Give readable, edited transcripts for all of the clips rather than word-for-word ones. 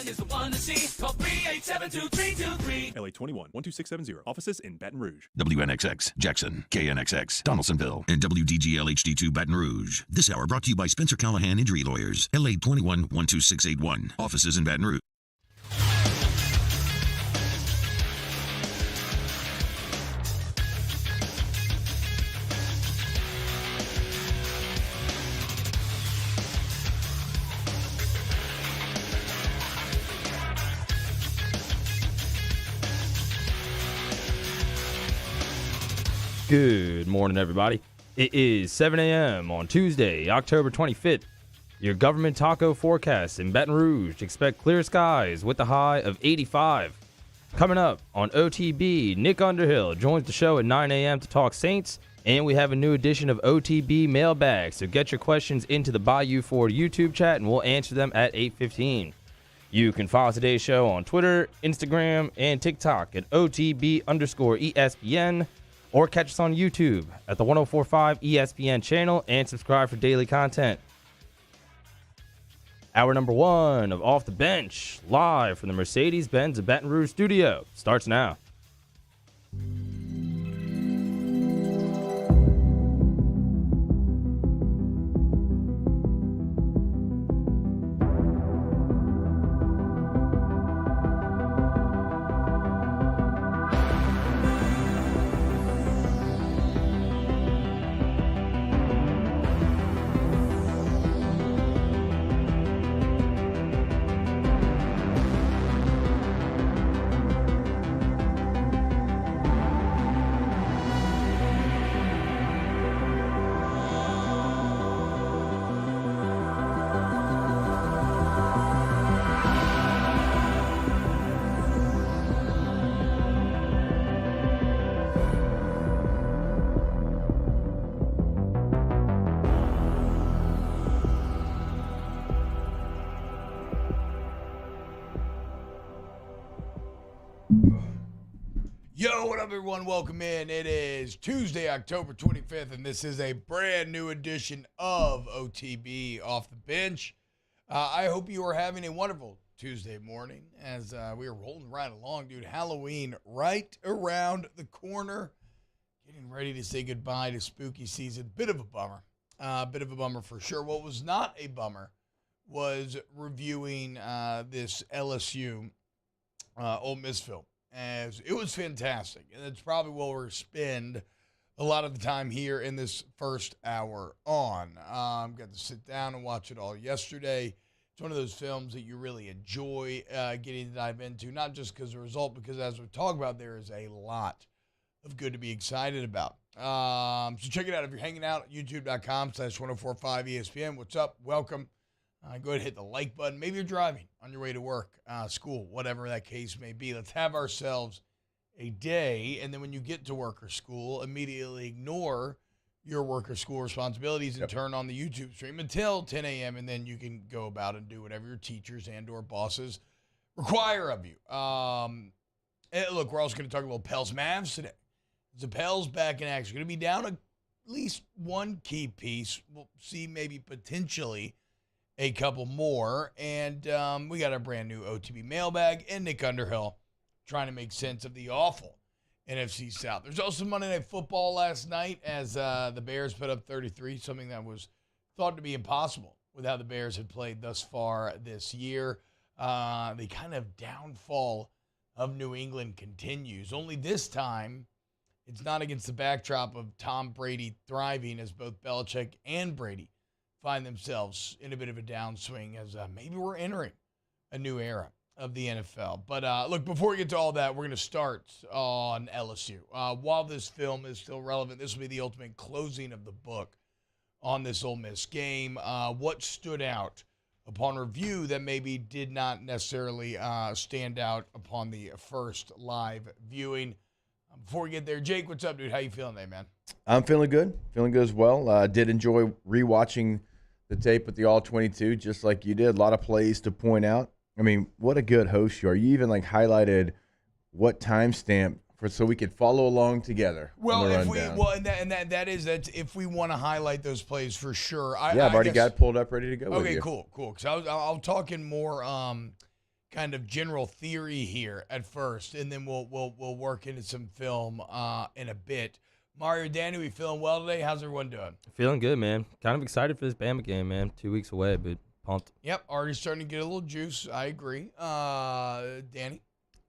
ESPN is the one to see. Call 387-2323. LA 21 12670. Offices in Baton Rouge. WNXX, Jackson, KNXX, Donaldsonville, and WDGL HD2 Baton Rouge. This hour brought to you by Spencer Callahan Injury Lawyers, LA 21 12681. Offices in Baton Rouge. Good morning, everybody. It is 7 a.m. on Tuesday, October 25th. Your government taco forecast in Baton Rouge. Expect clear skies with a high of 85. Coming up on OTB, Nick Underhill joins the show at 9 a.m. to talk Saints, and we have a new edition of OTB mailbag. So get your questions into the Bayou Ford YouTube chat, and we'll answer them at 8:15. You can follow today's show on Twitter, Instagram, and TikTok at OTB_ESPN. Or catch us on YouTube at the 1045 ESPN channel and subscribe for daily content. Hour number 1 of Off the Bench, live from the Mercedes-Benz of Baton Rouge studio, starts now. Yo, what up, everyone? Welcome in. It is Tuesday, October 25th, and this is a brand new edition of OTB Off the Bench. I hope you are having a wonderful Tuesday morning as we are rolling right along, dude. Halloween right around the corner. Getting ready to say goodbye to spooky season. Bit of a bummer. Bit of a bummer for sure. What was not a bummer was reviewing this LSU Ole Miss film. As it was fantastic, and it's probably where we'll spend a lot of the time here in this first hour on. Got to sit down and watch it all yesterday. It's one of those films that you really enjoy getting to dive into, not just because of the result, because as we talk about, there is a lot of good to be excited about. So check it out. If you're hanging out at youtube.com/1045ESPN, what's up? Welcome. Go ahead and hit the like button. Maybe you're driving on your way to work, school, whatever that case may be. Let's have ourselves a day, and then when you get to work or school, immediately ignore your work or school responsibilities and turn on the YouTube stream until 10 a.m., and then you can go about and do whatever your teachers and or bosses require of you. And look, we're also going to talk about Pels Mavs today. The Pels back in action. Going to be down at least one key piece. We'll see maybe potentially a couple more, and we got our brand new OTB mailbag and Nick Underhill trying to make sense of the awful NFC South. There's also Monday Night Football last night as the Bears put up 33, something that was thought to be impossible with how the Bears had played thus far this year. The kind of downfall of New England continues, only this time it's not against the backdrop of Tom Brady thriving as both Belichick and Brady find themselves in a bit of a downswing as maybe we're entering a new era of the NFL. But look, before we get to all that, we're going to start on LSU. While this film is still relevant, this will be the ultimate closing of the book on this Ole Miss game. What stood out upon review that maybe did not necessarily stand out upon the first live viewing? Before we get there, Jake, what's up, dude? How you feeling today, man? I'm feeling good. Feeling good as well. Did enjoy rewatching the tape with the All-22, just like you did. A lot of plays to point out. I mean, what a good host you are. You even highlighted what timestamp so we could follow along together. Well, if if we want to highlight those plays for sure. I've already got it pulled up, ready to go. Okay, cool. Because I'll talking more kind kind of general theory here at first, and then we'll work into some film in a bit. Mario, Danny, we feeling well today? How's everyone doing? Feeling good, man. Kind of excited for this Bama game, man. 2 weeks away, but pumped. Yep, already starting to get a little juice. I agree. Danny?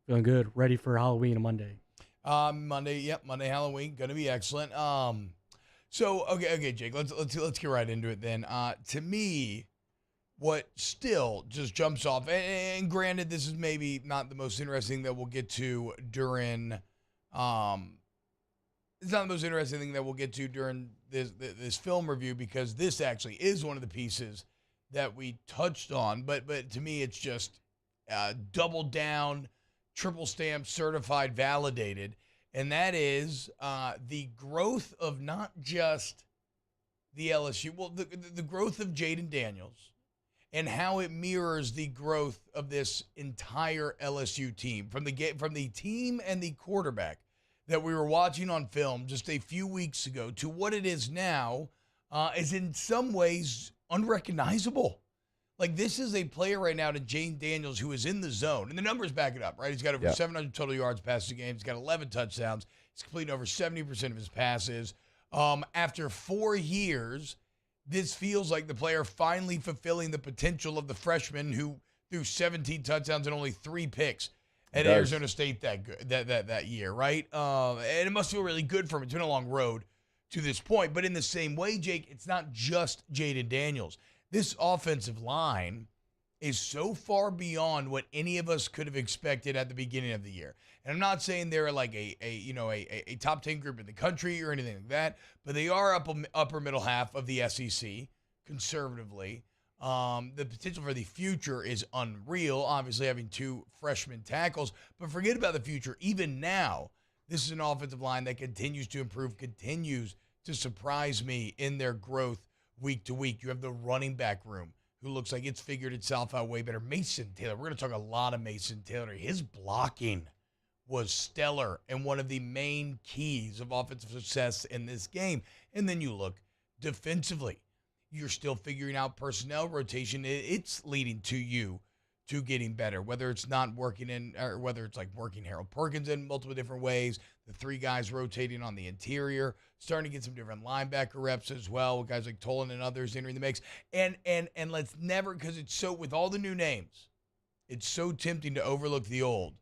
Feeling good. Ready for Halloween on Monday. Monday, Halloween, gonna be excellent. So okay, Jake, let's get right into it then. To me, what still just jumps off, and granted, this is maybe not the most interesting that we'll get to during, it's not the most interesting thing that we'll get to during this film review, because this actually is one of the pieces that we touched on. But to me, it's just double down, triple stamp, certified, validated. And that is the growth of not just the LSU, well, the growth of Jaden Daniels, and how it mirrors the growth of this entire LSU team, from the team and the quarterback that we were watching on film just a few weeks ago to what it is now, is in some ways unrecognizable. Like, this is a player right now, to Jaden Daniels, who is in the zone. And the numbers back it up, right? He's got over 700 total yards past the game. He's got 11 touchdowns. He's completing over 70% of his passes. After 4 years, this feels like the player finally fulfilling the potential of the freshman who threw 17 touchdowns and only 3 picks at Arizona State that year, right? And it must feel really good for him. It's been a long road to this point. But in the same way, Jake, it's not just Jaden Daniels. This offensive line is so far beyond what any of us could have expected at the beginning of the year. And I'm not saying they're like a top 10 group in the country or anything like that, but they are upper middle half of the SEC conservatively. The potential for the future is unreal, obviously having 2 freshman tackles. But forget about the future. Even now, this is an offensive line that continues to improve, continues to surprise me in their growth week to week. You have the running back room, who looks like it's figured itself out way better. Mason Taylor, we're going to talk a lot of Mason Taylor. His blocking was stellar and one of the main keys of offensive success in this game. And then you look defensively. You're still figuring out personnel rotation. It's leading to you to getting better, whether it's not working in, or whether it's like working Harold Perkins in multiple different ways, the 3 guys rotating on the interior, starting to get some different linebacker reps as well, with guys like Tolan and others entering the mix. And let's never, because it's so, with all the new names, it's so tempting to overlook the old.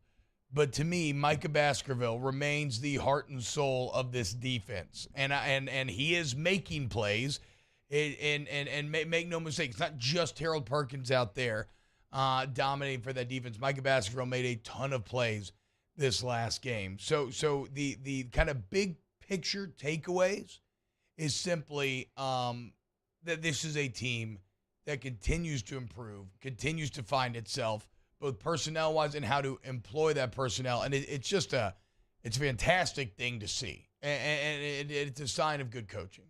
But to me, Micah Baskerville remains the heart and soul of this defense. And he is making plays. And make no mistake, it's not just Harold Perkins out there dominating for that defense. Micah Baskerville made a ton of plays this last game. So the kind of big picture takeaways is simply that this is a team that continues to improve, continues to find itself, both personnel-wise and how to employ that personnel. And it's just it's a fantastic thing to see. And it's a sign of good coaching.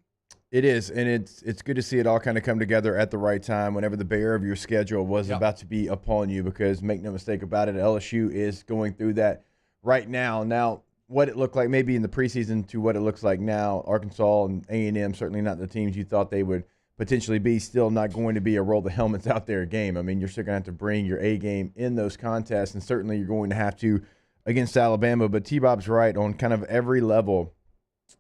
It is, and it's good to see it all kind of come together at the right time whenever the bear of your schedule was about to be upon you, because make no mistake about it, LSU is going through that right now. Now, what it looked like maybe in the preseason to what it looks like now, Arkansas and A&M, certainly not the teams you thought they would potentially be, still not going to be a roll the helmets out there game. I mean, you're still going to have to bring your A game in those contests, and certainly you're going to have to against Alabama. But T-Bob's right on kind of every level.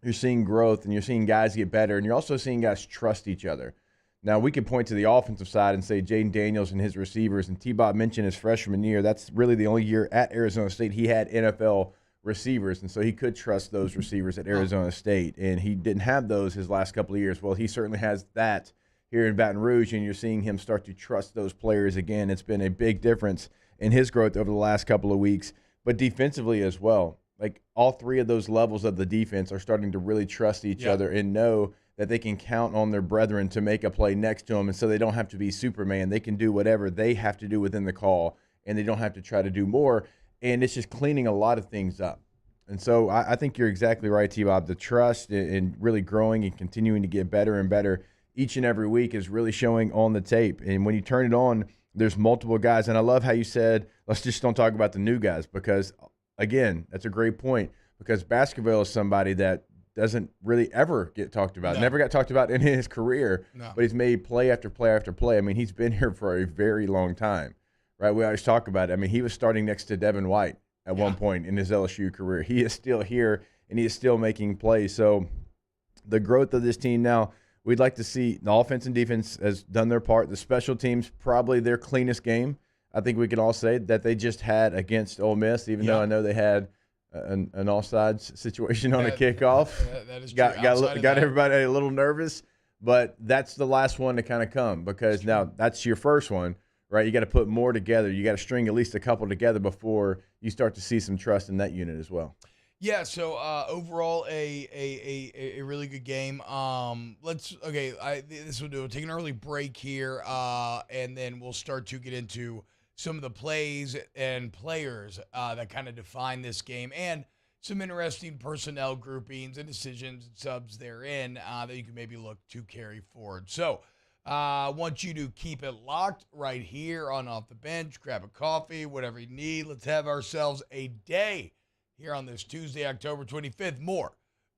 You're seeing growth, and you're seeing guys get better, and you're also seeing guys trust each other. Now, we could point to the offensive side and say Jaden Daniels and his receivers, and T-Bob mentioned his freshman year. That's really the only year at Arizona State he had NFL receivers, and so he could trust those receivers at Arizona State, and he didn't have those his last couple of years. Well, he certainly has that here in Baton Rouge, and you're seeing him start to trust those players again. It's been a big difference in his growth over the last couple of weeks, but defensively as well. Like, all 3 of those levels of the defense are starting to really trust each other and know that they can count on their brethren to make a play next to them, and so they don't have to be Superman. They can do whatever they have to do within the call, and they don't have to try to do more, and it's just cleaning a lot of things up. And so I think you're exactly right, T-Bob. The trust and really growing and continuing to get better and better each and every week is really showing on the tape. And when you turn it on, there's multiple guys, and I love how you said, let's just don't talk about the new guys, because – again, that's a great point, because Baskerville is somebody that doesn't really ever get talked about. Never got talked about in his career, but he's made play after play after play. I mean, he's been here for a very long time, right? We always talk about it. I mean, he was starting next to Devin White at one point in his LSU career. He is still here, and he is still making plays. So the growth of this team now, we'd like to see the offense and defense has done their part. The special teams, probably their cleanest game, I think we can all say, that they just had against Ole Miss, even though I know they had an offsides situation on a kickoff. That is true. Got everybody a little nervous, but that's the last one to kind of come because now that's your first one, right? You got to put more together. You got to string at least a couple together before you start to see some trust in that unit as well. Yeah, so overall, a really good game. This will do. We'll take an early break here, and then we'll start to get into some of the plays and players that kind of define this game, and some interesting personnel groupings and decisions and subs therein that you can maybe look to carry forward. So I want you to keep it locked right here on Off the Bench. Grab a coffee, whatever you need. Let's have ourselves a day here on this Tuesday, October 25th. More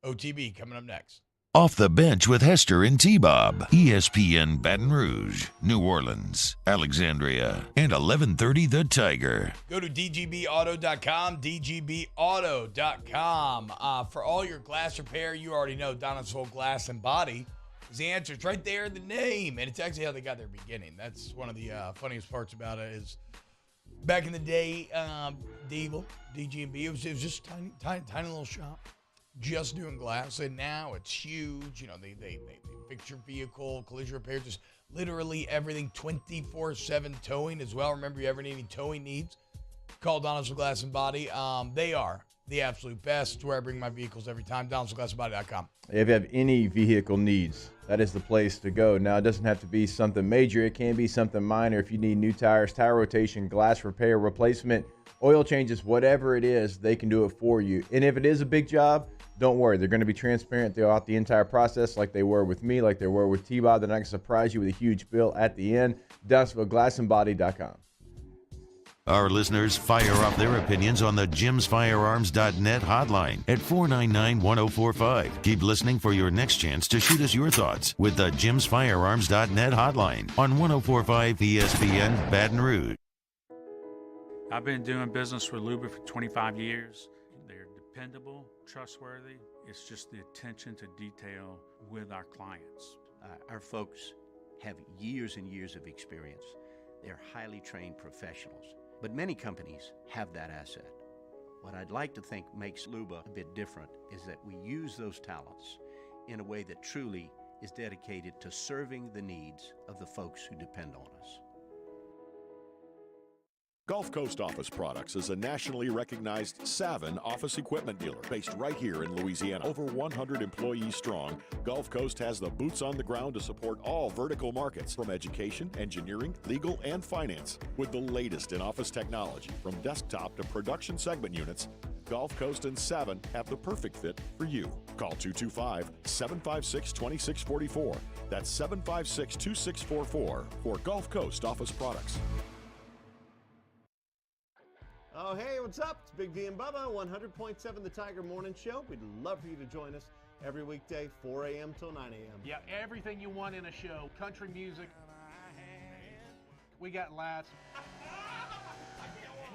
OTB coming up next. Off the Bench with Hester and T-Bob. ESPN Baton Rouge, New Orleans, Alexandria, and 1130 The Tiger. Go to dgbauto.com, dgbauto.com. For all your glass repair, you already know Donaldsonville Glass and Body is the answer. It's right there in the name, and it's actually how they got their beginning. That's one of the funniest parts about it is back in the day, DG&B, it was just tiny little shop. Just doing glass, and now it's huge. You know, they fix your vehicle, collision repair, just literally everything, 24/7 towing as well. Remember, you ever need any towing needs, call Donaldsonville Glass and Body. They are the absolute best. It's where I bring my vehicles every time. DonaldsonvilleGlassandBody.com. If you have any vehicle needs, that is the place to go. Now, it doesn't have to be something major. It can be something minor. If you need new tires, tire rotation, glass repair, replacement, oil changes, whatever it is, they can do it for you. And if it is a big job, don't worry. They're going to be transparent throughout the entire process like they were with me, like they were with T-Bob. They're not going to surprise you with a huge bill at the end. DonaldsonvilleGlassandBody.com. Our listeners fire off their opinions on the jimsfirearms.net hotline at 499-1045. Keep listening for your next chance to shoot us your thoughts with the jimsfirearms.net hotline on 1045 ESPN Baton Rouge. I've been doing business with Luba for 25 years. They're dependable, trustworthy. It's just the attention to detail with our clients. Our folks have years and years of experience. They're highly trained professionals. But many companies have that asset. What I'd like to think makes Luba a bit different is that we use those talents in a way that truly is dedicated to serving the needs of the folks who depend on us. Gulf Coast Office Products is a nationally recognized Savin office equipment dealer based right here in Louisiana. Over 100 employees strong, Gulf Coast has the boots on the ground to support all vertical markets from education, engineering, legal, and finance. With the latest in office technology, from desktop to production segment units, Gulf Coast and Savin have the perfect fit for you. Call 225-756-2644. That's 756-2644 for Gulf Coast Office Products. Oh, hey, what's up? It's Big D and Bubba, 100.7 The Tiger Morning Show. We'd love for you to join us every weekday, 4 a.m. till 9 a.m. Yeah, everything you want in a show. Country music. We got laughs.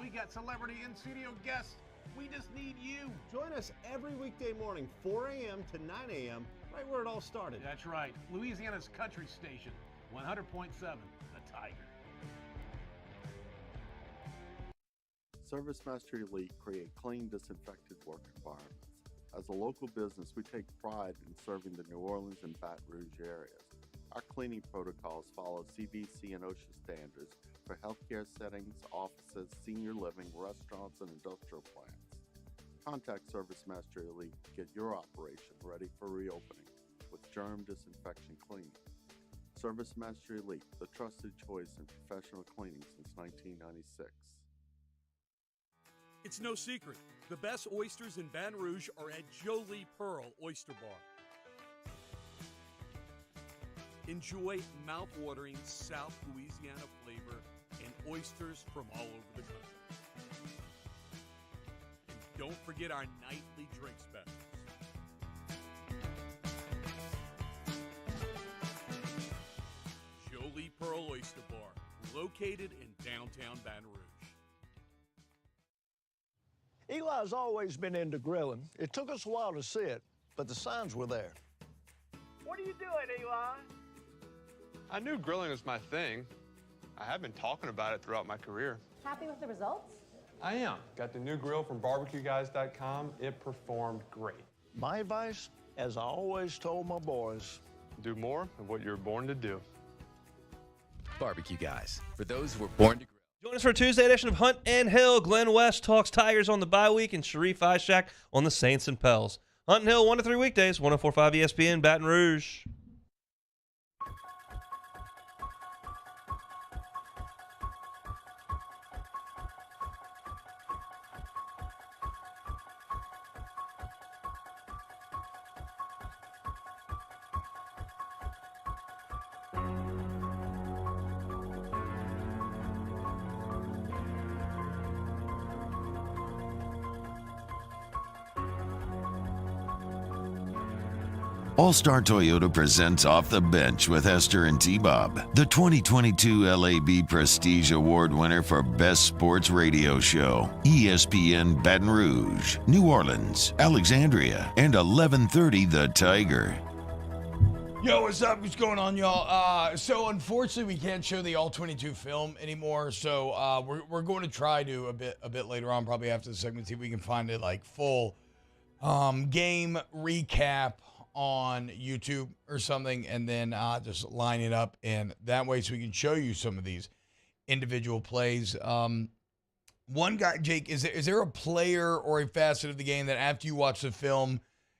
We got celebrity in-studio guests. We just need you. Join us every weekday morning, 4 a.m. to 9 a.m., right where it all started. That's right. Louisiana's country station, 100.7 The Tiger. ServiceMaster Elite create clean, disinfected work environments. As a local business, we take pride in serving the New Orleans and Baton Rouge areas. Our cleaning protocols follow CDC and OSHA standards for healthcare settings, offices, senior living, restaurants, and industrial plants. Contact ServiceMaster Elite to get your operation ready for reopening with germ disinfection cleaning. ServiceMaster Elite, the trusted choice in professional cleaning since 1996. It's no secret. The best oysters in Baton Rouge are at Jolie Pearl Oyster Bar. Enjoy mouth-watering South Louisiana flavor and oysters from all over the country. And don't forget our nightly drink specials. Jolie Pearl Oyster Bar, located in downtown Baton Rouge. Eli's always been into grilling. It took us a while to see it, but the signs were there. What are you doing, Eli? I knew grilling was my thing. I have been talking about it throughout my career. Happy with the results? I am. Got the new grill from barbecueguys.com. It performed great. My advice, as I always told my boys, do more of what you're born to do. Barbecue Guys, for those who were born to grill. Join us for a Tuesday edition of Hunt and Hill. Glenn West talks Tigers on the bye week and Sharif Ishak on the Saints and Pels. Hunt and Hill 1 to 3 weekdays, 104.5 ESPN, Baton Rouge. All-Star Toyota presents Off the Bench with Esther and T-Bob, the 2022 LAB Prestige Award winner for Best Sports Radio Show, ESPN Baton Rouge, New Orleans, Alexandria, and 1130 The Tiger. Yo, what's up? What's going on, y'all? So unfortunately, we can't show the All-22 film anymore. So we're going to try to a bit later on, probably after the segment, see if we can find it like full game recap on YouTube or something, and then just line it up, and that way so we can show you some of these individual plays. One guy, Jake, is there a player or a facet of the game that after you watched the film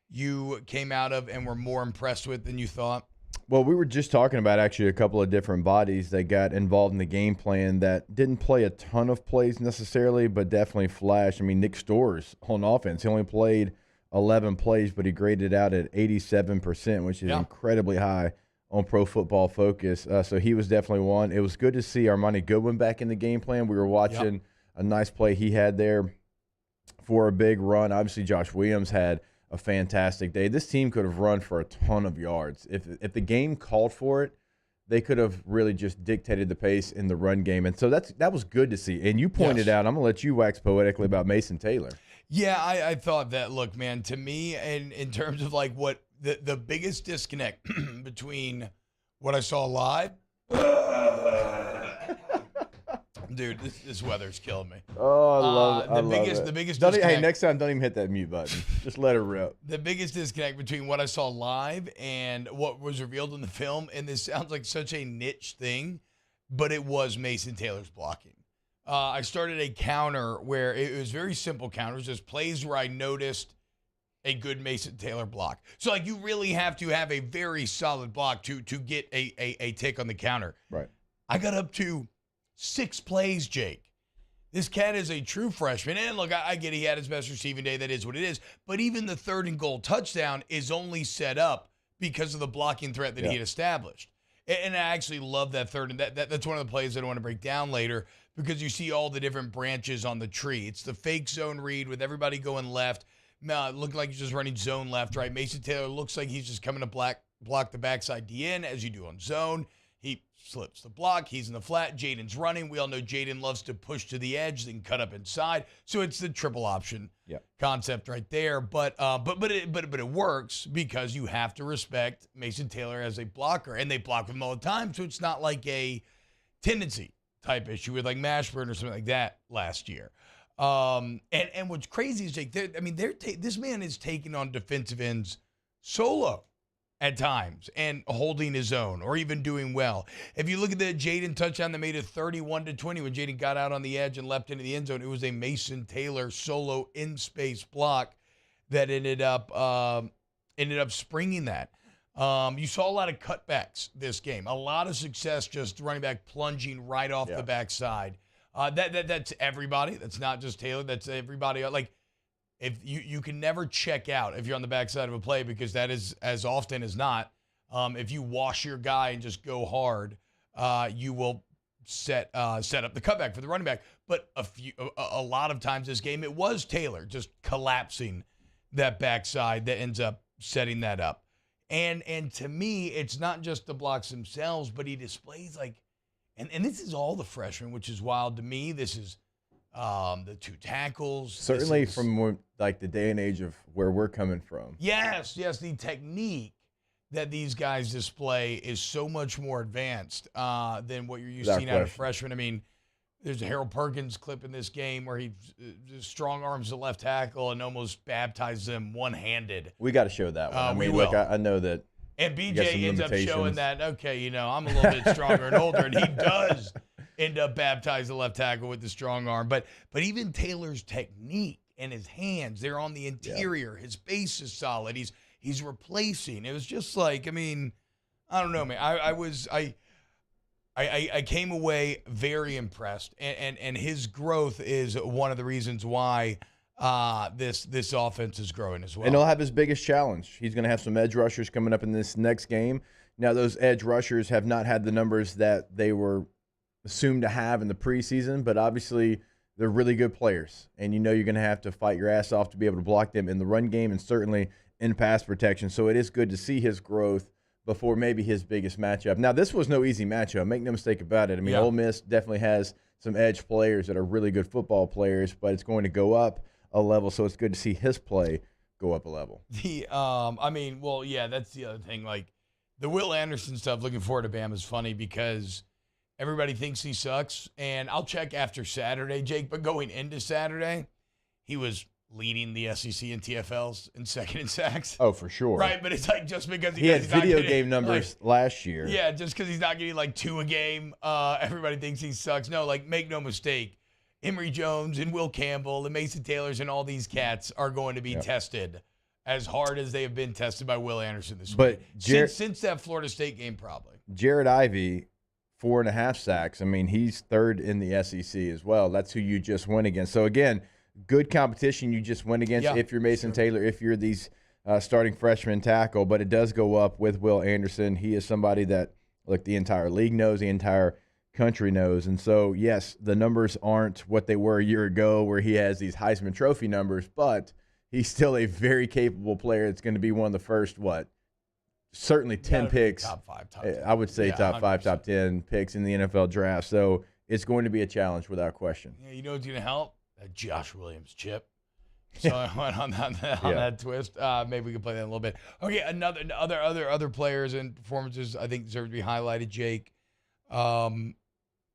you came out of and were more impressed with than you thought? Well, we were just talking about actually a couple of different bodies that got involved in the game plan that didn't play a ton of plays necessarily, but definitely flashed. I mean, Nick Storrs on offense, he only played 11 plays, but he graded out at 87%, which is incredibly high on Pro Football Focus. So he was definitely one. It was good to see Armani Goodwin back in the game plan. We were watching a nice play he had there for a big run. Obviously, Josh Williams had a fantastic day. This team could have run for a ton of yards. If the game called for it, they could have really just dictated the pace in the run game. And so that was good to see. And you pointed out, I'm going to let you wax poetically about Mason Taylor. Yeah, I thought that. Look, man, to me, and in terms of like what the biggest disconnect between what I saw live, dude, this weather's killing me. Oh, I love it. The biggest hey, disconnect. next time, don't even hit that mute button. Just let it rip. The biggest disconnect between what I saw live and what was revealed in the film, and this sounds like such a niche thing, but it was Mason Taylor's blocking. I started a counter where it was very simple counters, just plays where I noticed a good Mason Taylor block. So, like, you really have to have a very solid block to get a tick on the counter. Right. I got up to 6 plays, Jake. This cat is a true freshman. And, look, I get he had his best receiving day. That is what it is. But even the 3rd and goal touchdown is only set up because of the blocking threat that he had established. And I actually love that third. And that's one of the plays that I want to break down later, because you see all the different branches on the tree. It's the fake zone read with everybody going left. Looking like he's just running zone left, right? Mason Taylor looks like he's just coming to block the backside DN, as you do on zone. He slips the block. He's in the flat. Jaden's running. We all know Jaden loves to push to the edge, then cut up inside. So it's the triple option concept right there. But it works because you have to respect Mason Taylor as a blocker, and they block him all the time. So it's not like a tendency type issue with like Mashburn or something like that last year. And what's crazy is, Jake, this man is taking on defensive ends solo at times and holding his own or even doing well. If you look at the Jaden touchdown that made it 31-20 when Jaden got out on the edge and leapt into the end zone, it was a Mason Taylor solo in-space block that ended up springing that. You saw a lot of cutbacks this game. A lot of success just running back plunging right off the backside. That's everybody. That's not just Taylor. That's everybody. Like, if you can never check out if you're on the backside of a play, because that is as often as not. If you wash your guy and just go hard, you will set up the cutback for the running back. But a lot of times this game, it was Taylor just collapsing that backside that ends up setting that up. And to me, it's not just the blocks themselves, but he displays like And this is all the freshmen, which is wild to me. This is the 2 tackles. Certainly from more, like the day and age of where we're coming from. Yes, the technique that these guys display is so much more advanced than what you're used to seeing out of freshmen. I mean, there's a Harold Perkins clip in this game where he strong arms the left tackle and almost baptized them one-handed. We got to show that one. We will. Look, I know that. And BJ ends up showing that, okay, I'm a little bit stronger and older, and he does end up baptizing the left tackle with the strong arm. But even Taylor's technique and his hands, they're on the interior. His base is solid. He's replacing. It was just like, I mean, I don't know, man. I came away very impressed, and his growth is one of the reasons why this offense is growing as well. And he'll have his biggest challenge. He's going to have some edge rushers coming up in this next game. Now, those edge rushers have not had the numbers that they were assumed to have in the preseason, but obviously they're really good players, and you're going to have to fight your ass off to be able to block them in the run game and certainly in pass protection. So it is good to see his growth before maybe his biggest matchup. Now, this was no easy matchup. Make no mistake about it. I mean, Ole Miss definitely has some edge players that are really good football players, but it's going to go up a level, so it's good to see his play go up a level. That's the other thing. Like, the Will Anderson stuff, looking forward to Bama, is funny because everybody thinks he sucks, and I'll check after Saturday, Jake, but going into Saturday, he was leading the SEC and TFLs in second in sacks. Oh, for sure. Right, but it's like just because he had video game numbers last year. Yeah, just because he's not getting like 2 a game, everybody thinks he sucks. No, like, make no mistake, Emory Jones and Will Campbell and Mason Taylors and all these cats are going to be tested as hard as they have been tested by Will Anderson this week. Since that Florida State game, probably. Jared Ivey, 4.5 sacks. I mean, he's third in the SEC as well. That's who you just went against. So, again, good competition you just went against if you're Mason Taylor, if you're these starting freshman tackle. But it does go up with Will Anderson. He is somebody that, look, the entire league knows, the entire country knows. And so, yes, the numbers aren't what they were a year ago where he has these Heisman Trophy numbers, but he's still a very capable player. It's going to be one of the first, certainly 10 picks. Top 5, top 10. I would say top 100%. 5, top 10 picks in the NFL draft. So it's going to be a challenge without question. Yeah, you know what's going to help? Josh Williams chip. So I went on that twist. Maybe we can play that in a little bit. Okay, other players and performances I think deserve to be highlighted, Jake.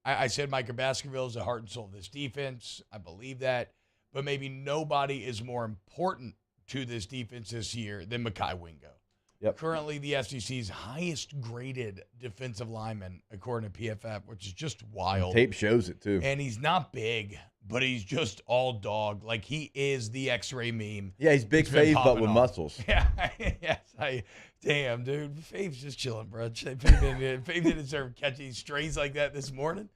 I said Micah Baskerville is the heart and soul of this defense. I believe that. But maybe nobody is more important to this defense this year than Mekhi Wingo. Yep. Currently the FCC's highest graded defensive lineman, according to PFF, which is just wild. Tape shows it, too. And he's not big, but he's just all dog. Like, he is the X-ray meme. Yeah, he's big Fave, but with muscles. Yeah, damn, dude. Fave's just chilling, bro. Fave didn't deserve catching strays like that this morning.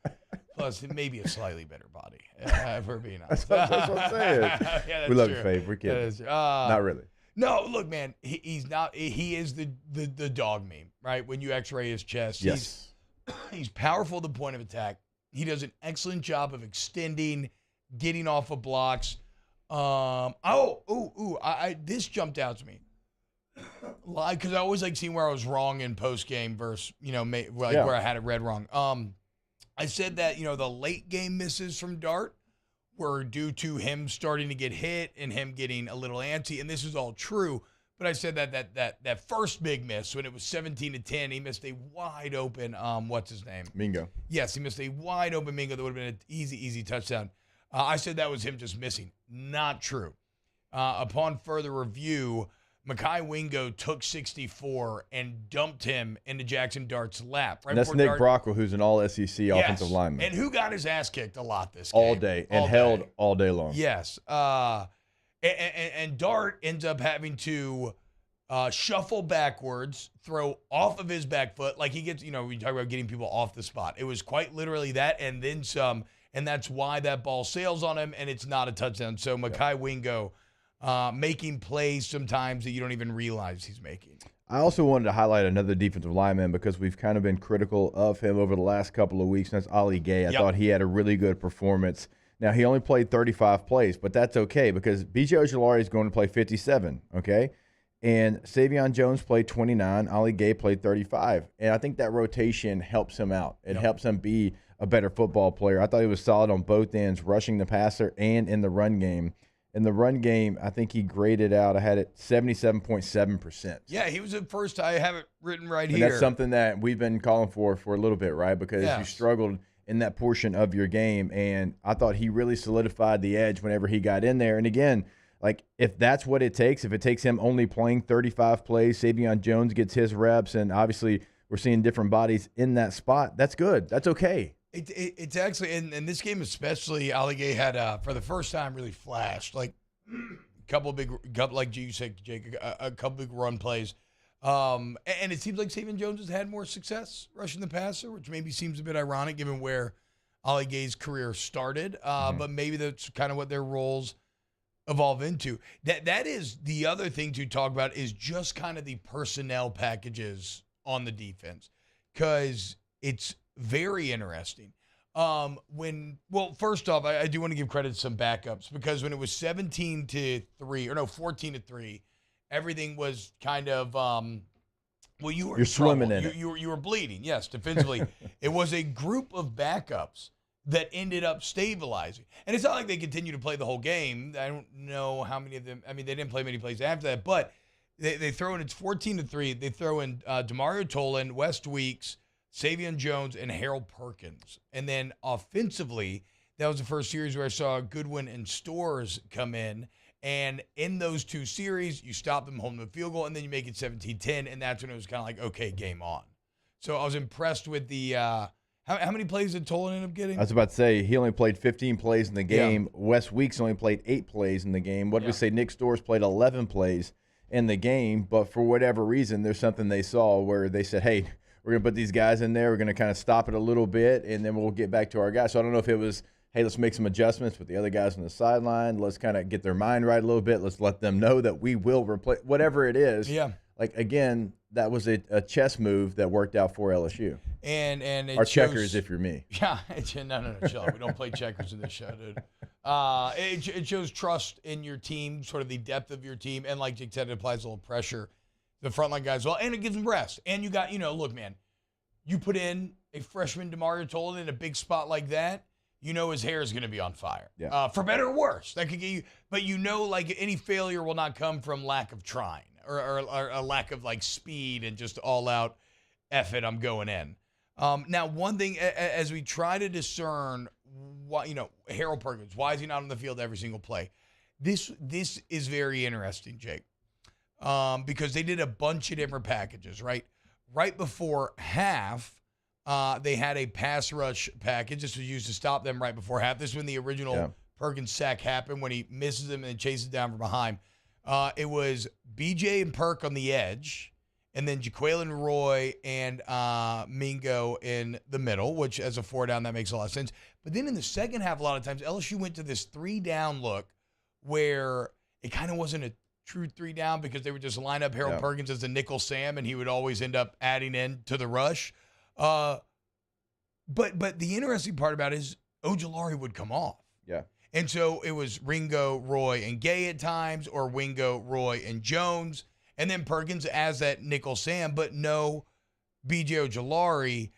Plus, maybe a slightly better body, if we're being honest. That's what I'm saying. Yeah, that's we love true. you, Fave. We're kidding. Not really. No, look, man. He's not. He is the dog meme, right? When you X-ray his chest, yes, he's powerful at the point of attack. He does an excellent job of extending, getting off of blocks. This jumped out to me. Because I always like seeing where I was wrong in post game versus where I had it read wrong. I said that the late game misses from Dart were due to him starting to get hit and him getting a little antsy, and this is all true. But I said that first big miss when it was 17-10, he missed a wide open what's his name? Mingo. Yes, he missed a wide open Mingo that would have been an easy touchdown. I said that was him just missing. Not true. Upon further review, Mekhi Wingo took 64 and dumped him into Jackson Dart's lap. Right, and that's Nick Brockle, who's an all-SEC offensive lineman. And who got his ass kicked a lot this game. All day. And held all day long. Yes. And Dart ends up having to shuffle backwards, throw off of his back foot. Like he gets, we talk about getting people off the spot. It was quite literally that and then some. And that's why that ball sails on him and it's not a touchdown. So Mekhi Wingo making plays sometimes that you don't even realize he's making. I also wanted to highlight another defensive lineman because we've kind of been critical of him over the last couple of weeks, and that's Ali Gay. I thought he had a really good performance. Now, he only played 35 plays, but that's okay because B.J. Ojulari is going to play 57, okay? And Savion Jones played 29. Ollie Gay played 35. And I think that rotation helps him out. It helps him be a better football player. I thought he was solid on both ends, rushing the passer and in the run game. In the run game, I think he graded out. I had it 77.7%. Yeah, he was the first. I have it written right and here. That's something that we've been calling for a little bit, right? Because you struggled in that portion of your game. And I thought he really solidified the edge whenever he got in there. And again, like, if that's what it takes, if it takes him only playing 35 plays, Savion Jones gets his reps, and obviously we're seeing different bodies in that spot, that's good. That's okay. It's actually, in this game especially, Ali Gay had, for the first time, really flashed. Like, like you said, Jake, a couple big run plays. And it seems like Savion Jones has had more success rushing the passer, which maybe seems a bit ironic given where Ali Gay's career started. But maybe that's kind of what their roles evolve into. That is the other thing to talk about, is just kind of the personnel packages on the defense, because it's very interesting. First off, I do want to give credit to some backups, because when it was 14-3, everything was kind of you were You're swimming in it. You were bleeding. Yes, defensively. It was a group of backups that ended up stabilizing. And it's not like they continue to play the whole game. I don't know how many of them. I mean, they didn't play many plays after that, but they throw in, it's 14-3. They throw in Demario Tolan, West Weeks, Savion Jones, and Harold Perkins. And then offensively, that was the first series where I saw Goodwin and Stores come in. And in those two series, you stop them home to a field goal, and then you make it 17-10, and that's when it was kind of like, okay, game on. So I was impressed with the how many plays did Tolan end up getting? I was about to say, he only played 15 plays in the game. Yeah. Wes Weeks only played 8 plays in the game. What did we say? Nick Stores played 11 plays in the game, but for whatever reason, there's something they saw where they said, hey, we're going to put these guys in there. We're going to kind of stop it a little bit, and then we'll get back to our guys. So I don't know if it was, hey, let's make some adjustments with the other guys on the sideline. Let's kind of get their mind right a little bit. Let's let them know that we will replace whatever it is. Yeah. Like, again, that was a chess move that worked out for LSU. And it or shows, checkers, if you're me. Yeah. No, chill. We don't play checkers in this show, dude. It shows trust in your team, sort of the depth of your team. And like Jake said, it applies a little pressure to the frontline guys as well. And it gives them rest. And you got, look, man, you put in a freshman Demario Tolan in a big spot like that, his hair is going to be on fire. Yeah. For better or worse. That could get you. But like any failure will not come from lack of trying or a lack of like speed and just all out F it, I'm going in. Now, one thing, as we try to discern why, Harold Perkins, why is he not on the field every single play? This is very interesting, Jake, because they did a bunch of different packages, right? Right before half, they had a pass rush package. This was used to stop them right before half. This is when the original Perkins sack happened, when he misses them and chases down from behind. It was BJ and Perk on the edge, and then Jaquelin Roy and Mingo in the middle, which as a 4-down, that makes a lot of sense. But then in the second half, a lot of times, LSU went to this 3-down look where it kind of wasn't a true 3-down, because they would just line up Harold Perkins as the nickel Sam, and he would always end up adding in to the rush. But the interesting part about it is Ojulari would come off. Yeah. And so it was Ringo, Roy, and Gay at times, or Wingo, Roy, and Jones, and then Perkins as that nickel Sam, but no BJ Ojulari.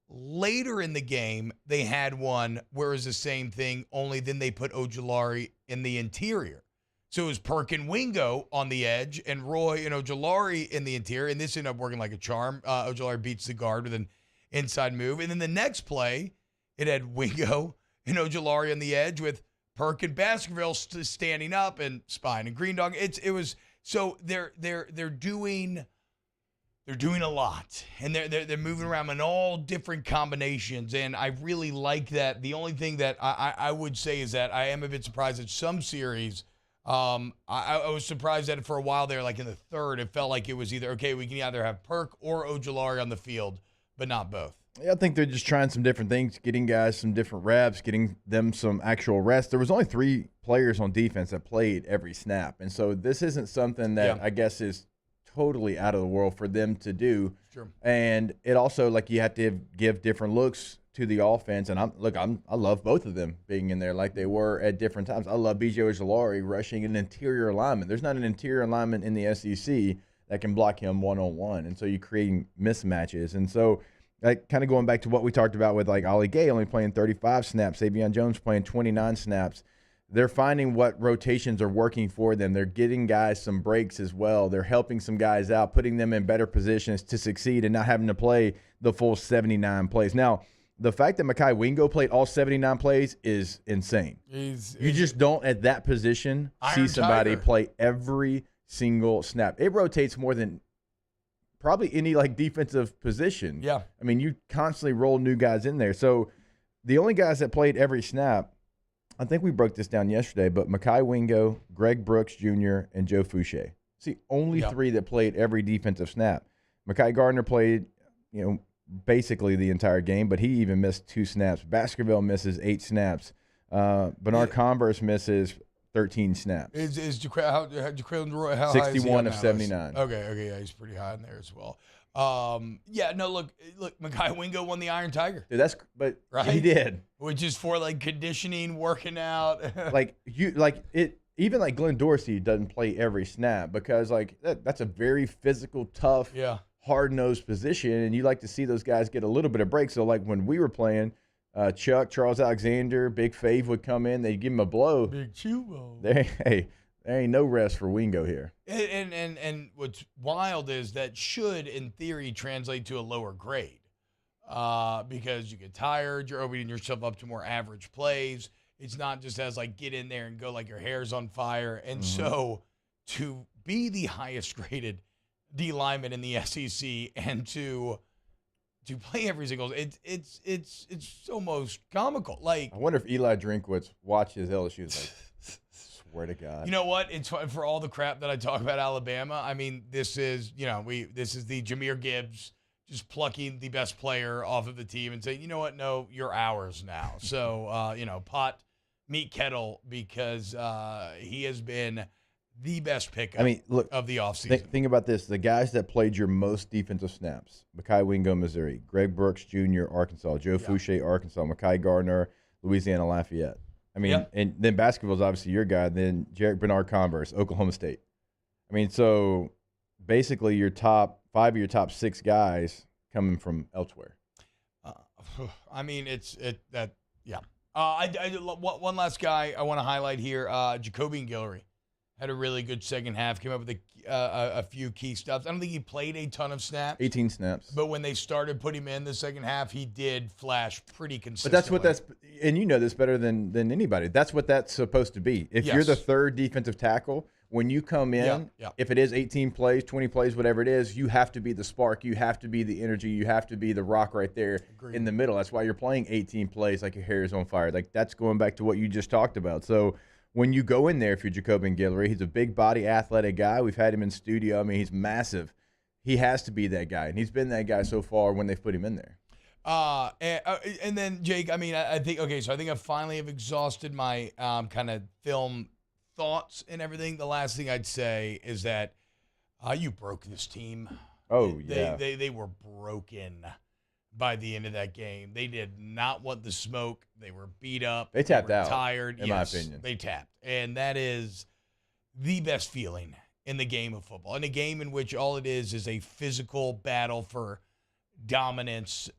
Later in the game, they had one where it was the same thing, only then they put Ojulari in the interior. So it was Perk and Wingo on the edge, and Roy and Ojulari in the interior, and this ended up working like a charm. Ojulari beats the guard with an inside move. And then the next play, it had Wingo and Ojulari on the edge with Perk and Baskerville standing up and Spine and Green Dog. It was so they're doing a lot, and they're moving around in all different combinations, and I really like that. The only thing that I would say is that I am a bit surprised at some series. I was surprised that for a while there, like in the third, it felt like it was either, okay, we can either have Perk or Ojulari on the field, but not both. Yeah, I think they're just trying some different things, getting guys some different reps, getting them some actual rest. There was only 3 players on defense that played every snap, and so this isn't something that I guess is totally out of the world for them to do. Sure. And it also, like, you have to give different looks to the offense. And I love both of them being in there like they were at different times. I love B.J. Ojulari rushing an interior alignment. There's not an interior alignment in the SEC that can block him one-on-one. And so you're creating mismatches. And so, like, kind of going back to what we talked about with, like, Ollie Gay only playing 35 snaps, Savion Jones playing 29 snaps. They're finding what rotations are working for them. They're getting guys some breaks as well. They're helping some guys out, putting them in better positions to succeed and not having to play the full 79 plays. Now, the fact that Mekhi Wingo played all 79 plays is insane. You just don't, at that position, see somebody play every single snap. It rotates more than probably any, like, defensive position. Yeah. I mean, you constantly roll new guys in there. So the only guys that played every snap, I think we broke this down yesterday, but Mekhi Wingo, Greg Brooks Jr., and Joe Fouché. It's the only three that played every defensive snap. Mekhi Gardner played, basically the entire game, but he even missed 2 snaps. Baskerville misses 8 snaps. Bernard Converse misses 13 snaps. Is Jaquelin Roy, how 61 high is he on of that 79. list? Okay, yeah, he's pretty high in there as well. Look, Mekhi Wingo won the Iron Tiger. Dude, right? He did. Which is for, like, conditioning, working out. Even like Glenn Dorsey doesn't play every snap because, like, that's a very physical, tough, hard-nosed position, and you like to see those guys get a little bit of break. So, like, when we were playing, Chuck, Charles Alexander, Big Fave would come in. They'd give him a blow. Big Chubo. There ain't no rest for Wingo here. And what's wild is that should, in theory, translate to a lower grade because you get tired, you're opening yourself up to more average plays. It's not just as, like, get in there and go like your hair's on fire. And so to be the highest graded D lineman in the SEC and to play every single, it's almost comical. Like, I wonder if Eli Drinkwitz watches LSU. Like, swear to God. You know what? It's for all the crap that I talk about Alabama. I mean, this is the Jahmyr Gibbs just plucking the best player off of the team and saying, you know what? No, you're ours now. So, pot, meet kettle, because he has been the best pickup of the offseason. Think about this. The guys that played your most defensive snaps: Mekhi Wingo, Missouri; Greg Brooks Jr., Arkansas; Joe Fouché, Arkansas; Mekhi Gardner, Louisiana Lafayette. I mean, and then basketball is obviously your guy. Then Jarek Bernard Converse, Oklahoma State. I mean, so basically your top 5 of your top 6 guys coming from elsewhere. I mean, one last guy I want to highlight here, Jacobian Guillory. Had a really good second half, came up with a few key stuff. I don't think he played a ton of snaps. 18 snaps. But when they started putting him in the second half, he did flash pretty consistently. But and you know this better than anybody. That's what that's supposed to be. If you're the third defensive tackle, when you come in, if it is 18 plays, 20 plays, whatever it is, you have to be the spark. You have to be the energy. You have to be the rock right there in the middle. That's why you're playing 18 plays like your hair is on fire. Like, that's going back to what you just talked about. So when you go in there, if you're Jacobian Guillory, he's a big body, athletic guy. We've had him in studio. I mean, he's massive. He has to be that guy, and he's been that guy so far when they've put him in there. And then, Jake, I mean, I think I finally have exhausted my kind of film thoughts and everything. The last thing I'd say is that you broke this team. Oh, yeah. They were broken by the end of that game. They did not want the smoke. They were beat up. They tapped were out, tired. in my opinion. They tapped. And that is the best feeling in the game of football. In a game in which all it is a physical battle for dominance.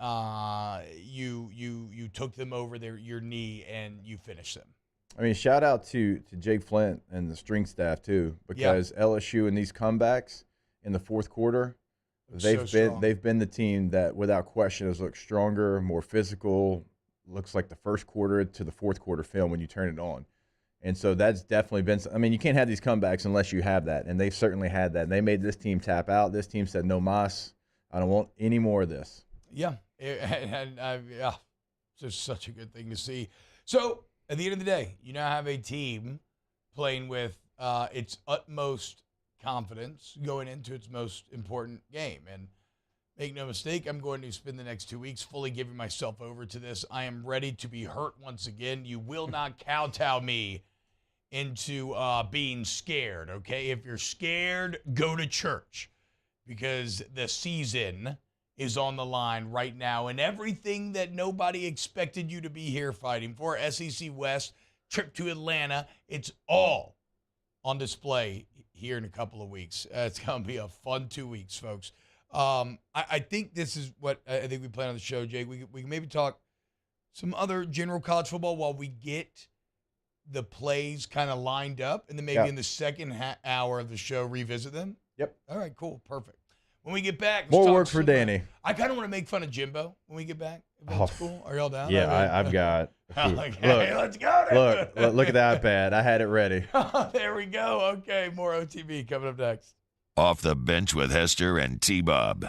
You took them over your knee and you finished them. I mean, shout out to Jake Flint and the string staff too, because LSU in these comebacks in the fourth quarter, they've been the team that without question has looked stronger, more physical. Looks like the first quarter to the fourth quarter film when you turn it on. And so that's definitely been – I mean, you can't have these comebacks unless you have that, and they've certainly had that. And they made this team tap out. This team said, no mas, I don't want any more of this. Yeah. It's just such a good thing to see. So at the end of the day, you now have a team playing with its utmost confidence going into its most important game. And make no mistake, I'm going to spend the next 2 weeks fully giving myself over to this. I am ready to be hurt once again. You will not kowtow me into being scared, okay? If you're scared, go to church. because the season is on the line right now, and everything that nobody expected you to be here fighting for, SEC West, trip to Atlanta, it's all on display here in a couple of weeks. It's going to be a fun 2 weeks, folks. I think this is what I think we plan on the show, Jake. We can maybe talk some other general college football while we get the plays kind of lined up, and then maybe in the second hour of the show revisit them. Yep. All right, cool, perfect. When we get back, more work for Danny. I kind of want to make fun of Jimbo when we get back. If that's cool. Are y'all down? Yeah, I've got. Okay, let's go. Look at the iPad. I had it ready. There we go. Okay, more OTB coming up next. Off the bench with Hester and T-Bob.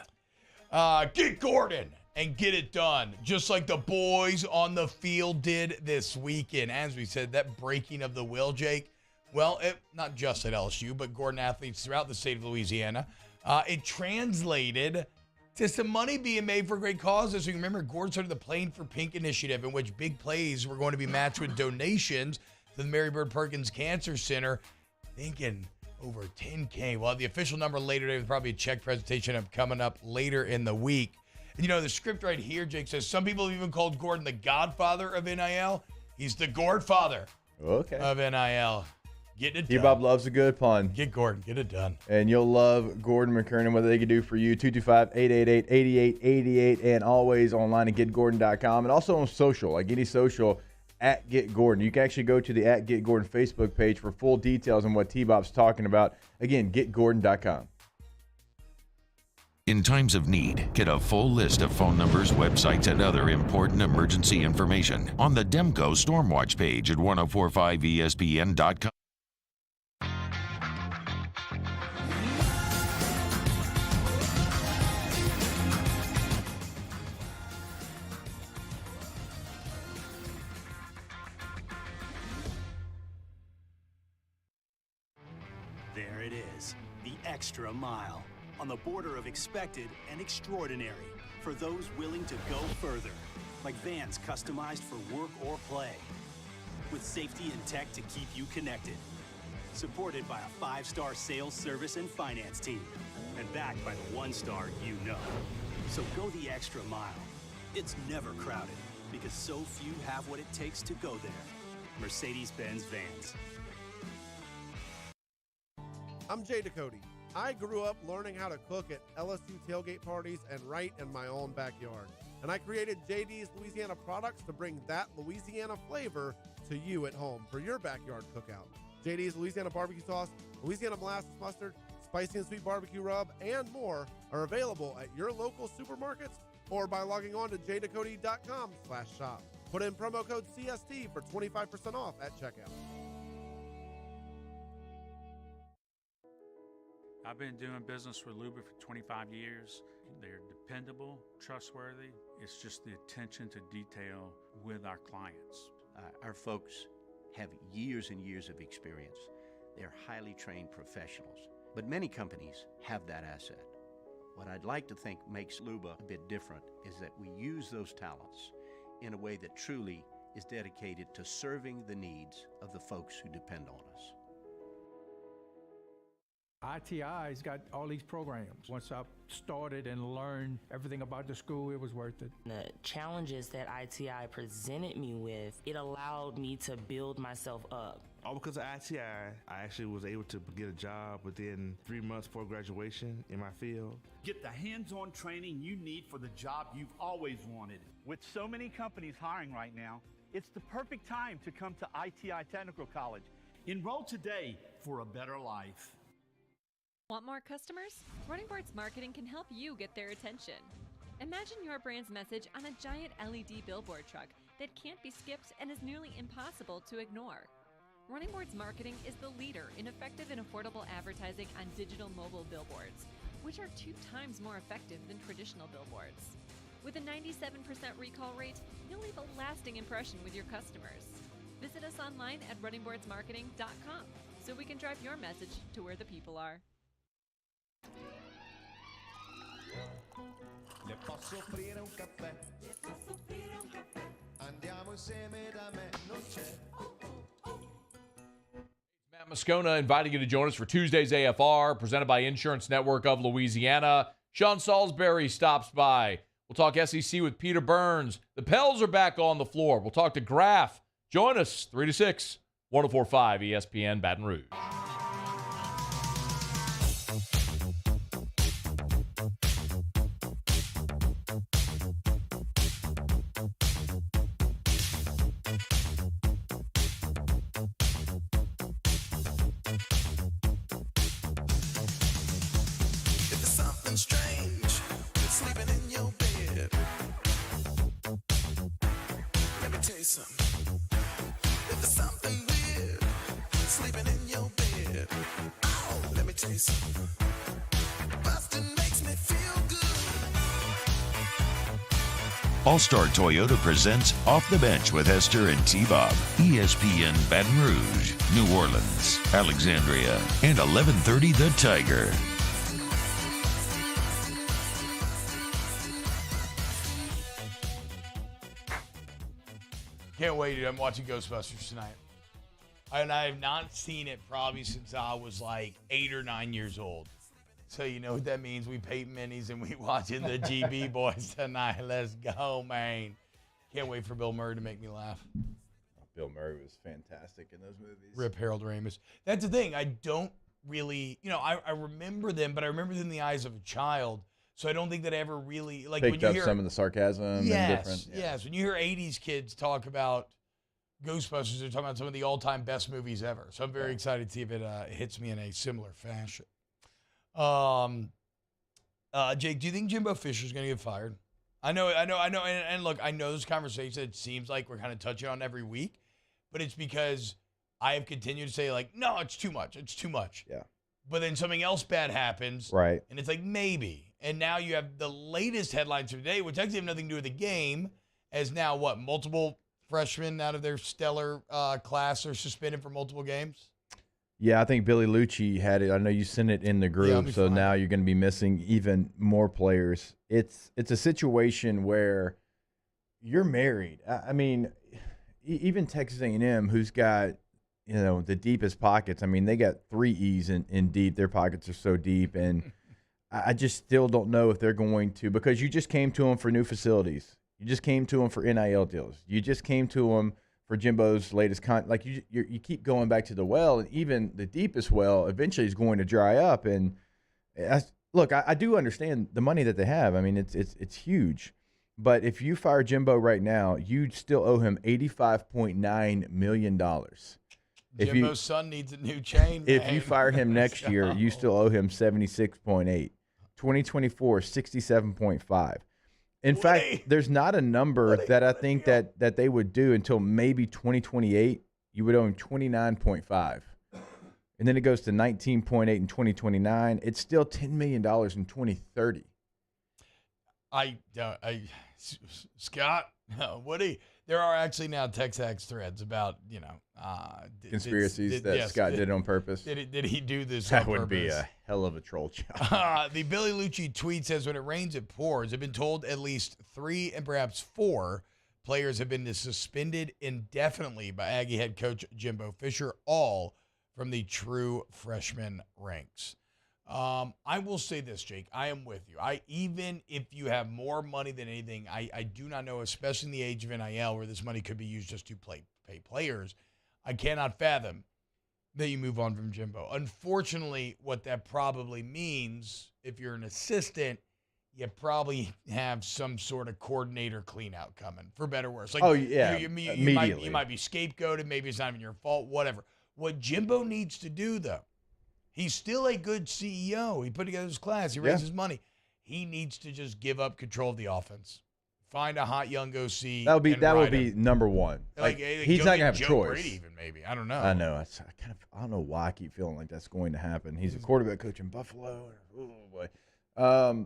Get Gordon and get it done, just like the boys on the field did this weekend. As we said, that breaking of the will, Jake, well, not just at LSU, but Gordon athletes throughout the state of Louisiana. It translated to some money being made for great causes. So you remember, Gordon started the Playing for Pink initiative, in which big plays were going to be matched with donations to the Mary Bird Perkins Cancer Center, thinking over $10K. Well, the official number later today, with probably a check presentation coming up later in the week. And the script right here, Jake, says some people have even called Gordon the godfather of NIL. He's the Gordfather of NIL. Getting it done. T-Bob loves a good pun. Get Gordon. Get it done. And you'll love Gordon McKernan, what they can do for you. 225-888-8888, and always online at getgordon.com. And also on social, like any social, at Get Gordon. You can actually go to the at Get Gordon Facebook page for full details on what T-Bob's talking about. Again, getgordon.com. In times of need, get a full list of phone numbers, websites, and other important emergency information on the Demco Stormwatch page at 1045ESPN.com. There it is, the extra mile, on the border of expected and extraordinary for those willing to go further, like vans customized for work or play, with safety and tech to keep you connected, supported by a 5-star sales, service, and finance team, and backed by the 1-star you know. So go the extra mile. It's never crowded, because so few have what it takes to go there. Mercedes-Benz Vans. I'm Jay Ducote. I grew up learning how to cook at LSU tailgate parties and right in my own backyard. And I created JD's Louisiana products to bring that Louisiana flavor to you at home for your backyard cookout. JD's Louisiana barbecue sauce, Louisiana molasses mustard, spicy and sweet barbecue rub, and more are available at your local supermarkets or by logging on to jducote.com/shop. Put in promo code CST for 25% off at checkout. I've been doing business with Luba for 25 years. They're dependable, trustworthy. It's just the attention to detail with our clients. Our folks have years and years of experience. They're highly trained professionals, but many companies have that asset. What I'd like to think makes Luba a bit different is that we use those talents in a way that truly is dedicated to serving the needs of the folks who depend on us. ITI's got all these programs. Once I started and learned everything about the school, it was worth it. The challenges that ITI presented me with, it allowed me to build myself up. All because of ITI, I actually was able to get a job within 3 months before graduation in my field. Get the hands-on training you need for the job you've always wanted. With so many companies hiring right now, it's the perfect time to come to ITI Technical College. Enroll today for a better life. Want more customers? Running Boards Marketing can help you get their attention. Imagine your brand's message on a giant LED billboard truck that can't be skipped and is nearly impossible to ignore. Running Boards Marketing is the leader in effective and affordable advertising on digital mobile billboards, which are 2 times more effective than traditional billboards. With a 97% recall rate, you'll leave a lasting impression with your customers. Visit us online at runningboardsmarketing.com so we can drive your message to where the people are. Le posso offrire un caffè? Le posso offrire un caffè? Andiamo insieme da me, non c'è. Matt Moscona inviting you to join us for Tuesday's AFR, presented by Insurance Network of Louisiana. Sean Salisbury stops by. We'll talk SEC with Peter Burns. The Pels are back on the floor. We'll talk to Graf. Join us 3 to 6, 104.5 ESPN Baton Rouge. All-Star Toyota presents Off the Bench with Hester and T-Bob. ESPN Baton Rouge, New Orleans, Alexandria, and 1130 The Tiger. Can't wait, dude. I'm watching Ghostbusters tonight. And I have not seen it probably since I was like 8 or 9 years old. So you know what that means. We paint minis and we watching the GB boys tonight. Let's go, man. Can't wait for Bill Murray to make me laugh. Bill Murray was fantastic in those movies. Rip Harold Ramis. That's the thing. I don't really, I remember them, but I remember them in the eyes of a child. So I don't think that I ever really, like, picked when you up hear some of the sarcasm and different. Yes. When you hear 80s kids talk about Ghostbusters, they're talking about some of the all-time best movies ever. So I'm very excited to see if it hits me in a similar fashion. Jake, do you think Jimbo Fisher's going to get fired? I know. And look, I know this conversation, it seems like we're kind of touching on every week, but it's because I have continued to say, like, no, it's too much. It's too much. Yeah. But then something else bad happens. Right. And it's like, maybe. And now you have the latest headlines of today, which actually have nothing to do with the game, as now multiple freshmen out of their stellar class are suspended for multiple games? Yeah, I think Billy Lucci had it. I know you sent it in the group, so now you're going to be missing even more players. It's a situation where you're married. I mean, even Texas A&M, who's got the deepest pockets. I mean, they got 3 E's in deep. Their pockets are so deep, and I just still don't know if they're going to, because you just came to them for new facilities. You just came to them for NIL deals. You just came to them for Jimbo's latest like you keep going back to the well, and even the deepest well eventually is going to dry up. And look, I do understand the money that they have. I mean, it's huge. But if you fire Jimbo right now, you still owe him $85.9 million. Jimbo's son needs a new chain. If you fire him next year, you still owe him 76.8. 2024, 67.5. In fact, there's not a number that I think that they would do until maybe 2028. You would owe him 29.5. And then it goes to 19.8 in 2029. It's still $10 million in 2030. Scott, Woody, there are actually now Texax threads about, conspiracies that Scott did on purpose. Did he do this That on would purpose? be a hell of a troll job. The Billy Lucci tweet says, when it rains, it pours. I've been told at least 3 and perhaps 4 players have been suspended indefinitely by Aggie head coach Jimbo Fisher, all from the true freshman ranks. I will say this, Jake. I am with you. Even if you have more money than anything, I do not know, especially in the age of NIL, where this money could be used just to pay players. I cannot fathom that you move on from Jimbo. Unfortunately, what that probably means, if you're an assistant, you probably have some sort of coordinator clean-out coming, for better or worse. Like, you might be scapegoated. Maybe it's not even your fault, whatever. What Jimbo needs to do, though, he's still a good CEO. He put together his class. He raises money. He needs to just give up control of the offense. Find a hot young OC. That would be number one. He's not gonna have a choice. Brady even, maybe. I don't know. I know. I don't know why I keep feeling like that's going to happen. He's a quarterback coach in Buffalo. Oh boy.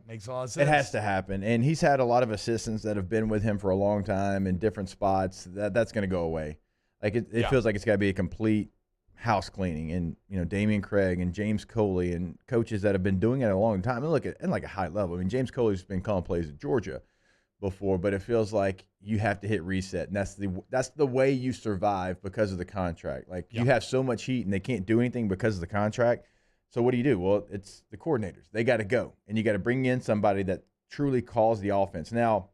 Makes a lot of sense. It has to happen, and he's had a lot of assistants that have been with him for a long time in different spots. That's going to go away. Like it feels like it's got to be a complete house cleaning, and Damian Craig and James Coley and coaches that have been doing it a long time. And look at a high level. I mean, James Coley's been calling plays at Georgia, before, but it feels like you have to hit reset, and that's the way you survive because of the contract. Like you have so much heat, and they can't do anything because of the contract. So what do? Well, it's the coordinators. They got to go, and you got to bring in somebody that truly calls the offense. Now,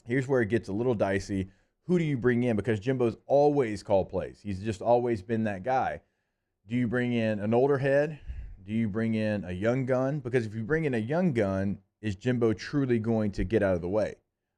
here's where it gets a little dicey. Who do you bring in? Because Jimbo's always called plays. He's just always been that guy. Do you bring in an older head? Do you bring in a young gun? Because if you bring in a young gun, is Jimbo truly going to get out of the way?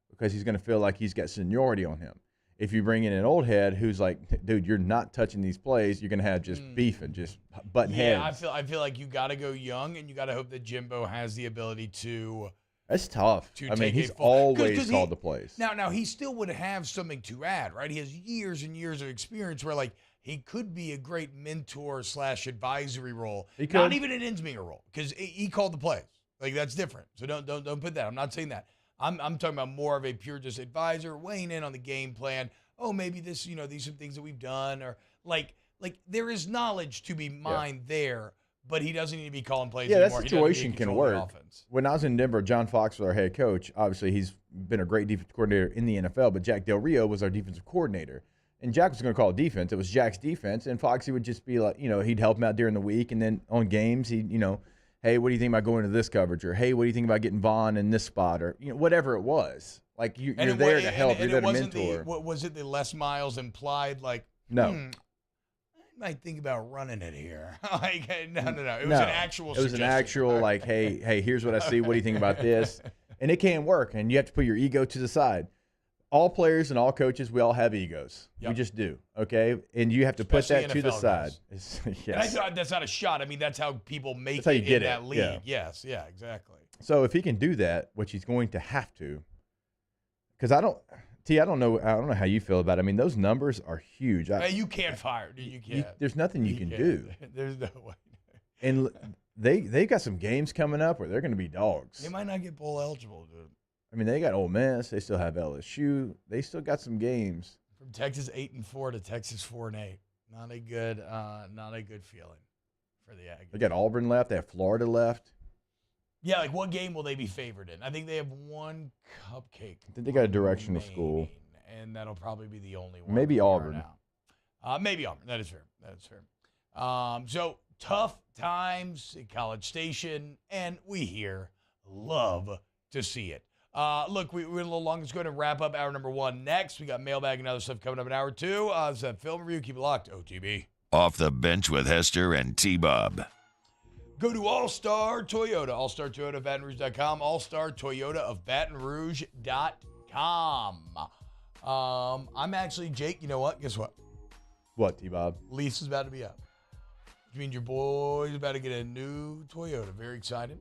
Because he's going to feel like he's got seniority on him. If you bring in an old head who's like, dude, you're not touching these plays, you're going to have just beef and just butting heads. I feel like you got to go young, and you got to hope that Jimbo has the ability to. That's tough. I mean, he's always called the plays. Now he still would have something to add, right? He has years and years of experience where, like, he could be a great mentor / advisory role. He could. Not even an Insminger role, because he called the plays. Like, that's different. So don't put that. I'm not saying that. I'm talking about more of a pure just advisor, weighing in on the game plan. Oh, maybe this, these are things that we've done, or like there is knowledge to be mined there, but he doesn't need to be calling plays anymore. That situation can work. When I was in Denver, John Fox was our head coach. Obviously, he's been a great defensive coordinator in the NFL, but Jack Del Rio was our defensive coordinator. And Jack was going to call defense. It was Jack's defense, and Foxy would just be like, he'd help him out during the week, and then on games, he'd, hey, what do you think about going to this coverage? Or, hey, what do you think about getting Vaughn in this spot? Or, whatever it was. Like, you're there to help. You're there to mentor. Was it the Les Miles implied, like, no. I might think about running it here. Like, no. It was an actual suggestion. It was an actual, like, hey, here's what I see. What do you think about this? And it can't work, and you have to put your ego to the side. All players and all coaches, we all have egos. Yep. We just do, okay? And you have to Especially put that to the side. Yes. And that's not a shot. I mean, that's how people make it in that league. Yeah. Yes, yeah, exactly. So if he can do that, which he's going to have to, because I don't know how you feel about it. I mean, those numbers are huge. You can't fire, dude. You can't. There's nothing you can do. There's no way. And they got some games coming up where they're going to be dogs. They might not get bowl eligible, dude. I mean, they got Ole Miss. They still have LSU. They still got some games. From Texas 8-4 to Texas 4-8. Not a good feeling for the Aggies. They got Auburn left. They have Florida left. Yeah, like what game will they be favored in? I think they have one cupcake. I think they got a directional school. And that'll probably be the only one. Maybe Auburn. Maybe Auburn. That is fair. So tough times at College Station, and we here love to see it. Look, we're a little long. Let's go ahead and wrap up hour number 1 next. We got mailbag and other stuff coming up in hour 2. It's a film review. Keep it locked. OTB. Off the bench with Hester and T-Bob. Go to All-Star Toyota, All-Star Toyota of Baton Rouge.com, All-Star Toyota of Baton Rouge.com. I'm actually, Jake, you know what? Guess what? What, T-Bob? Lease is about to be up. Which means your boy's about to get a new Toyota. Very excited.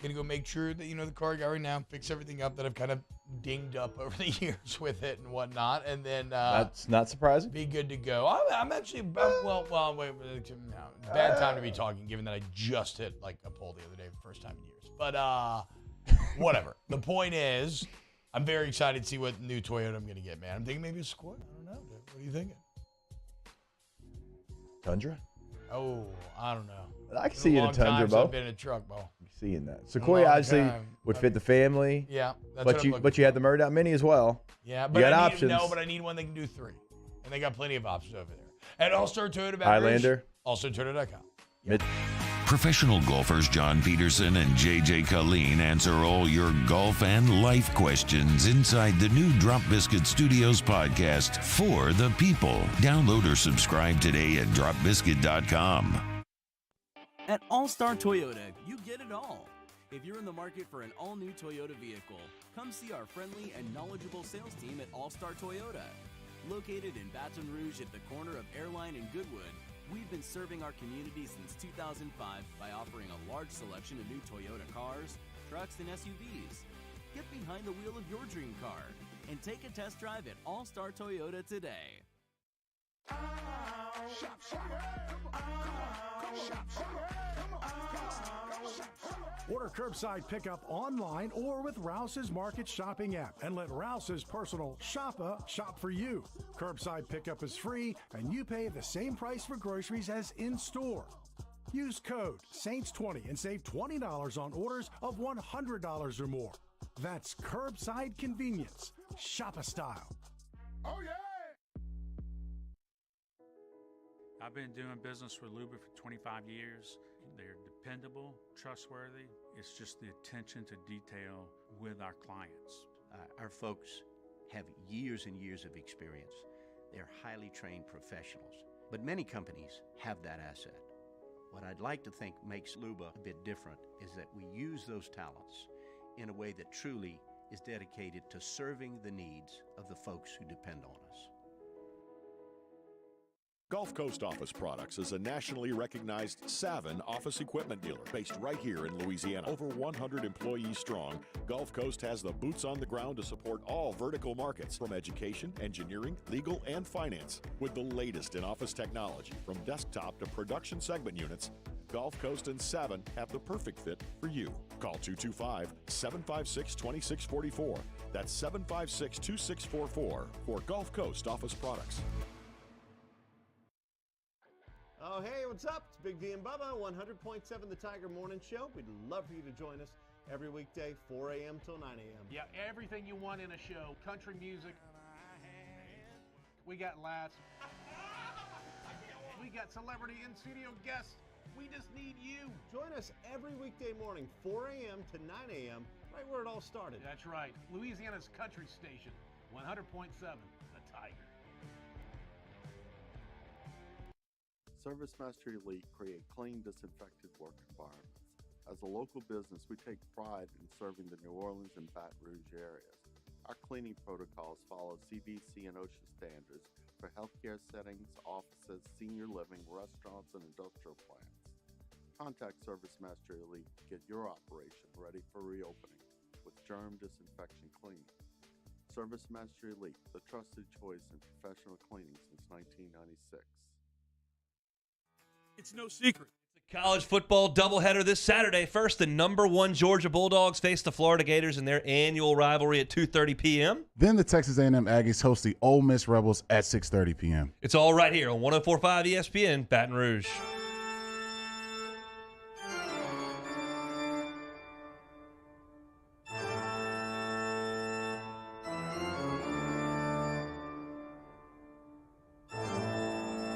Going to go make sure that, the car I got right now, fix everything up that I've kind of dinged up over the years with it and whatnot. And then... that's not surprising. Be good to go. I'm actually... wait. No, bad time to be talking, given that I just hit, like, a pole the other day for the first time in years. But, whatever. The point is, I'm very excited to see what new Toyota I'm going to get, man. I'm thinking maybe a Sequoia. I don't know, dude. What are you thinking? Tundra? Oh, I don't know. I can see you in a Tundra, Bo. I've been in a truck, Bo. Seeing that. Sequoia obviously would fit the family. Yeah. But you had the Murdoch Mini as well. Yeah, but you got options. But I need one that can do 3. And they got plenty of options over there. At All-Star Toyota Baton Highlander. AllStarToyota.com. Yep. Professional golfers John Peterson and JJ Colleen answer all your golf and life questions inside the new Drop Biscuit Studios podcast for the people. Download or subscribe today at dropbiscuit.com. At All-Star Toyota, you get it all. If you're in the market for an all-new Toyota vehicle, come see our friendly and knowledgeable sales team at All-Star Toyota. Located in Baton Rouge at the corner of Airline and Goodwood, we've been serving our community since 2005 by offering a large selection of new Toyota cars, trucks, and SUVs. Get behind the wheel of your dream car and take a test drive at All-Star Toyota today. Order curbside pickup online or with Rouse's Market Shopping app and let Rouse's personal shopper shop for you. Curbside pickup is free and you pay the same price for groceries as in-store. Use code SAINTS20 and save $20 on orders of $100 or more. That's curbside convenience. Shop a style. Oh, yeah! I've been doing business with Luba for 25 years. They're dependable, trustworthy. It's just the attention to detail with our clients. Our folks have years and years of experience. They're highly trained professionals. But many companies have that asset. What I'd like to think makes Luba a bit different is that we use those talents in a way that truly is dedicated to serving the needs of the folks who depend on us. Gulf Coast Office Products is a nationally recognized Savin office equipment dealer based right here in Louisiana. Over 100 employees strong, Gulf Coast has the boots on the ground to support all vertical markets from education, engineering, legal, and finance. With the latest in office technology from desktop to production segment units, Gulf Coast and Savin have the perfect fit for you. Call 225-756-2644. That's 756-2644 for Gulf Coast Office Products. Oh, hey, what's up? It's Big D and Bubba, 100.7 The Tiger Morning Show. We'd love for you to join us every weekday, 4 a.m. till 9 a.m. Yeah, everything you want in a show. Country music. We got laughs. We got celebrity in-studio guests. We just need you. Join us every weekday morning, 4 a.m. to 9 a.m., right where it all started. That's right. Louisiana's country station, 100.7 The Tiger. ServiceMaster Elite create clean, disinfected work environments. As a local business, we take pride in serving the New Orleans and Baton Rouge areas. Our cleaning protocols follow CDC and OSHA standards for healthcare settings, offices, senior living, restaurants, and industrial plants. Contact ServiceMaster Elite to get your operation ready for reopening with germ disinfection cleaning. ServiceMaster Elite, the trusted choice in professional cleaning since 1996. It's no secret. It's a college football doubleheader this Saturday. First, the #1 Georgia Bulldogs face the Florida Gators in their annual rivalry at 2:30 p.m. Then the Texas A&M Aggies host the Ole Miss Rebels at 6:30 p.m. It's all right here on 104.5 ESPN Baton Rouge.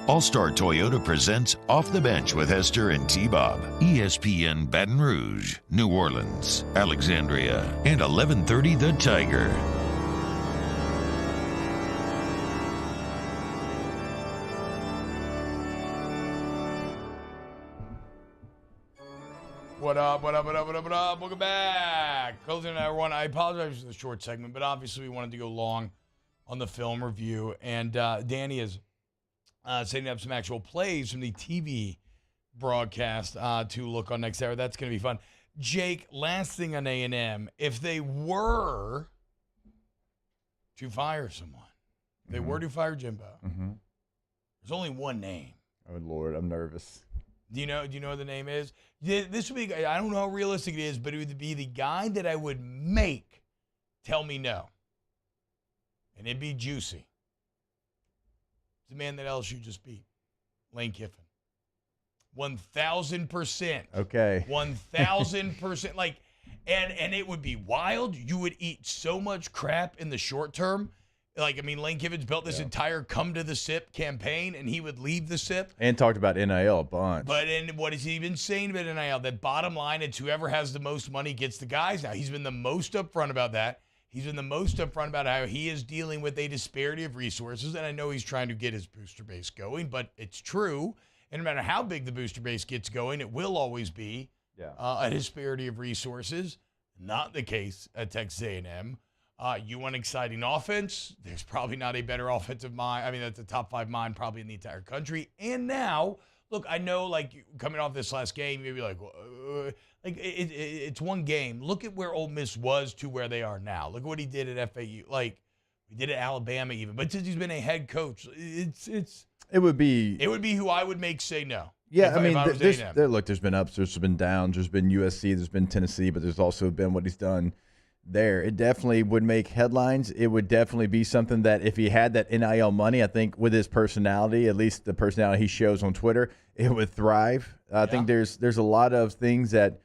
All-Star Toyota presents Off the Bench with Hester and T-Bob. ESPN Baton Rouge, New Orleans, Alexandria, and 1130 The Tiger. What up, what up, what up, what up, what up? Welcome back. Closing everyone. I apologize for the short segment, but obviously we wanted to go long on the film review. And Danny is setting up some actual plays from the TV broadcast to look on next hour. That's going to be fun. Jake, last thing on A&M, if they were to fire someone, if they were to fire Jimbo, there's only one name. Oh, Lord, I'm nervous. Do you know what the name is? This would be, I don't know how realistic it is, but it would be the guy that I would make tell me no. And it'd be juicy. The man that LSU just beat, Lane Kiffin. 1,000%. Okay. 1,000%. Like, and it would be wild. You would eat so much crap in the short term. Like, I mean, Lane Kiffin's built this entire come to the SIP campaign, and he would leave the SIP. And talked about NIL a bunch. But what has he been saying about NIL? That bottom line, it's whoever has the most money gets the guys now. He's been the most upfront about that. He's been the most upfront about how he is dealing with a disparity of resources, and I know he's trying to get his booster base going, but it's true. And no matter how big the booster base gets going, it will always be a disparity of resources. Not the case at Texas A&M. You want exciting offense? There's probably not a better offensive mind. I mean, that's a top 5 mind probably in the entire country. And now, look, I know, like, coming off this last game, you'd be like, it's one game. Look at where Ole Miss was to where they are now. Look at what he did at FAU. Like, he did at Alabama even. But since he's been a head coach, it would be who I would make say no. Yeah, I mean, there's been ups, there's been downs, there's been USC, there's been Tennessee, but there's also been what he's done there. It definitely would make headlines. It would definitely be something that if he had that NIL money, I think with his personality, at least the personality he shows on Twitter, it would thrive. I think there's a lot of things that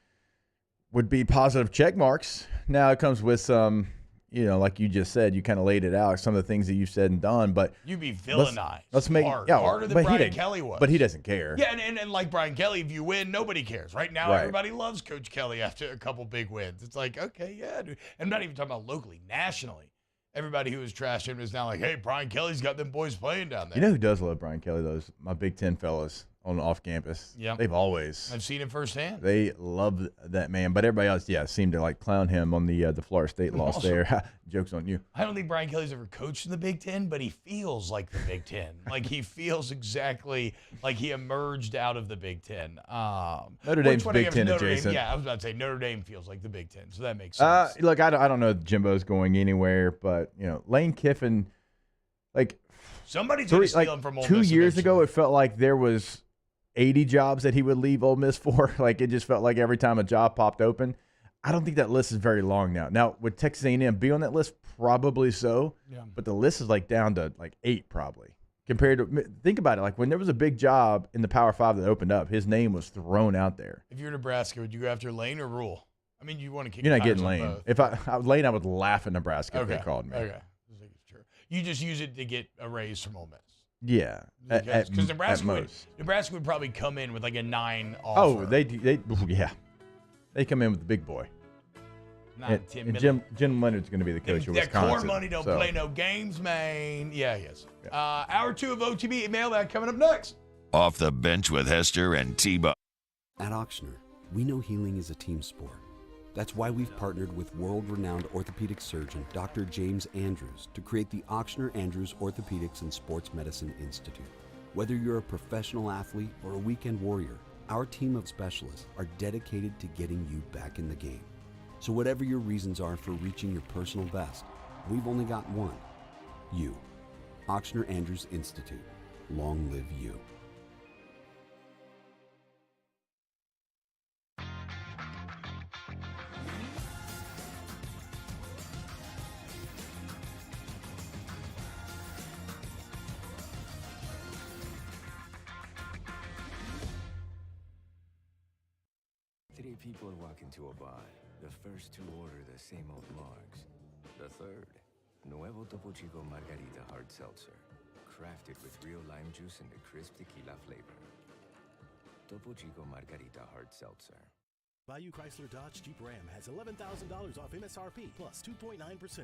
would be positive check marks. Now it comes with some, like you just said, you kind of laid it out, some of the things that you've said and done, but you'd be villainized. Let's make harder than Brian Kelly was. But he doesn't care. Yeah, and like Brian Kelly, if you win, nobody cares. Right now, everybody loves Coach Kelly after a couple big wins. It's like, okay, yeah, dude. I'm not even talking about locally, nationally. Everybody who was trashing him is now like, hey, Brian Kelly's got them boys playing down there. You know who does love Brian Kelly, though? Is my Big Ten fellas on off campus. Yeah. They've always. I've seen him firsthand. They love that man. But everybody else, seemed to like clown him on the Florida State loss there. Joke's on you. I don't think Brian Kelly's ever coached in the Big Ten, but he feels like the Big Ten. Like he feels exactly like he emerged out of the Big Ten. Notre Dame's Big Ten adjacent. Yeah, I was about to say Notre Dame feels like the Big Ten, so that makes sense. Look, I don't know if Jimbo's going anywhere, but, Lane Kiffin, like. Somebody's going to steal him from Ole Miss 2 years ago, it felt like there was 80 jobs that he would leave Ole Miss for. Like, it just felt like every time a job popped open. I don't think that list is very long now. Now, would Texas A&M be on that list? Probably so. Yeah. But the list is like down to like 8 probably. Compared to, think about it, like when there was a big job in the Power 5 that opened up, his name was thrown out there. If you're Nebraska, would you go after Lane or Rule? I mean, you want to kick. You're not getting tires on Lane. both. If I Lane, I would laugh at Nebraska if they called me. Okay. I think it's true. You just use it to get a raise from Ole Miss. Yeah, Because Nebraska would probably come in with like a 9 offer. Oh, they they come in with the big boy. 9, 10 and million. Jim Leonard's going to be the coach of That Wisconsin. core money don't play no games, man. Yeah, yes. Hour 2 of OTB mailbag coming up next. Off the bench with Hester and T-Bone. At Ochsner, we know healing is a team sport. That's why we've partnered with world-renowned orthopedic surgeon Dr. James Andrews to create the Ochsner Andrews Orthopedics and Sports Medicine Institute. Whether you're a professional athlete or a weekend warrior, our team of specialists are dedicated to getting you back in the game. So whatever your reasons are for reaching your personal best, we've only got one. You. Ochsner Andrews Institute. Long live you. Three people walk into a bar. The first two order the same old marks. The third, Nuevo Topo Chico Margarita Hard Seltzer. Crafted with real lime juice and the crisp tequila flavor. Topo Chico Margarita Hard Seltzer. Bayou Chrysler Dodge Jeep Ram has $11,000 off MSRP plus 2.9%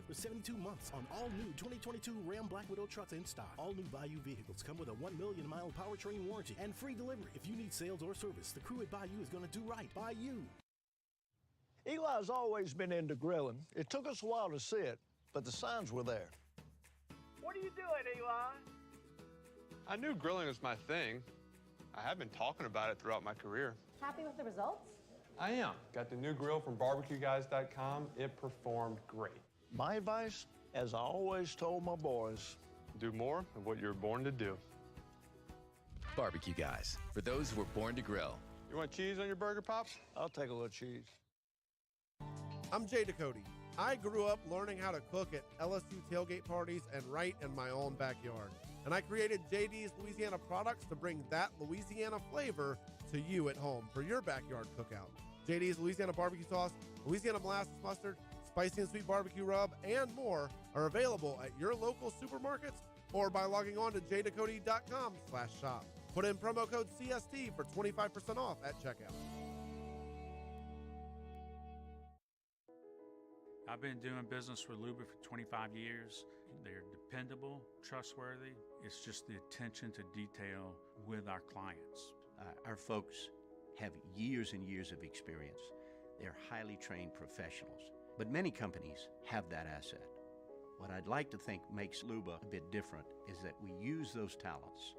for 72 months on all new 2022 Ram Black Widow trucks in stock. All new Bayou vehicles come with a 1 million mile powertrain warranty and free delivery. If you need sales or service, the crew at Bayou is going to do right by you. Eli's always been into grilling. It took us a while to see it, but the signs were there. What are you doing, Eli? I knew grilling was my thing. I have been talking about it throughout my career. Happy with the results? I am. Got the new grill from barbecueguys.com. It performed great. My advice, as I always told my boys, do more of what you're born to do. Barbecue Guys, for those who were born to grill. You want cheese on your burger, Pops? I'll take a little cheese. I'm Jay Ducote. I grew up learning how to cook at LSU tailgate parties and right in my own backyard. And I created JD's Louisiana products to bring that Louisiana flavor to you at home for your backyard cookout. JD's Louisiana barbecue sauce, Louisiana molasses mustard, spicy and sweet barbecue rub, and more are available at your local supermarkets or by logging on to jducote.com/shop. Put in promo code CST for 25% off at checkout. I've been doing business with Luba for 25 years. They're dependable, trustworthy. It's just the attention to detail with our clients. Our folks have years and years of experience. They're highly trained professionals, but many companies have that asset. What I'd like to think makes Luba a bit different is that we use those talents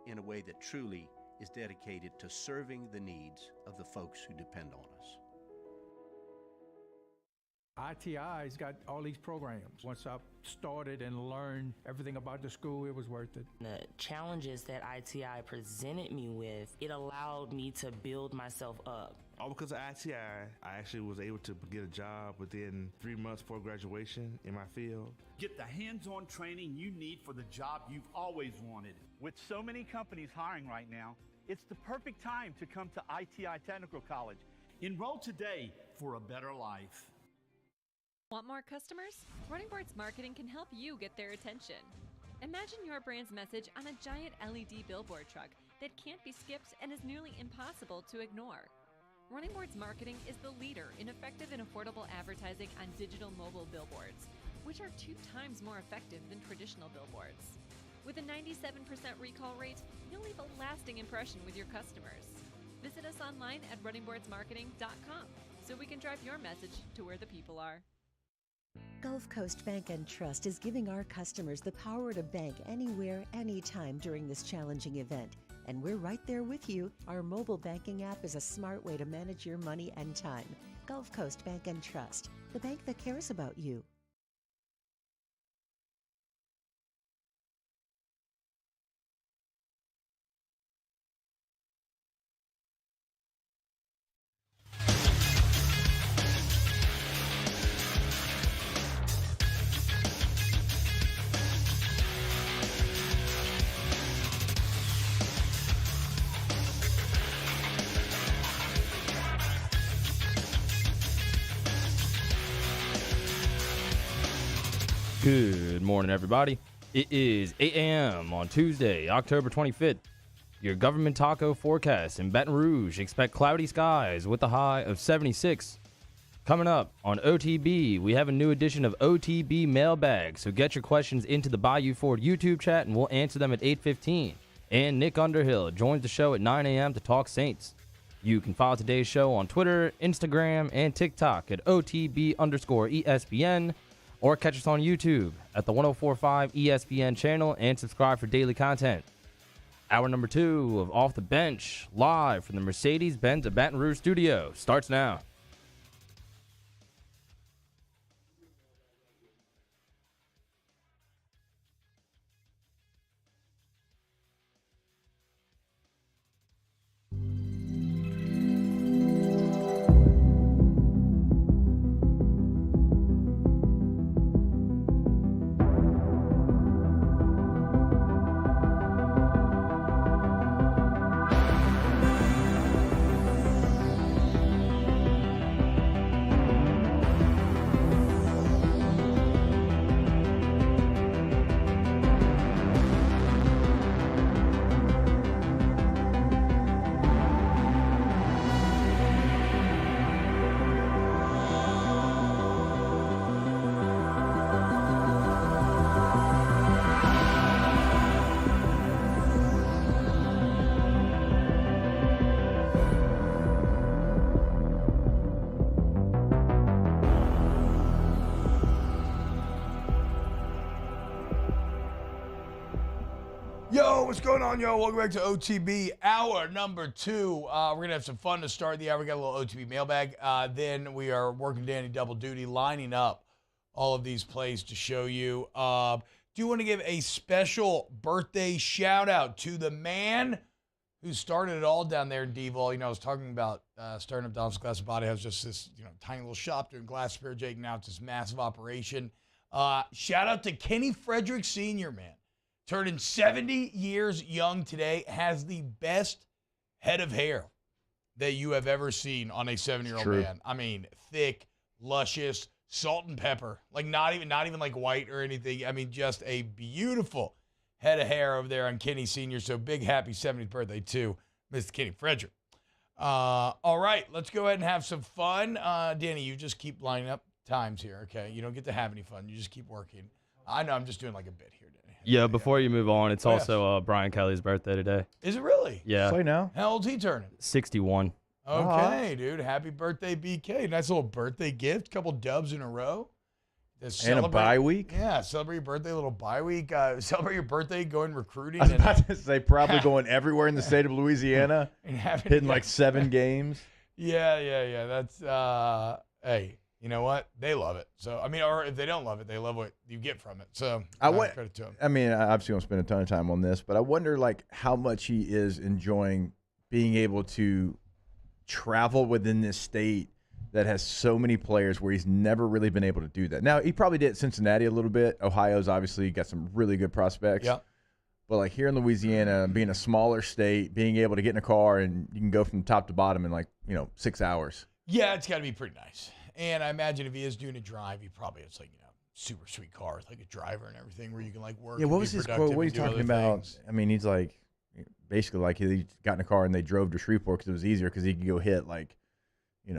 in a way that truly is dedicated to serving the needs of the folks who depend on us. ITI's got all these programs. Once I started and learned everything about the school, it was worth it. The challenges that ITI presented me with, it allowed me to build myself up. All because of ITI, I actually was able to get a job within 3 months before graduation in my field. Get the hands-on training you need for the job you've always wanted. With so many companies hiring right now, it's the perfect time to come to ITI Technical College. Enroll today for a better life. Want more customers? Running Boards Marketing can help you get their attention. Imagine your brand's message on a giant LED billboard truck that can't be skipped and is nearly impossible to ignore. Running Boards Marketing is the leader in effective and affordable advertising on digital mobile billboards, which are 2 times more effective than traditional billboards. With a 97% recall rate, you'll leave a lasting impression with your customers. Visit us online at runningboardsmarketing.com so we can drive your message to where the people are. Gulf Coast Bank and Trust is giving our customers the power to bank anywhere, anytime during this challenging event. And we're right there with you. Our mobile banking app is a smart way to manage your money and time. Gulf Coast Bank and Trust, the bank that cares about you. Good morning, everybody. It is 8 a.m. on Tuesday, October 25th. Your government taco forecast in Baton Rouge. Expect cloudy skies with a high of 76. Coming up on OTB, we have a new edition of OTB Mailbag, so get your questions into the Bayou Ford YouTube chat and we'll answer them at 8:15. And Nick Underhill joins the show at 9 a.m. to talk Saints. You can follow today's show on Twitter, Instagram, and TikTok at OTB_ESPN. Or catch us on YouTube at the 1045 ESPN channel and subscribe for daily content. Hour number 2 of Off the Bench, live from the Mercedes-Benz of Baton Rouge studio, starts now. Yo, what's going on, yo? Welcome back to OTB, hour number 2. We're going to have some fun to start the hour. We got a little OTB mailbag. Then we are working Danny double duty, lining up all of these plays to show you. Do you want to give a special birthday shout-out to the man who started it all down there in D-Vol? You know, I was talking about starting up Donald's Glass and Body House, just this tiny little shop doing glass repair, Jake. Now it's this massive operation. Shout-out to Kenny Frederick Sr., man. Turning 70 years young today, has the best head of hair that you have ever seen on a 70-year-old man. I mean, thick, luscious, salt and pepper. Like not even like white or anything. I mean, just a beautiful head of hair over there on Kenny Sr. So big happy 70th birthday to Mr. Kenny Frederick. All right, let's go ahead and have some fun. Danny, you just keep lining up times here, okay? You don't get to have any fun. You just keep working. I know I'm just doing like a bit here, Danny. Yeah, before you move on, it's also Brian Kelly's birthday today. Is it really? Yeah. Say now. How old's he turning? 61. Okay, dude. Happy birthday, BK. Nice little birthday gift. Couple dubs in a row. And a bye week? Yeah, celebrate your birthday, little bye week. Celebrate your birthday, going recruiting. I was about to say probably going everywhere in the state of Louisiana. And hitting like 7 games. Yeah. That's, hey. You know what? They love it. So, I mean, or if they don't love it, they love what you get from it. So, credit to them. I mean, I obviously won't spend a ton of time on this, but I wonder, like, how much he is enjoying being able to travel within this state that has so many players where he's never really been able to do that. Now, he probably did at Cincinnati a little bit. Ohio's obviously got some really good prospects. Yeah. But, like, here in Louisiana, being a smaller state, being able to get in a car and you can go from top to bottom in, like, 6 hours. Yeah, it's got to be pretty nice. And I imagine if he is doing a drive, he probably has like, super sweet car with like a driver and everything where you can like work. Yeah, what was his quote? What are you talking about? Things. I mean, he's like, basically like he got in a car and they drove to Shreveport because it was easier because he could go hit like,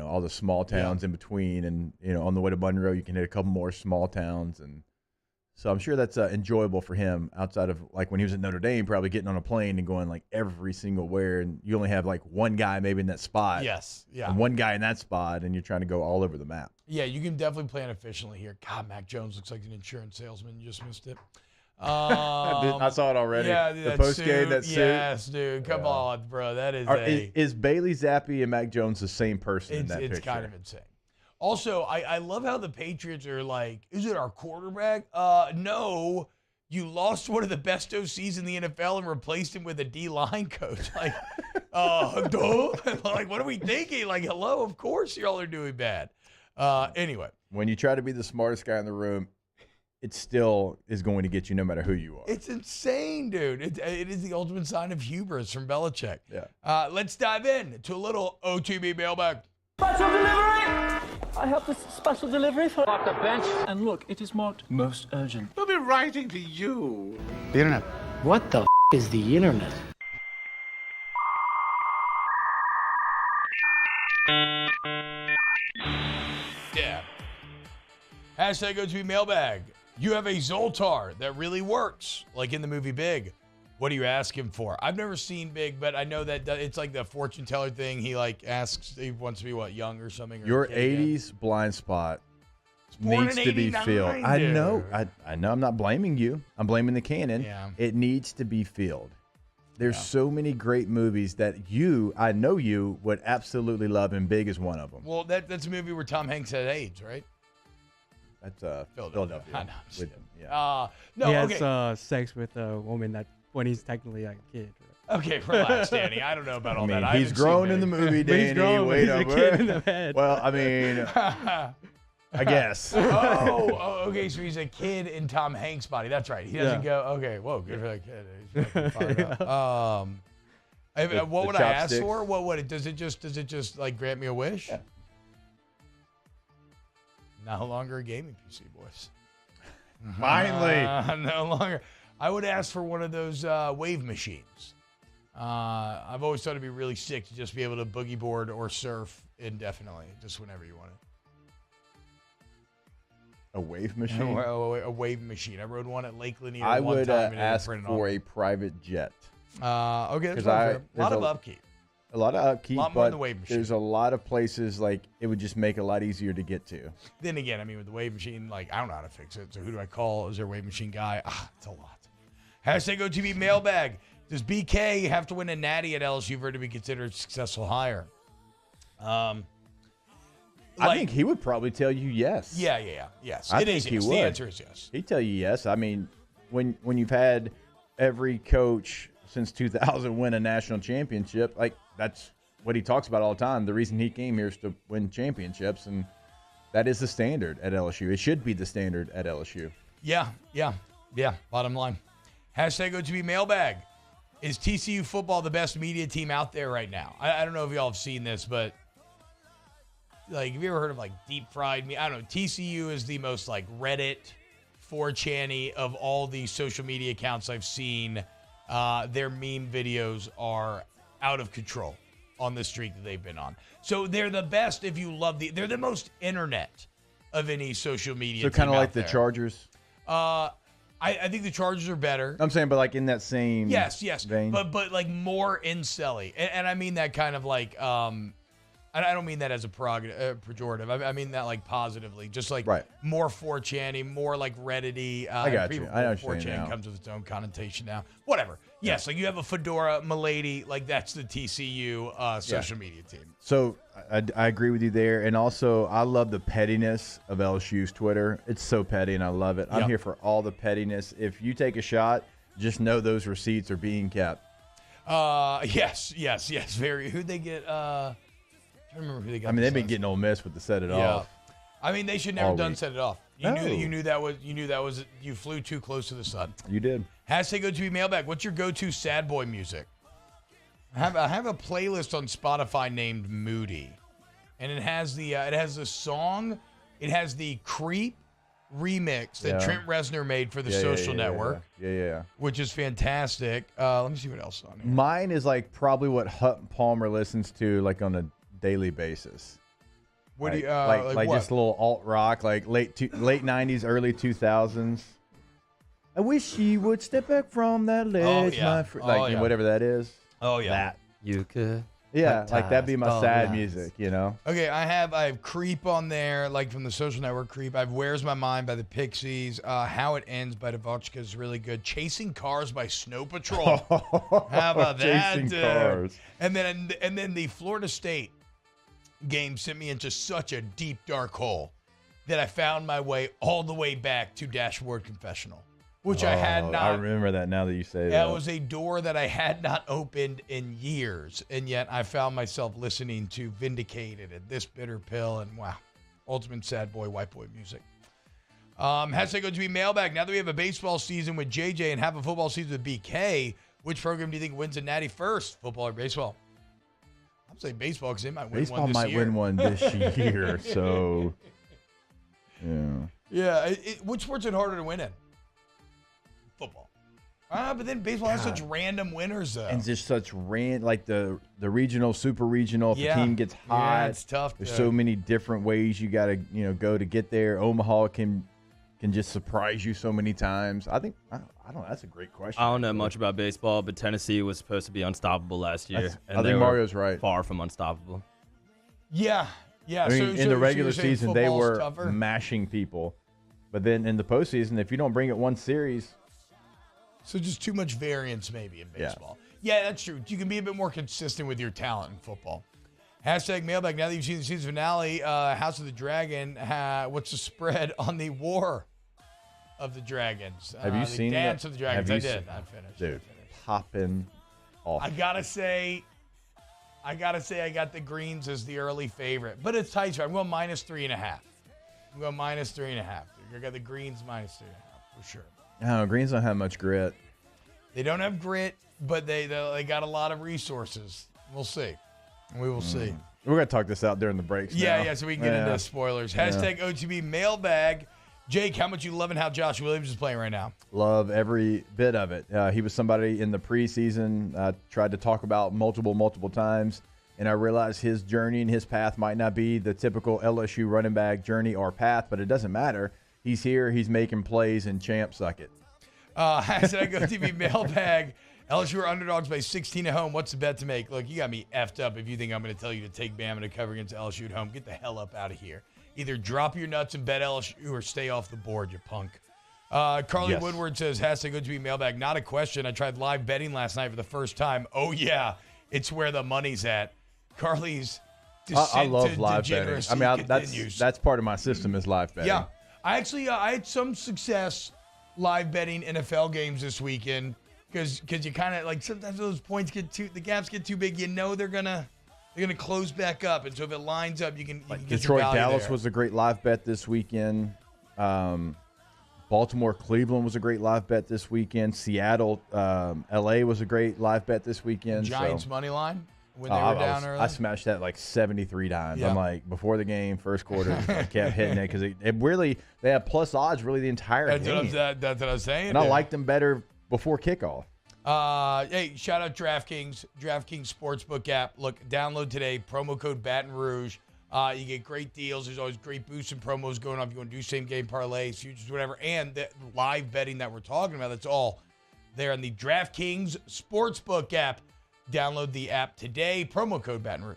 all the small towns in between. And, on the way to Monroe, you can hit a couple more small towns. And so I'm sure that's enjoyable for him outside of like when he was at Notre Dame, probably getting on a plane and going like every single where. And you only have like one guy maybe in that spot. Yes. Yeah. And one guy in that spot. And you're trying to go all over the map. Yeah, you can definitely plan efficiently here. God, Mac Jones looks like an insurance salesman. You just missed it. I saw it already. Yeah, the post game, that suit. Yes, dude. Come on, bro. That is Is Bailey Zappi and Mac Jones the same person in that picture? It's kind of insane. Also, I love how the Patriots are like, is it our quarterback? No. You lost one of the best OCs in the NFL and replaced him with a D-line coach. Like, duh? Like, what are we thinking? Like, hello, of course y'all are doing bad. Anyway. When you try to be the smartest guy in the room, it still is going to get you no matter who you are. It's insane, dude. It is the ultimate sign of hubris from Belichick. Yeah. Let's dive in to a little OTB mailbag. Special delivery! I have this special delivery for off the bench. And look, it is marked most urgent. We'll be writing to you. The internet. What the is the internet? Yeah. Hashtag OTB mailbag. You have a Zoltar that really works, like in the movie Big. What do you ask him for? I've never seen Big, but I know that it's like the fortune teller thing. He like asks, he wants to be what, young or something? Or your 80s blind spot needs to be filled. Dude. I know. I know. I'm not blaming you. I'm blaming the canon. Yeah. It needs to be filled. There's so many great movies that I know you would absolutely love, and Big is one of them. Well, that's a movie where Tom Hanks had AIDS, right? That's Philadelphia. I know. With him. Yeah. No, he okay. has sex with a woman that when he's technically a kid. Right? Okay, relax, Danny. I don't know about all that. He's grown in the movie, Danny. He's grown, Wait he's a kid in the head. Well, I mean, I guess. Okay. So he's a kid in Tom Hanks' body. That's right. He doesn't go. Okay, whoa, good for that kid. He's fucking fired up. What would I ask for? What would it? Does it just like grant me a wish? Yeah. No longer a gaming PC, boys. Finally. No longer. I would ask for one of those wave machines. I've always thought it'd be really sick to just be able to boogie board or surf indefinitely, just whenever you want it. A wave machine? A wave machine. I rode one at Lake Lanier I one would time. And ask for a private jet. Okay, that's fair. A lot of upkeep. A lot of upkeep, lot more but than the wave machine. There's a lot of places like it would just make it a lot easier to get to. Then again, I mean, with the wave machine, like I don't know how to fix it. So who do I call? Is there a wave machine guy? It's a lot. Hashtag OTB mailbag. Does BK have to win a natty at LSU for it to be considered a successful hire? I think he would probably tell you yes. Yes. I think he would. The answer is yes. He'd tell you yes. I mean, when you've had every coach since 2000 win a national championship, like that's what he talks about all the time. The reason he came here is to win championships, and that is the standard at LSU. It should be the standard at LSU. Yeah. Bottom line. Hashtag OTB mailbag. Is TCU football the best media team out there right now? I don't know if y'all have seen this, but like, have you ever heard of like deep fried meat? I don't know. TCU is the most like Reddit, 4chan-y of all the social media accounts I've seen. Their meme videos are out of control on the streak that they've been on. So they're the best if you love they're the most internet of any social media team. So kind of like the there. Chargers. I think the Chargers are better. I'm saying, but like in that same yes, vein. But like more incelly, and I mean that kind of like I don't mean that as a pejorative. I mean that like positively, just like more 4chan-y, more like Reddit-y. I got you. I know 4chan comes with its own connotation now. Whatever. Yes, like you have a Fedora Milady, like that's the TCU social media team. So I agree with you there, and also I love the pettiness of LSU's Twitter. It's so petty, and I love it. I'm here for all the pettiness. If you take a shot, just know those receipts are being kept. Yes. Very. Who'd they get? I don't remember who they got. I mean, they've been getting Ole Miss with the set it off. I mean, they should never have done set it off. You knew that was you flew too close to the sun. You did. Hashtag OTB mailbag. What's your go-to sad boy music? I have a playlist on Spotify named Moody, and it has the song. It has the Creep remix that Trent Reznor made for the Social Network. Yeah. Which is fantastic. Let me see what else is on here. Mine is like probably what Hutton Palmer listens to like on a daily basis. What like, do you like what? just a little alt rock, like late 90s, early 2000s. I wish you would step back from that ledge, my friend. Like whatever that is. Oh yeah. That you could. Yeah, like that'd be my sad music, you know. Okay, I have Creep on there, like from the Social Network. Creep. I have Where's My Mind by the Pixies. How It Ends by Devochka is really good. Chasing Cars by Snow Patrol. How about that, Chasing dude? Cars. And then the Florida State game sent me into such a deep dark hole that I found my way all the way back to Dashboard Confessional, which I had not. I remember that now that you say that. That was a door that I had not opened in years, and yet I found myself listening to Vindicated and This Bitter Pill, and wow, ultimate sad boy, white boy music. Hashtag go to be mailbag. Now that we have a baseball season with JJ and have a football season with BK, which program do you think wins a natty first, football or baseball? I'm saying baseball because they might win Baseball one this might year. win one this year, so yeah. Yeah, which sport's it harder to win in? Football. But then baseball has such random winners, though. And just such like the regional, super regional. If the team gets hot, it's tough. There's so many different ways you got to go to get there. Omaha can just surprise you so many times. I don't know. That's a great question. I don't know much about baseball, but Tennessee was supposed to be unstoppable last year. I think Mario's right. Far from unstoppable. Yeah. I mean, in the regular season, they were tougher? mashing people. But then in the postseason, if you don't bring it one series. So just too much variance maybe in baseball. Yeah, that's true. You can be a bit more consistent with your talent in football. Hashtag mailbag. Now that you've seen the season finale, House of the Dragon, what's the spread on the War of the Dragons? Have you seen Dance of the Dragons? I did. I finished. Dude, popping off. I gotta say I got the Greens as the early favorite, but it's tight. I'm going -3.5. I'm going -3.5. I got the Greens -3.5 for sure. No, Greens don't have much grit. They don't have grit, but they got a lot of resources. We'll see. We will see. We're going to talk this out during the breaks. Yeah, so we can get into spoilers. Hashtag OTB mailbag. Jake, how much you loving how Josh Williams is playing right now? Love every bit of it. He was somebody in the preseason I tried to talk about multiple times, and I realized his journey and his path might not be the typical LSU running back journey or path, but it doesn't matter. He's here. He's making plays, and champ suck it. Hashtag OTB mailbag. LSU are underdogs by 16 at home. What's the bet to make? Look, you got me effed up if you think I'm going to tell you to take Bama to cover against LSU at home. Get the hell up out of here. Either drop your nuts and bet LSU or stay off the board, you punk. Carly Woodward says, hashtag OTB mailbag. Not a question. I tried live betting last night for the first time. Oh, yeah. It's where the money's at. Carly's descent I love to live betting. degeneracy I mean, continues. that's part of my system is live betting. Yeah. I actually I had some success live betting NFL games this weekend because you kind of like sometimes those points the gaps get too big. You know they're gonna close back up, and so if it lines up, you can get Detroit your value Dallas there. was a great live bet this weekend. Baltimore Cleveland was a great live bet this weekend. Seattle LA was a great live bet this weekend. Giants money line when they were down early. I smashed that like 73 times. Yeah. I'm like before the game, first quarter, I kept hitting it because it really they had plus odds really the entire game. That's what I was saying. And I liked them better before kickoff. Hey, shout out DraftKings Sportsbook app. Look, download today. Promo code Baton Rouge. You get great deals. There's always great boosts and promos going on if you want to do same game parlays, futures, whatever. And the live betting that we're talking about, that's all there in the DraftKings Sportsbook app. Download the app today. Promo code Baton Rouge.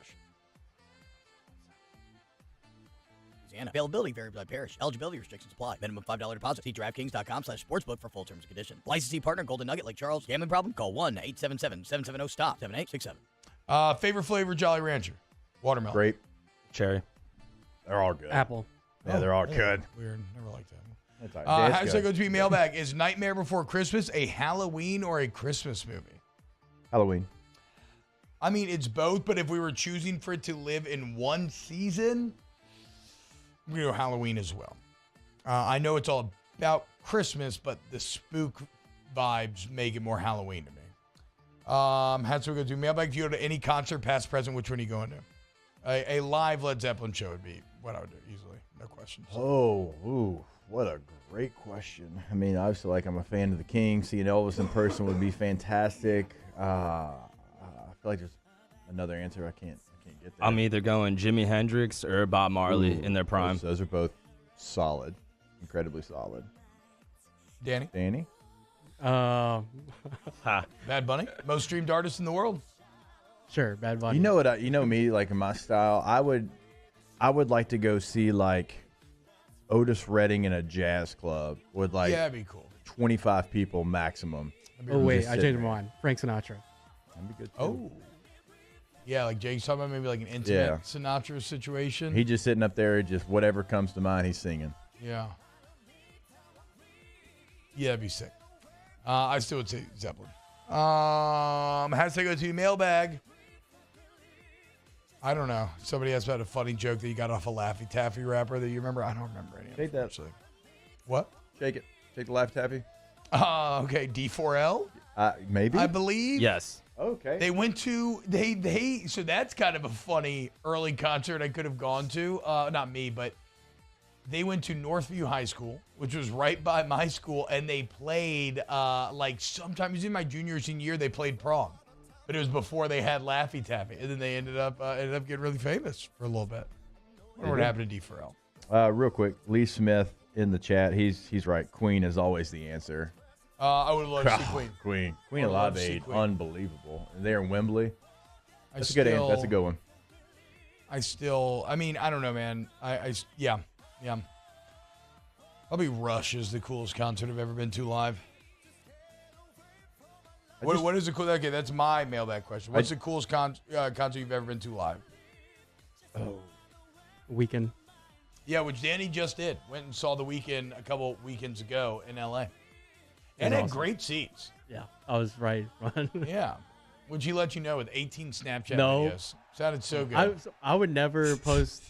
Availability varies by parish. Eligibility restrictions apply. Minimum $5 deposit. See DraftKings.com/sportsbook for full terms and conditions. Licensee partner Golden Nugget Lake Charles. Gambling problem? Call 1-877-770-STOP. 7867. Favorite flavor Jolly Rancher? Watermelon. Grape. Cherry. They're all good. Apple. Yeah, they're all good. Weird. Never liked that. That's all right. Hashtag go to mailbag. Is Nightmare Before Christmas a Halloween or a Christmas movie? Halloween. I mean, it's both, but if we were choosing for it to live in one season, we go Halloween as well. I know it's all about Christmas, but the spook vibes make it more Halloween to me. Hashtag go to mailbag. If you go to any concert, past, present, which one are you going to? A live Led Zeppelin show would be what I would do easily, no question. What a great question. I mean, obviously, like, I'm a fan of the King. Seeing Elvis in person would be fantastic. I feel like there's another answer I can't get there. I'm either going Jimi Hendrix or Bob Marley in their prime. Those are both solid, incredibly solid. Danny? Ha. Bad Bunny, most streamed artist in the world. Sure, Bad Bunny. You know what? You know me, like in my style. I would like to go see like Otis Redding in a jazz club with like that'd be cool. 25 people maximum. Oh wait, I changed my mind. Frank Sinatra. That'd be good too. Oh. Yeah, like Jake's talking about maybe like an intimate Sinatra situation. He just sitting up there, just whatever comes to mind, he's singing. Yeah. Yeah, that'd be sick. I still would say Zeppelin. Has to go to mailbag. I don't know. Somebody asked about a funny joke that you got off a Laffy Taffy rapper that you remember. I don't remember any of it. Take that. Actually. What? Shake it. Take the Laffy Taffy. Okay. D4L? Maybe. I believe. Yes. Okay. They went to so that's kind of a funny early concert I could have gone to. Not me, but they went to Northview High School, which was right by my school, and they played like sometime it was in my junior or senior year. They played prom, but it was before they had Laffy Taffy, and then they ended up getting really famous for a little bit. I wonder what happened to D4L. Real quick, Lee Smith in the chat. He's right. Queen is always the answer. I would love to see Queen. Queen of Live Aid, unbelievable. And they're in Wembley. That's a good answer. That's a good one. I mean, I don't know, man. Yeah. Probably Rush is the coolest concert I've ever been to live. What is the cool? Okay, that's my mailbag question. What's the coolest concert you've ever been to live? Weekend. Yeah, which Danny just did. Went and saw The Weeknd a couple weekends ago in L.A. And had great seats. Yeah, I was right. Yeah. Would he let you know with 18 Snapchat No. videos? Sounded so good. I would never post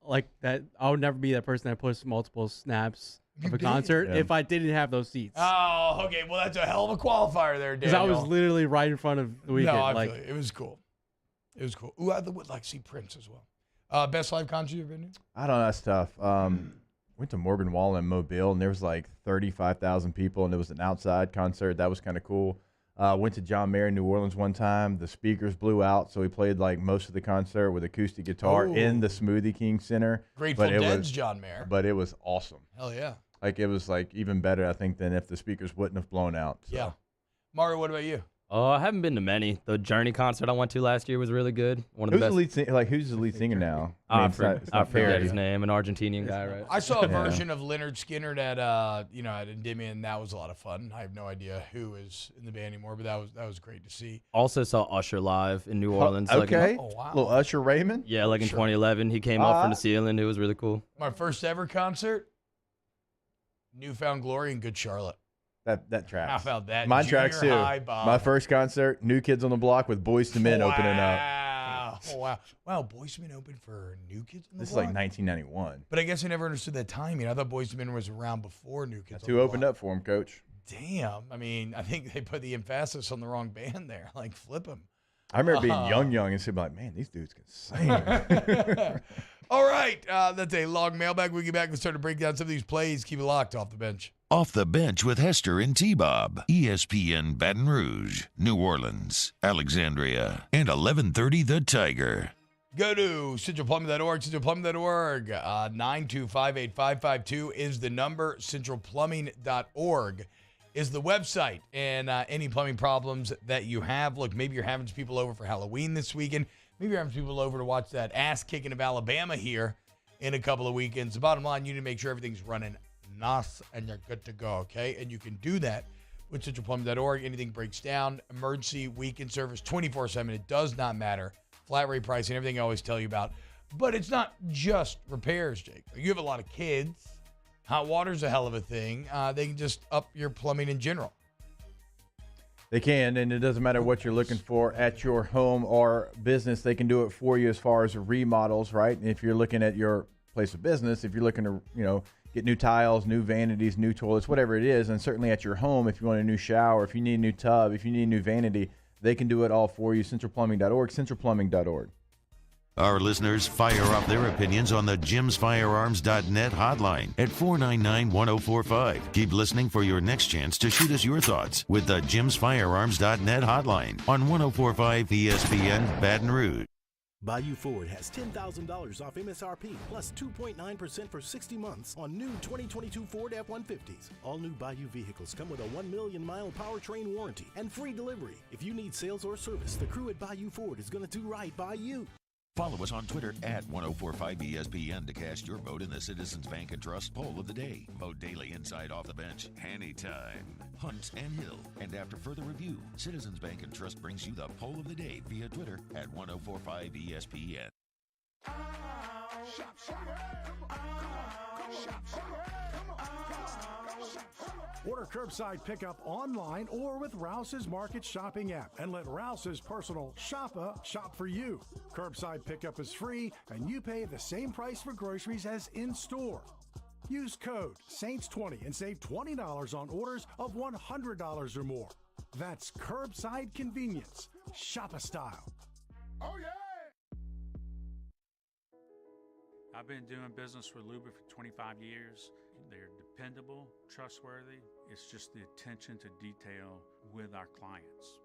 like that. I would never be that person that posts multiple snaps of a concert if I didn't have those seats. Oh, okay. Well, that's a hell of a qualifier there, Daniel. Because I was literally right in front of The Weeknd. No, I feel it. It was cool. It was cool. Ooh, I would like to see Prince as well. Best live concert you've been to? I don't know. That's tough. Went to Morgan Wallen in Mobile, and there was like 35,000 people, and it was an outside concert. That was kind of cool. Went to John Mayer in New Orleans one time. The speakers blew out, so we played like most of the concert with acoustic guitar in the Smoothie King Center. Grateful Dead's John Mayer. But it was awesome. Hell yeah. Like it was like even better, I think, than if the speakers wouldn't have blown out. So. Yeah. Mario, what about you? I haven't been to many. The Journey concert I went to last year was really good. One of Who's the the best. who's the lead singer now? I it's not forget his name. An Argentinian guy, right? I saw a version of Leonard Skinner at at Endymion. That was a lot of fun. I have no idea who is in the band anymore, but that was great to see. Also saw Usher live in New Orleans. Okay. Wow. Little Usher Raymond? Yeah, like in 2011. He came up from the ceiling. It was really cool. My first ever concert, Newfound Glory in Good Charlotte. That tracks. How about that? Mine tracks too. High, Bob. My first concert, New Kids on the Block with Boyz II Men opening up. Wow. Wow, Boyz II Men opened for New Kids on the This Block? is like 1991. But I guess I never understood that timing. I thought Boyz II Men was around before New Kids That's on who the opened Block. up for him, Coach. Damn. I mean, I think they put the emphasis on the wrong band there. Like, flip them. I remember being young and saying, like, man, these dudes can sing. All right. That's a long mailbag. We'll get back and start to break down some of these plays. Keep it locked off the bench. Off the Bench with Hester and T-Bob. ESPN Baton Rouge, New Orleans, Alexandria, and 1130 The Tiger. Go to centralplumbing.org, centralplumbing.org. 9258552 is the number. Centralplumbing.org is the website. And any plumbing problems that you have, look, maybe you're having some people over for Halloween this weekend. Maybe you're having people over to watch that ass-kicking of Alabama here in a couple of weekends. The bottom line, you need to make sure everything's running nice and you're good to go, okay? And you can do that with centralplumbing.org. Anything breaks down, emergency, weekend service, 24/7. It does not matter. Flat rate pricing, everything I always tell you about. But it's not just repairs, Jake. You have a lot of kids. Hot water's a hell of a thing. They can just up your plumbing in general. They can, and it doesn't matter what you're looking for at your home or business. They can do it for you as far as remodels, right? And if you're looking at your place of business, if you're looking to, get new tiles, new vanities, new toilets, whatever it is, and certainly at your home, if you want a new shower, if you need a new tub, if you need a new vanity, they can do it all for you. Centralplumbing.org, centralplumbing.org. Our listeners fire off their opinions on the jimsfirearms.net hotline at 499-1045. Keep listening for your next chance to shoot us your thoughts with the jimsfirearms.net hotline on 1045 ESPN Baton Rouge. Bayou Ford has $10,000 off MSRP plus 2.9% for 60 months on new 2022 Ford F-150s. All new Bayou vehicles come with a 1 million mile powertrain warranty and free delivery. If you need sales or service, the crew at Bayou Ford is going to do right by you. Follow us on Twitter at 1045ESPN to cast your vote in the Citizens Bank and Trust Poll of the Day. Vote daily inside Off the Bench, anytime, Hunt and Hill. And after further review, Citizens Bank and Trust brings you the Poll of the Day via Twitter at 1045ESPN. Order curbside pickup online or with Rouse's Market Shopping app and let Rouse's personal shopper shop for you. Curbside pickup is free and you pay the same price for groceries as in-store. Use code SAINTS20 and save $20 on orders of $100 or more. That's curbside convenience. Shopper style. Oh, yeah! I've been doing business with Luba for 25 years. They're dependable, trustworthy. It's just the attention to detail with our clients.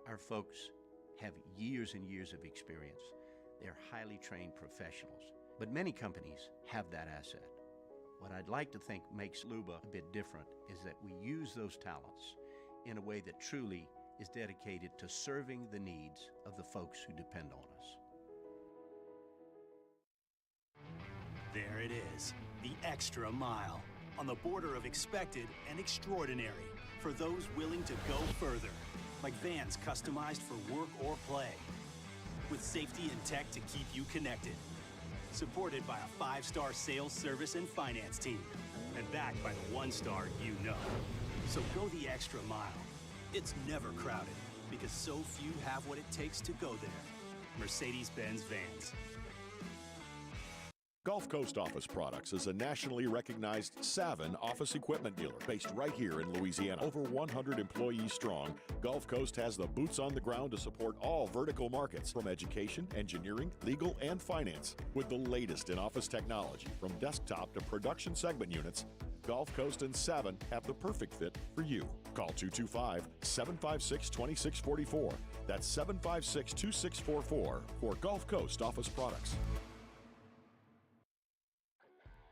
Our folks have years and years of experience. They're highly trained professionals, but many companies have that asset. What I'd like to think makes Luba a bit different is that we use those talents in a way that truly is dedicated to serving the needs of the folks who depend on us. There it is, the extra mile, on the border of expected and extraordinary for those willing to go further, like vans customized for work or play, with safety and tech to keep you connected, supported by a 5-star sales, service, and finance team, and backed by the 1-star you know. So go the extra mile. It's never crowded, because so few have what it takes to go there. Mercedes-Benz Vans. Gulf Coast Office Products is a nationally recognized Savin office equipment dealer based right here in Louisiana. Over 100 employees strong, Gulf Coast has the boots on the ground to support all vertical markets from education, engineering, legal, and finance. With the latest in office technology from desktop to production segment units, Gulf Coast and Savin have the perfect fit for you. Call 225-756-2644. That's 756-2644 for Gulf Coast Office Products.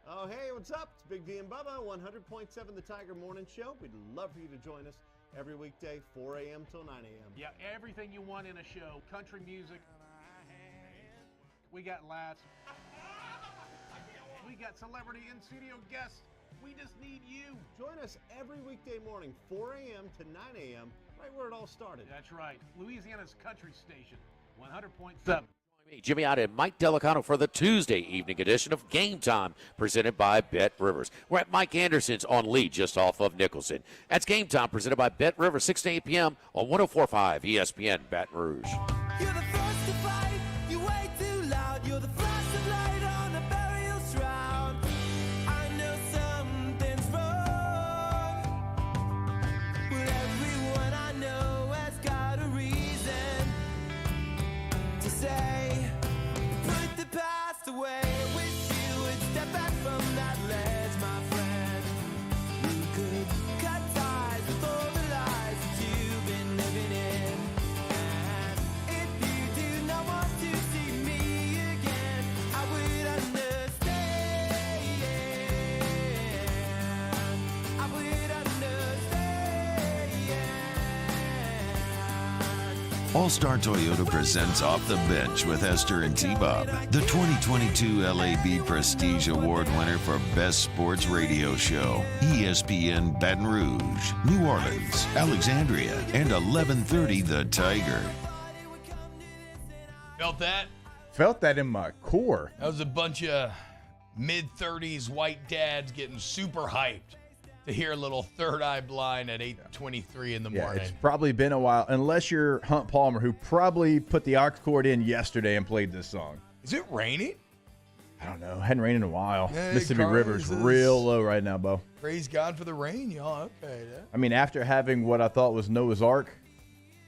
Oh, hey, what's up? It's Big D and Bubba, 100.7 The Tiger Morning Show. We'd love for you to join us every weekday, 4 a.m. till 9 a.m. Yeah, everything you want in a show. Country music. We got laughs. We got celebrity in-studio guests. We just need you. Join us every weekday morning, 4 a.m. to 9 a.m., right where it all started. That's right. Louisiana's country station, 100.7. Jimmy out and Mike Delicano for the Tuesday evening edition of Game Time, presented by Bet Rivers. We're at Mike Anderson's on Lee, just off of Nicholson. That's Game Time, presented by Bet Rivers, 6 to 8 p.m. on 104.5 ESPN Baton Rouge. You're the first to fight, you way too loud. You're the flashing light on the burial shroud. I know something's wrong. Well, everyone I know has got a reason to say. Passed away. Wish you would step back from that ledge, my friend. You could cut ties with all the lies that you've been living in. And if you do not want to see me again, I would understand. I would understand. All-Star Toyota presents Off the Bench with Esther and T-Bob, the 2022 LAB Prestige Award winner for Best Sports Radio Show. ESPN Baton Rouge, New Orleans, Alexandria, and 1130 The Tiger. Felt that? Felt that in my core. That was a bunch of mid-30s white dads getting super hyped to hear a little Third Eye Blind at 8:23 in the morning. It's probably been a while, unless you're Hunt Palmer, who probably put the aux cord in yesterday and played this song. Is it raining? I don't know. Hadn't rained in a while. Yeah, Mississippi River's real low right now, Bo. Praise God for the rain, y'all. Okay. Yeah. I mean, after having what I thought was Noah's Ark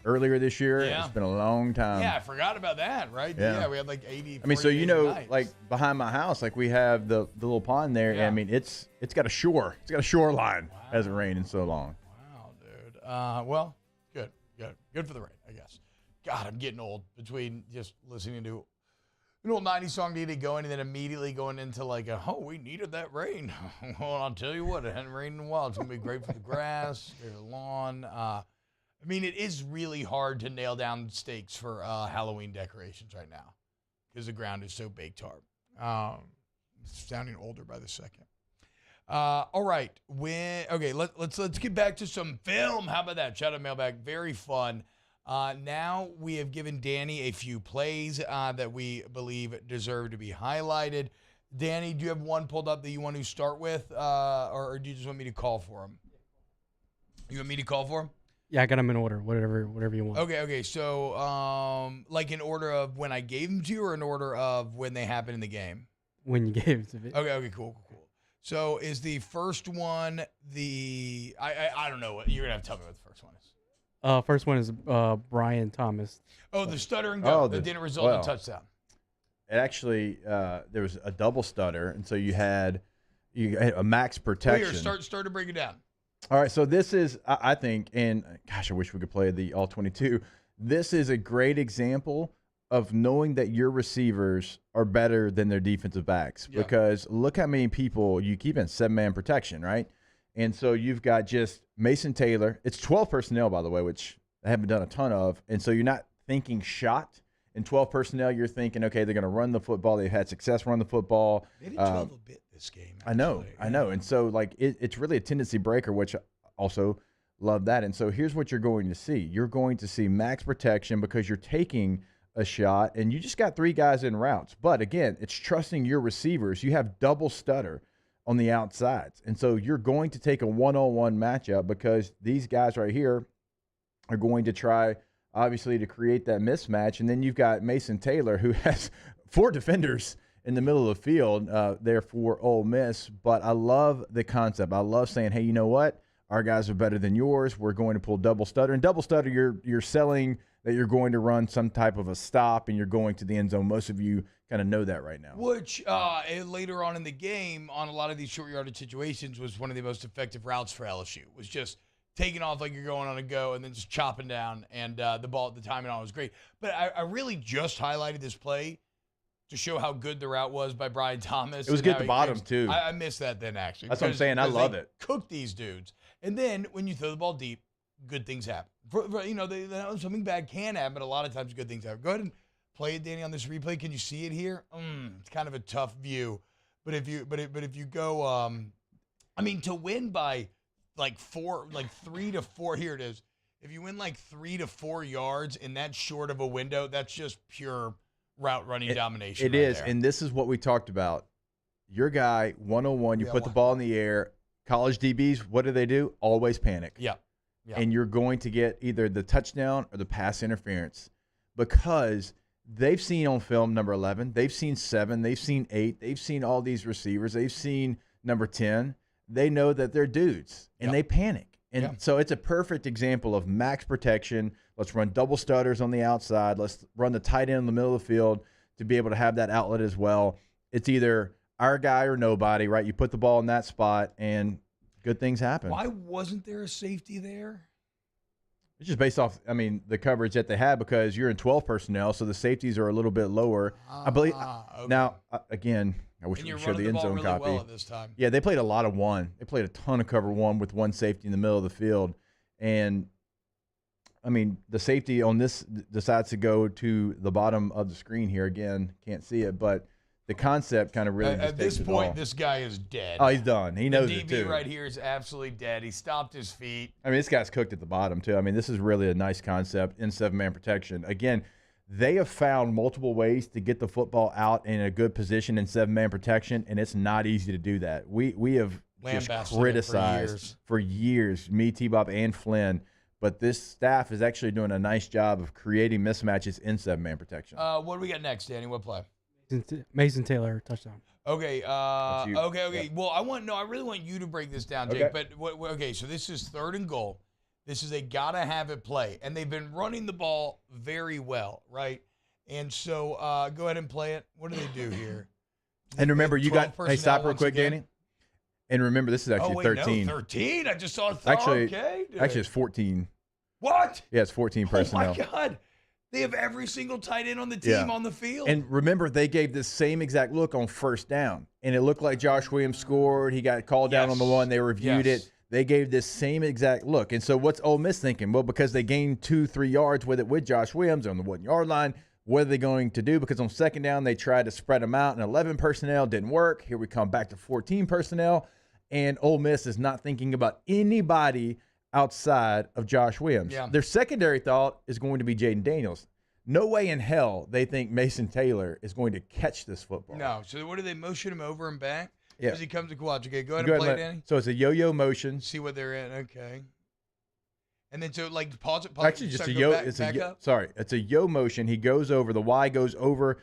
earlier this year. Yeah. It's been a long time. Yeah, I forgot about that, right? Yeah. We had like 80. I mean, so 40 days of nights. like behind my house, like we have the little pond there. Yeah. And I mean, it's got a shore. It's got a shoreline. Hasn't rained in so long. Wow, dude. Well, good for the rain, I guess. God, I'm getting old between just listening to an old 90s song needed going and then immediately going into like we needed that rain. Well, I'll tell you what, it hadn't rained in a while. It's going to be great for the grass, great for the lawn. I mean, it is really hard to nail down stakes for Halloween decorations right now because the ground is so baked hard. Sounding older by the second. All right. Let's get back to some film. How about that? Shout out mailbag. Very fun. Now we have given Danny a few plays that we believe deserve to be highlighted. Danny, do you have one pulled up that you want to start with, or do you just want me to call for him? You want me to call for him? Yeah, I got them in order. Whatever you want. Okay. So, like in order of when I gave them to you, or in order of when they happened in the game? When you gave it to me. Okay. Cool. So, is the first one I don't know what you're gonna have to tell me what the first one is. First one is Brian Thomas. Oh, the stutter and go that didn't result in a touchdown. It actually there was a double stutter, and so you had a max protection. Here, start to break it down. All right, so this is I think, and gosh, I wish we could play the all 22. This is a great example of knowing that your receivers are better than their defensive backs, because look how many people you keep in 7-man protection, right? And so you've got just Mason Taylor. It's 12 personnel, by the way, which I haven't done a ton of. And so you're not thinking shot. In 12 personnel, you're thinking, okay, they're going to run the football. They've had success run the football. They did 12 a bit this game. I know. And so, like, it's really a tendency breaker, which I also love that. And so here's what you're going to see. You're going to see max protection because you're taking a shot, and you just got 3 guys in routes. But, again, it's trusting your receivers. You have double stutter on the outsides. And so you're going to take a one-on-one matchup because these guys right here are going to try, obviously, to create that mismatch. And then you've got Mason Taylor, who has 4 defenders in the middle of the field there for Ole Miss. But I love the concept. I love saying, hey, you know what? Our guys are better than yours. We're going to pull double stutter. And double stutter, you're selling that you're going to run some type of a stop and you're going to the end zone. Most of you kind of know that right now. Which later on in the game, on a lot of these short yardage situations, was one of the most effective routes for LSU. Was just taking off like you're going on a go and then just chopping down. And the timing on it was great. But I really just highlighted this play to show how good the route was by Brian Thomas. It was good at the bottom, too. I missed that then, actually. That's what I'm saying. I love it. Cook these dudes. And then when you throw the ball deep, good things happen. Something bad can happen, but a lot of times good things happen. Go ahead and play it, Danny, on this replay. Can you see it here? It's kind of a tough view. But if you go, to win by like 3 to 4, here it is. If you win like 3 to 4 yards in that short of a window, that's just pure route running domination. It is, and this is what we talked about. Your guy, 101, you put the ball in the air. College DBs, what do? Always panic. Yeah. And you're going to get either the touchdown or the pass interference because they've seen on film number 11, they've seen 7, they've seen 8, they've seen all these receivers, they've seen number 10. They know that they're dudes, and they panic. And so it's a perfect example of max protection. Let's run double stutters on the outside. Let's run the tight end in the middle of the field to be able to have that outlet as well. It's either our guy or nobody, right? You put the ball in that spot, and good things happen. Why wasn't there a safety there? It's just based off, the coverage that they had because you're in 12 personnel, so the safeties are a little bit lower. I believe. Okay. Now, again, I wish we could show the end zone really copy. Well at this time. Yeah, they played a lot of one. They played a ton of cover one with one safety in the middle of the field. And, the safety on this decides to go to the bottom of the screen here. Again, can't see it, but the concept kind of really at this point, this guy is dead. Oh, he's done. He knows it, too. The DB right here is absolutely dead. He stopped his feet. This guy's cooked at the bottom, too. This is really a nice concept in 7-man protection. Again, they have found multiple ways to get the football out in a good position in 7-man protection, and it's not easy to do that. We have just criticized for years, me, T-Bob, and Flynn, but this staff is actually doing a nice job of creating mismatches in 7-man protection. What do we got next, Danny? What play? Mason Taylor touchdown. Okay. Okay. Yeah. Well, I really want you to break this down, Jake. Okay. But okay, so this is 3rd and goal. This is a gotta-have-it play. And they've been running the ball very well, right? And so go ahead and play it. What do they do here? And remember, you got – hey, stop real quick, again. Danny. And remember, this is actually 13. No, 13? I just saw – Actually, okay, dude. Actually, it's 14. What? Yeah, it's 14 personnel. Oh, my God. They have every single tight end on the team on the field. And remember, they gave the same exact look on first down. And it looked like Josh Williams scored. He got called down on the one. They reviewed it. They gave this same exact look. And so what's Ole Miss thinking? Well, because they gained 2-3 yards with it with Josh Williams on the 1-yard line, what are they going to do? Because on second down, they tried to spread them out, and 11 personnel didn't work. Here we come back to 14 personnel. And Ole Miss is not thinking about anybody outside of Josh Williams. Yeah. Their secondary thought is going to be Jaden Daniels. No way in hell they think Mason Taylor is going to catch this football. No. So what do they motion him over and back? Yeah. As he comes to Quad. Okay, go ahead and play it, Danny. So it's a yo-yo motion. See what they're in. Okay. And then so like pause it. Actually, just a yo. It's a yo motion. He goes over. The Y goes over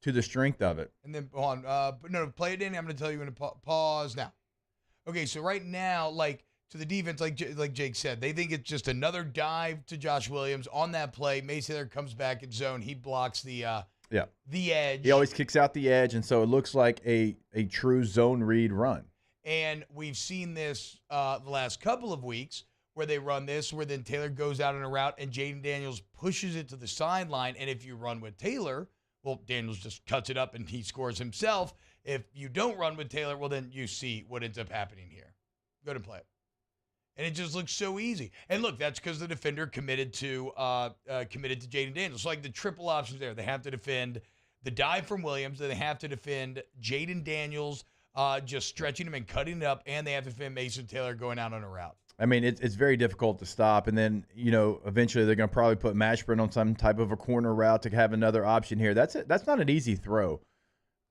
to the strength of it. And then hold on. No, play it, Danny. I'm going to tell you when to pause now. Okay, so right now, like to the defense, like Jake said, they think it's just another dive to Josh Williams on that play. Mason Taylor comes back in zone. He blocks the edge. He always kicks out the edge, and so it looks like a true zone read run. And we've seen this the last couple of weeks where they run this, where then Taylor goes out on a route and Jaden Daniels pushes it to the sideline. And if you run with Taylor, well, Daniels just cuts it up and he scores himself. If you don't run with Taylor, well, then you see what ends up happening here. Go ahead and play it. And it just looks so easy. And look, that's because the defender committed to Jaden Daniels. So like the triple options there. They have to defend the dive from Williams. Then they have to defend Jaden Daniels just stretching him and cutting it up. And they have to defend Mason Taylor going out on a route. I mean, it's very difficult to stop. And then, eventually they're going to probably put Mashburn on some type of a corner route to have another option here. That's not an easy throw.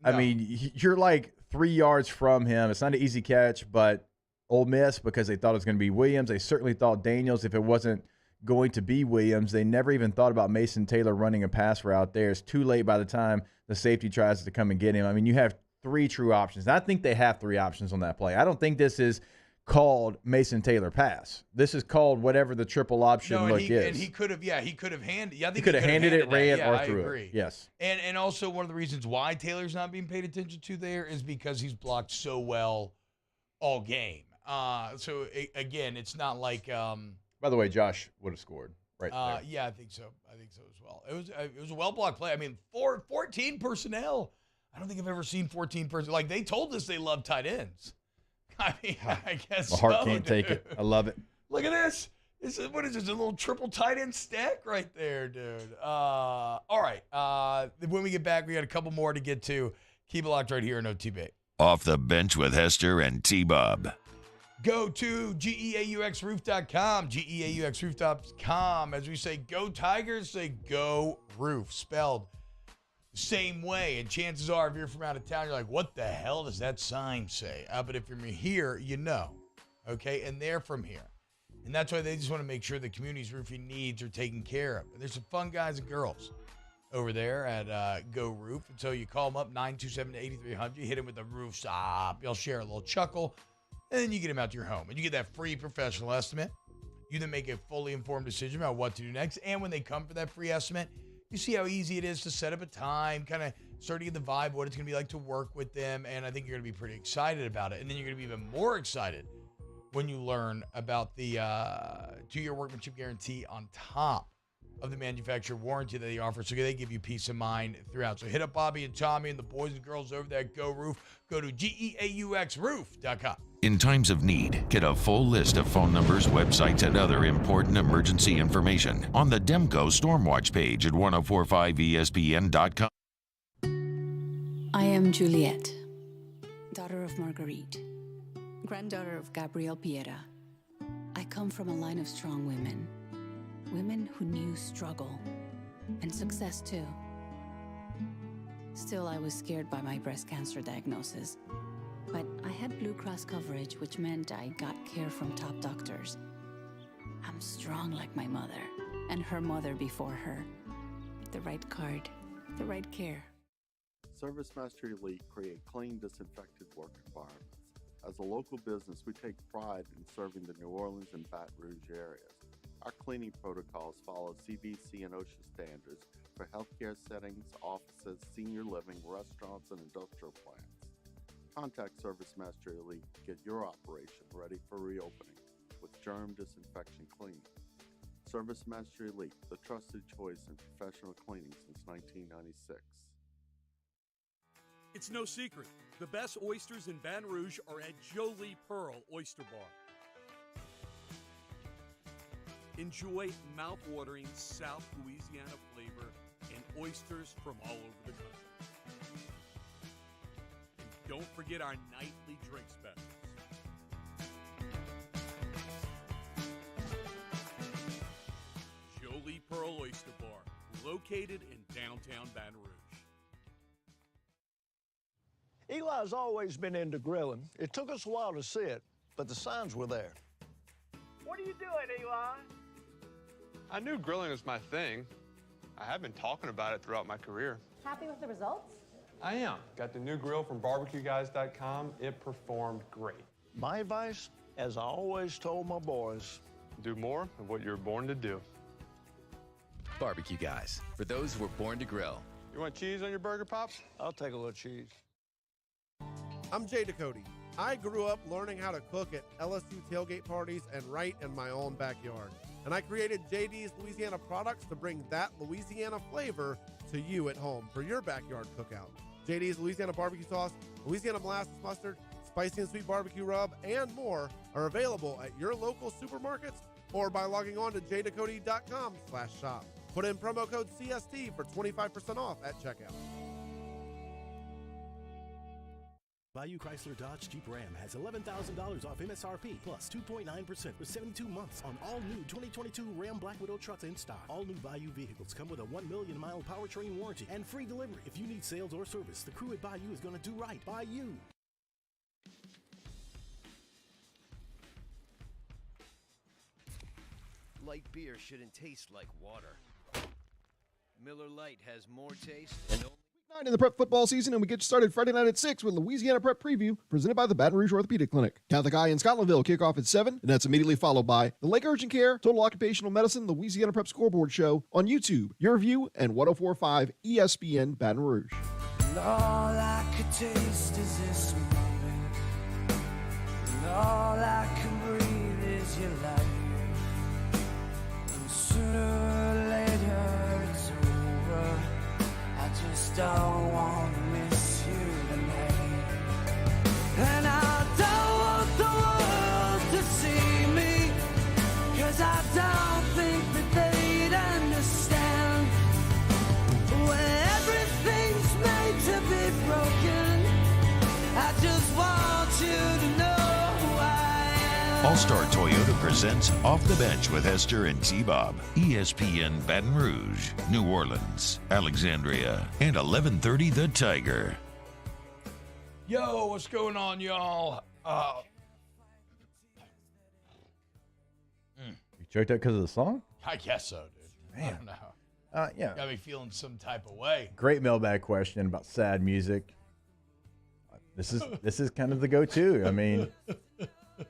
No. I mean, you're like 3 yards from him. It's not an easy catch, but Ole Miss, because they thought it was going to be Williams, they certainly thought Daniels, if it wasn't going to be Williams, they never even thought about Mason Taylor running a pass route there. It's too late by the time the safety tries to come and get him. I mean, you have 3 true options. And I think they have 3 options on that play. I don't think this is called Mason Taylor pass. This is called whatever the triple option look is. And he could have handed. Yeah, I think he could have handed it, ran, or threw it. Yes. And also one of the reasons why Taylor's not being paid attention to there is because he's blocked so well all game. So again, it's not like. By the way, Josh would have scored right there. Yeah, I think so. I think so as well. It was a well blocked play. I mean, 14 personnel. I don't think I've ever seen 14 personnel. Like they told us they love tight ends. I mean, I guess my heart can't take it. I love it. Look at this. What is this? A little triple tight end stack right there, dude. All right. When we get back, we got a couple more to get to. Keep it locked right here on OTB. Off the bench with Hester and T-Bob. Go to GEAUXroof.com, GEAUXroof.com. As we say, go Tigers, say go roof. Spelled the same way. And chances are, if you're from out of town, you're like, what the hell does that sign say? But if you're from here, you know. Okay? And they're from here. And that's why they just want to make sure the community's roofing needs are taken care of. And there's some fun guys and girls over there at Go Roof. And so you call them up, 927-8300. You hit them with the roof stop. You'll share a little chuckle. And then you get them out to your home. And you get that free professional estimate. You then make a fully informed decision about what to do next. And when they come for that free estimate, you see how easy it is to set up a time, kind of start to get the vibe of what it's going to be like to work with them. And I think you're going to be pretty excited about it. And then you're going to be even more excited when you learn about the 2-year workmanship guarantee on top of the manufacturer warranty that they offer. So they give you peace of mind throughout. So hit up Bobby and Tommy and the boys and girls over there at Go Roof. Go to GEAUXroof.com. In times of need, get a full list of phone numbers, websites, and other important emergency information on the Demco Stormwatch page at 1045ESPN.com. I am Juliet, daughter of Marguerite, granddaughter of Gabriel Piera. I come from a line of strong women. Women who knew struggle and success too. Still, I was scared by my breast cancer diagnosis. But I had Blue Cross coverage, which meant I got care from top doctors. I'm strong like my mother, and her mother before her. The right card, the right care. Service Master Elite create clean, disinfected work environments. As a local business, we take pride in serving the New Orleans and Baton Rouge areas. Our cleaning protocols follow CDC and OSHA standards for healthcare settings, offices, senior living, restaurants, and industrial plants. Contact Service Master Elite to get your operation ready for reopening with germ disinfection cleaning. Service Master Elite, the trusted choice in professional cleaning since 1996. It's no secret. The best oysters in Baton Rouge are at Jolie Pearl Oyster Bar. Enjoy mouth-watering South Louisiana flavor and oysters from all over the country. And don't forget our nightly drink specials. Jolie Pearl Oyster Bar, located in downtown Baton Rouge. Eli's always been into grilling. It took us a while to see it, but the signs were there. What are you doing, Eli? I knew grilling was my thing. I have been talking about it throughout my career. Happy with the results? I am. Got the new grill from barbecueguys.com. It performed great. My advice, as I always told my boys, do more of what you were born to do. Barbecue Guys, for those who were born to grill. You want cheese on your burger, Pops? I'll take a little cheese. I'm Jay Ducote. I grew up learning how to cook at LSU tailgate parties and right in my own backyard. And I created JD's Louisiana products to bring that Louisiana flavor to you at home for your backyard cookout. JD's Louisiana barbecue sauce, Louisiana molasses mustard, spicy and sweet barbecue rub, and more are available at your local supermarkets or by logging on to jducote.com/shop. Put in promo code CST for 25% off at checkout. Bayou Chrysler Dodge Jeep Ram has $11,000 off MSRP plus 2.9% for 72 months on all new 2022 Ram Black Widow trucks in stock. All new Bayou vehicles come with a 1 million mile powertrain warranty and free delivery. If you need sales or service, the crew at Bayou is going to do right by you. Light beer shouldn't taste like water. Miller Lite has more taste and only... Week 9 in the prep football season, and we get started Friday night at 6 with Louisiana Prep Preview, presented by the Baton Rouge Orthopedic Clinic. Catholic Eye in Scotlandville kick off at 7, and that's immediately followed by the Lake Urgent Care, Total Occupational Medicine, Louisiana Prep Scoreboard Show on YouTube, Your View, and 104.5 ESPN Baton Rouge. And all I could taste is this moment, and all I can breathe is your light. And sooner or later it's over. I just don't want to miss you tonight. And I don't want the world to see me, 'cause I don't think that they'd understand. When everything's made to be broken, I just want you to know who I am. All-Star Toyota presents Off the Bench with Esther and T-Bob. ESPN Baton Rouge, New Orleans, Alexandria, and 1130 The Tiger. Yo, what's going on, y'all? You choked up because of the song? I guess so, dude. Man. I don't know. Yeah. Got me feeling some type of way. Great mailbag question about sad music. This is kind of the go-to. I mean,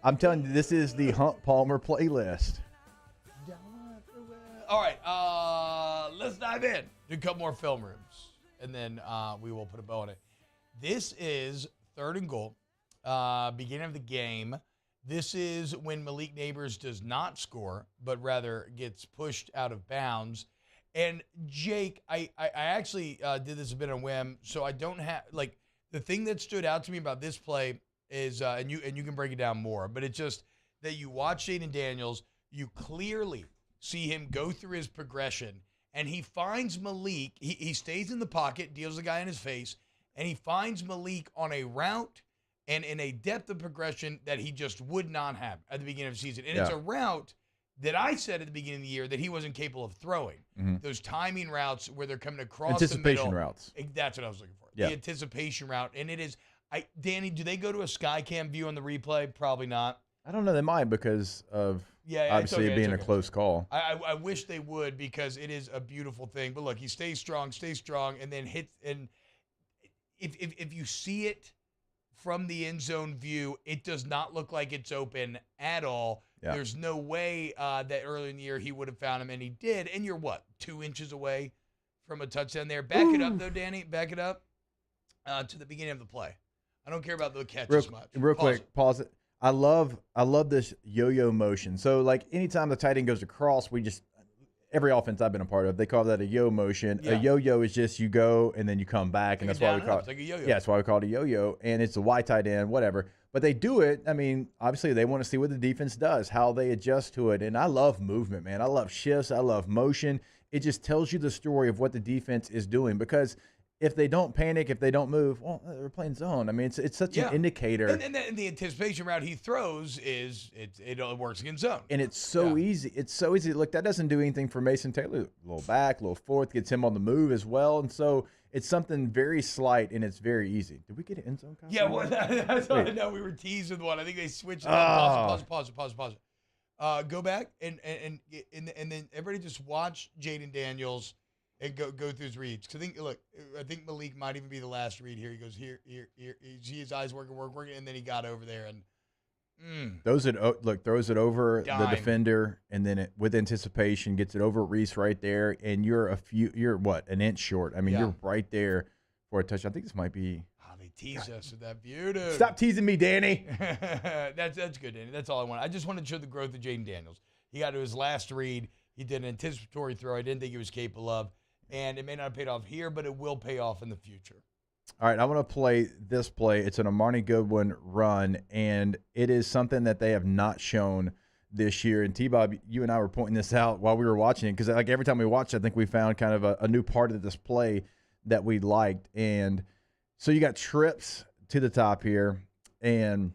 I'm telling you, this is the Hunt Palmer playlist. All right, let's dive in. Do a couple more film rooms, and then we will put a bow on it. This is 3rd and goal, beginning of the game. This is when Malik Neighbors does not score, but rather gets pushed out of bounds. And Jake, I actually did this a bit on whim, so I don't have like the thing that stood out to me about this play is, and you can break it down more, but it's just that you watch Jaden Daniels, you clearly see him go through his progression, and he finds Malik. He stays in the pocket, deals the guy in his face, and he finds Malik on a route and in a depth of progression that he just would not have at the beginning of the season. And it's a route that I said at the beginning of the year that he wasn't capable of throwing. Mm-hmm. Those timing routes where they're coming across Anticipation the middle. routes. That's what I was looking for. Yeah. The anticipation route. And it is, Danny, do they go to a Skycam view on the replay? Probably not. I don't know. They might because of obviously it being a close call. I wish they would because it is a beautiful thing. But look, he stays strong, and then hits. And if you see it from the end zone view, it does not look like it's open at all. Yeah. There's no way that early in the year he would have found him, and he did. And you're, 2 inches away from a touchdown there. Back it up, though, Danny. Back it up to the beginning of the play. I don't care about the catch as much. Real quick, pause it. I love this yo-yo motion. So, like, anytime the tight end goes across, every offense I've been a part of, they call that a yo motion. Yeah. A yo-yo is just you go and then you come back, and Like that's a why down we and call up. it. It's like a yo-yo. Yeah, that's why we call it a yo-yo, and it's a wide tight end, whatever. But they do it. I mean, obviously they want to see what the defense does, how they adjust to it. And I love movement, man. I love shifts. I love motion. It just tells you the story of what the defense is doing, because if they don't panic, if they don't move, well, they're playing zone. I mean, it's such an indicator. And the anticipation route he throws it works against zone. And it's so easy. It's so easy. Look, that doesn't do anything for Mason Taylor. A little back, a little forth, gets him on the move as well. And so it's something very slight, and it's very easy. Did we get an end zone? Yeah, well, that's what I know. We were teased with one. I think they switched it up. Pause it. Go back and then everybody just watch Jaden Daniels and go through his reads. Cause I think Malik might even be the last read here. He goes here. You see his eyes working, and then he got over there and throws it over the Dime. defender, and then with anticipation gets it over Reese right there, and you're an inch short. I mean, you're right there for a touchdown. I think this might be. They tease us with that view, dude. Stop teasing me, Danny. That's good, Danny. That's all I want. I just want to show the growth of Jaden Daniels. He got to his last read. He did an anticipatory throw I didn't think he was capable of. And it may not have paid off here, but it will pay off in the future. All right, I want to play this play. It's an Armani Goodwin run, and it is something that they have not shown this year. And T-Bob, you and I were pointing this out while we were watching it, because like every time we watched it, I think we found kind of a new part of this play that we liked. And so you got trips to the top here, and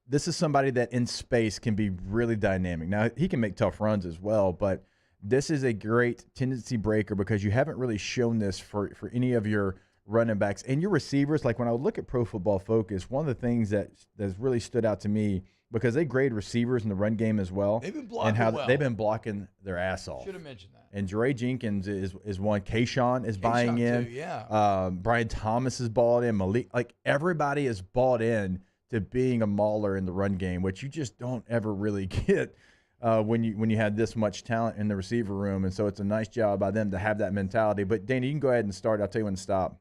this is somebody that in space can be really dynamic. Now, he can make tough runs as well, but this is a great tendency breaker because you haven't really shown this for any of your running backs and your receivers. Like when I would look at Pro Football Focus, one of the things that's really stood out to me, because they grade receivers in the run game as well. They've been blocking and how well. they've been blocking their ass off. Should have mentioned that. And Dre Jenkins is one. Kayshawn is buying in. Too, yeah. Brian Thomas is bought in. Malik, like everybody is bought in to being a mauler in the run game, which you just don't ever really get when you have this much talent in the receiver room. And so it's a nice job by them to have that mentality. But Danny, you can go ahead and start. I'll tell you when to stop.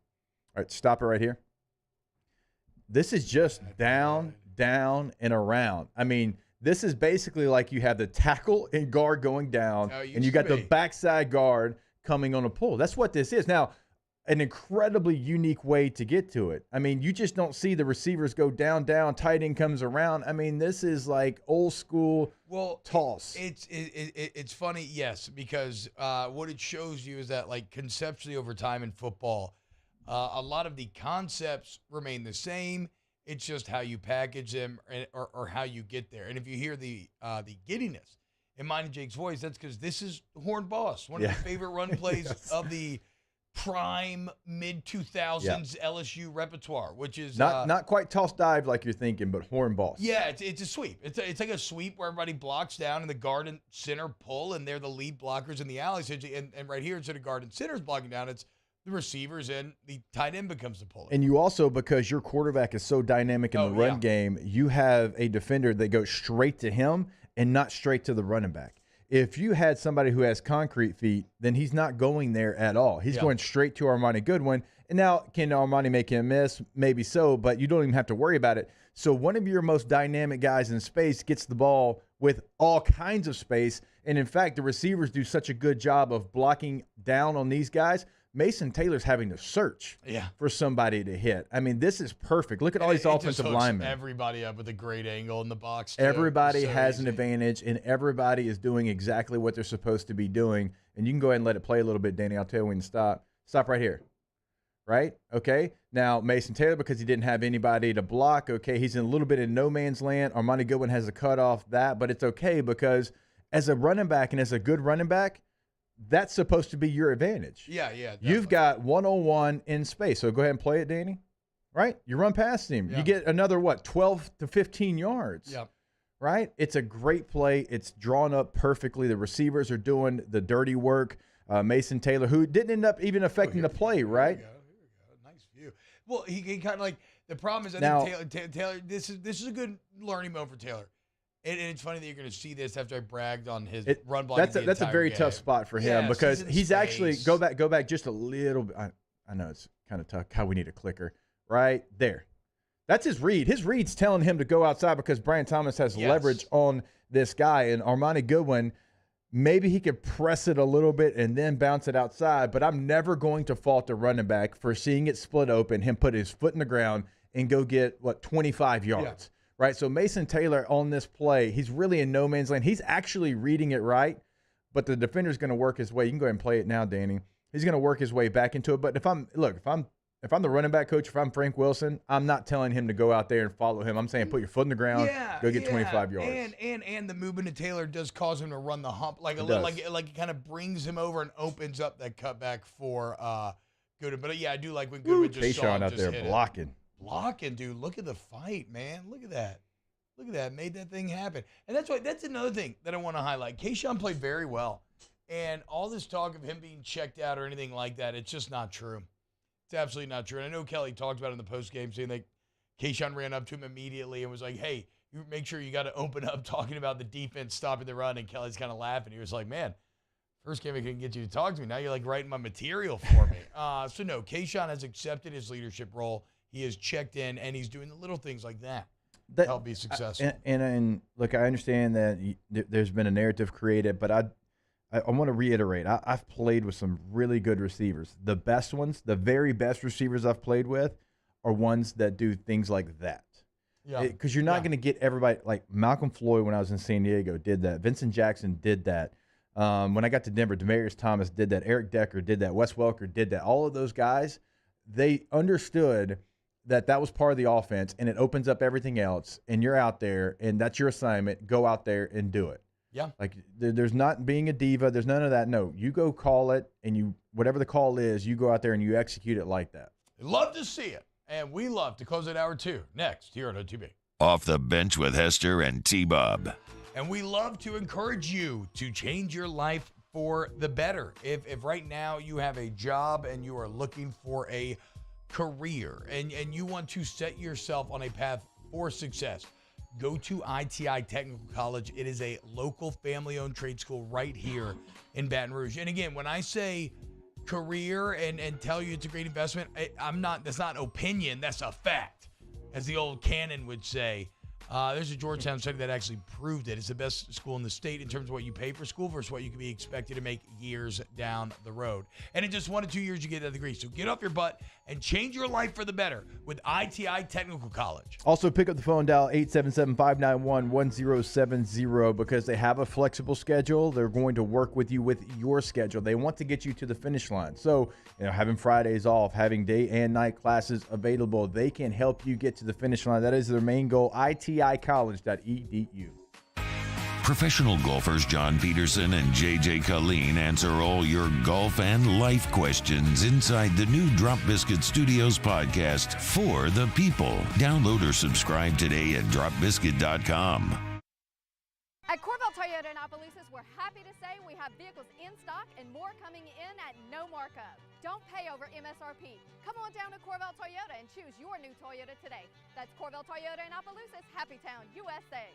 All right, stop it right here. This is just down, and around. I mean, this is basically like you have the tackle and guard going down, and you got the backside guard coming on a pull. That's what this is. Now, an incredibly unique way to get to it. I mean, you just don't see the receivers go down, tight end comes around. I mean, this is like old school toss. It's funny, yes, because what it shows you is that, like, conceptually over time in football, a lot of the concepts remain the same. It's just how you package them or how you get there. And if you hear the giddiness in mine and Jake's voice, that's because this is Horn Boss, one of the favorite run plays of the prime mid-2000s LSU repertoire, which is not quite toss dive like you're thinking, but Horn Boss. Yeah, it's a sweep. It's like a sweep where everybody blocks down and the guard and center pull, and they're the lead blockers in the alley. So and right here, instead of guard and center's blocking down, it's the receivers and the tight end becomes the puller. And you also, because your quarterback is so dynamic in the run game, you have a defender that goes straight to him and not straight to the running back. If you had somebody who has concrete feet, then he's not going there at all. He's going straight to Armani Goodwin. And now, can Armani make him miss? Maybe so, but you don't even have to worry about it. So one of your most dynamic guys in space gets the ball with all kinds of space. And in fact, the receivers do such a good job of blocking down on these guys. Mason Taylor's having to search for somebody to hit. I mean, this is perfect. Look at all these offensive linemen. Everybody up with a great angle in the box. Everybody has an advantage, and everybody is doing exactly what they're supposed to be doing. And you can go ahead and let it play a little bit, Danny. I'll tell you when to stop. Stop right here. Right? Okay. Now, Mason Taylor, because he didn't have anybody to block, okay, he's in a little bit in no man's land. Armani Goodwin has to cut off that, but it's okay because as a running back and as a good running back, that's supposed to be your advantage. Yeah, definitely. You've got 1-on-1 in space. So go ahead and play it, Danny. Right? You run past him. You get another, 12 to 15 yards. Yep. Right? It's a great play. It's drawn up perfectly. The receivers are doing the dirty work. Mason Taylor, who didn't end up even affecting the play, right? Here we go. Nice view. Well, he kind of like, the problem is, I think Taylor, this is a good learning moment for Taylor. And it's funny that you're going to see this after I bragged on his run block. That's a very tough spot for him because he's actually go back just a little bit. I know it's kind of tough. How we need a clicker right there. That's his read. His read's telling him to go outside because Brian Thomas has leverage on this guy. And Armani Goodwin, maybe he could press it a little bit and then bounce it outside. But I'm never going to fault the running back for seeing it split open, him put his foot in the ground and go get 25 yards. Right, so Mason Taylor on this play, he's really in no man's land. He's actually reading it right, but the defender's going to work his way. You can go ahead and play it now, Danny. He's going to work his way back into it. But if I'm the running back coach, if I'm Frank Wilson, I'm not telling him to go out there and follow him. I'm saying put your foot in the ground, go get 25 yards. And the movement of Taylor does cause him to run the hump like it kind of brings him over and opens up that cutback for Goodwin. But I do like when Goodwin just saw him out there blocking. Blocking, dude. Look at the fight, man. Look at that. Made that thing happen. And that's another thing that I want to highlight. Kayshawn played very well. And all this talk of him being checked out or anything like that, it's just not true. It's absolutely not true. And I know Kelly talked about it in the postgame, saying that Kayshawn ran up to him immediately and was like, hey, you make sure you got to open up talking about the defense stopping the run. And Kelly's kind of laughing. He was like, man, first game I couldn't get you to talk to me. Now you're like writing my material for me. So no, Kayshawn has accepted his leadership role. He has checked in, and he's doing the little things like that to help be successful. And look, I understand that there's been a narrative created, but I want to reiterate. I've played with some really good receivers. The best ones, the very best receivers I've played with are ones that do things like that. Yeah. Because you're not going to get everybody. Like Malcolm Floyd when I was in San Diego did that. Vincent Jackson did that. When I got to Denver, Demaryius Thomas did that. Eric Decker did that. Wes Welker did that. All of those guys, they understood that was part of the offense, and it opens up everything else, and you're out there, and that's your assignment. Go out there and do it. Yeah. Like, there's not being a diva. There's none of that. No, you go call it, and whatever the call is, you go out there and you execute it like that. Love to see it, and we love to close it hour 2 next here on OTB. Off the Bench with Hester and T-Bob. And we love to encourage you to change your life for the better. If right now you have a job and you are looking for a career and you want to set yourself on a path for success, go to ITI Technical College. It is a local family-owned trade school right here in Baton Rouge. And again, when I say career and tell you it's a great investment, that's not opinion, that's a fact, as the old canon would say. There's a Georgetown study that actually proved it. It's the best school in the state in terms of what you pay for school versus what you can be expected to make years down the road. And in just 1 to 2 years, you get that degree. So get off your butt and change your life for the better with ITI Technical College. Also, pick up the phone, dial 877-591-1070 because they have a flexible schedule. They're going to work with you with your schedule. They want to get you to the finish line. So, having Fridays off, having day and night classes available, they can help you get to the finish line. That is their main goal. ITIcollege.edu. Professional golfers John Peterson and JJ Colleen answer all your golf and life questions inside the new Drop Biscuit Studios podcast for the people. Download or subscribe today at dropbiscuit.com. At Corvell Toyota in Opelousas, we're happy to say we have vehicles in stock and more coming in at no markup. Don't pay over MSRP. Come on down to Corvell Toyota and choose your new Toyota today. That's Corvell Toyota in Opelousas, Happy Town, USA.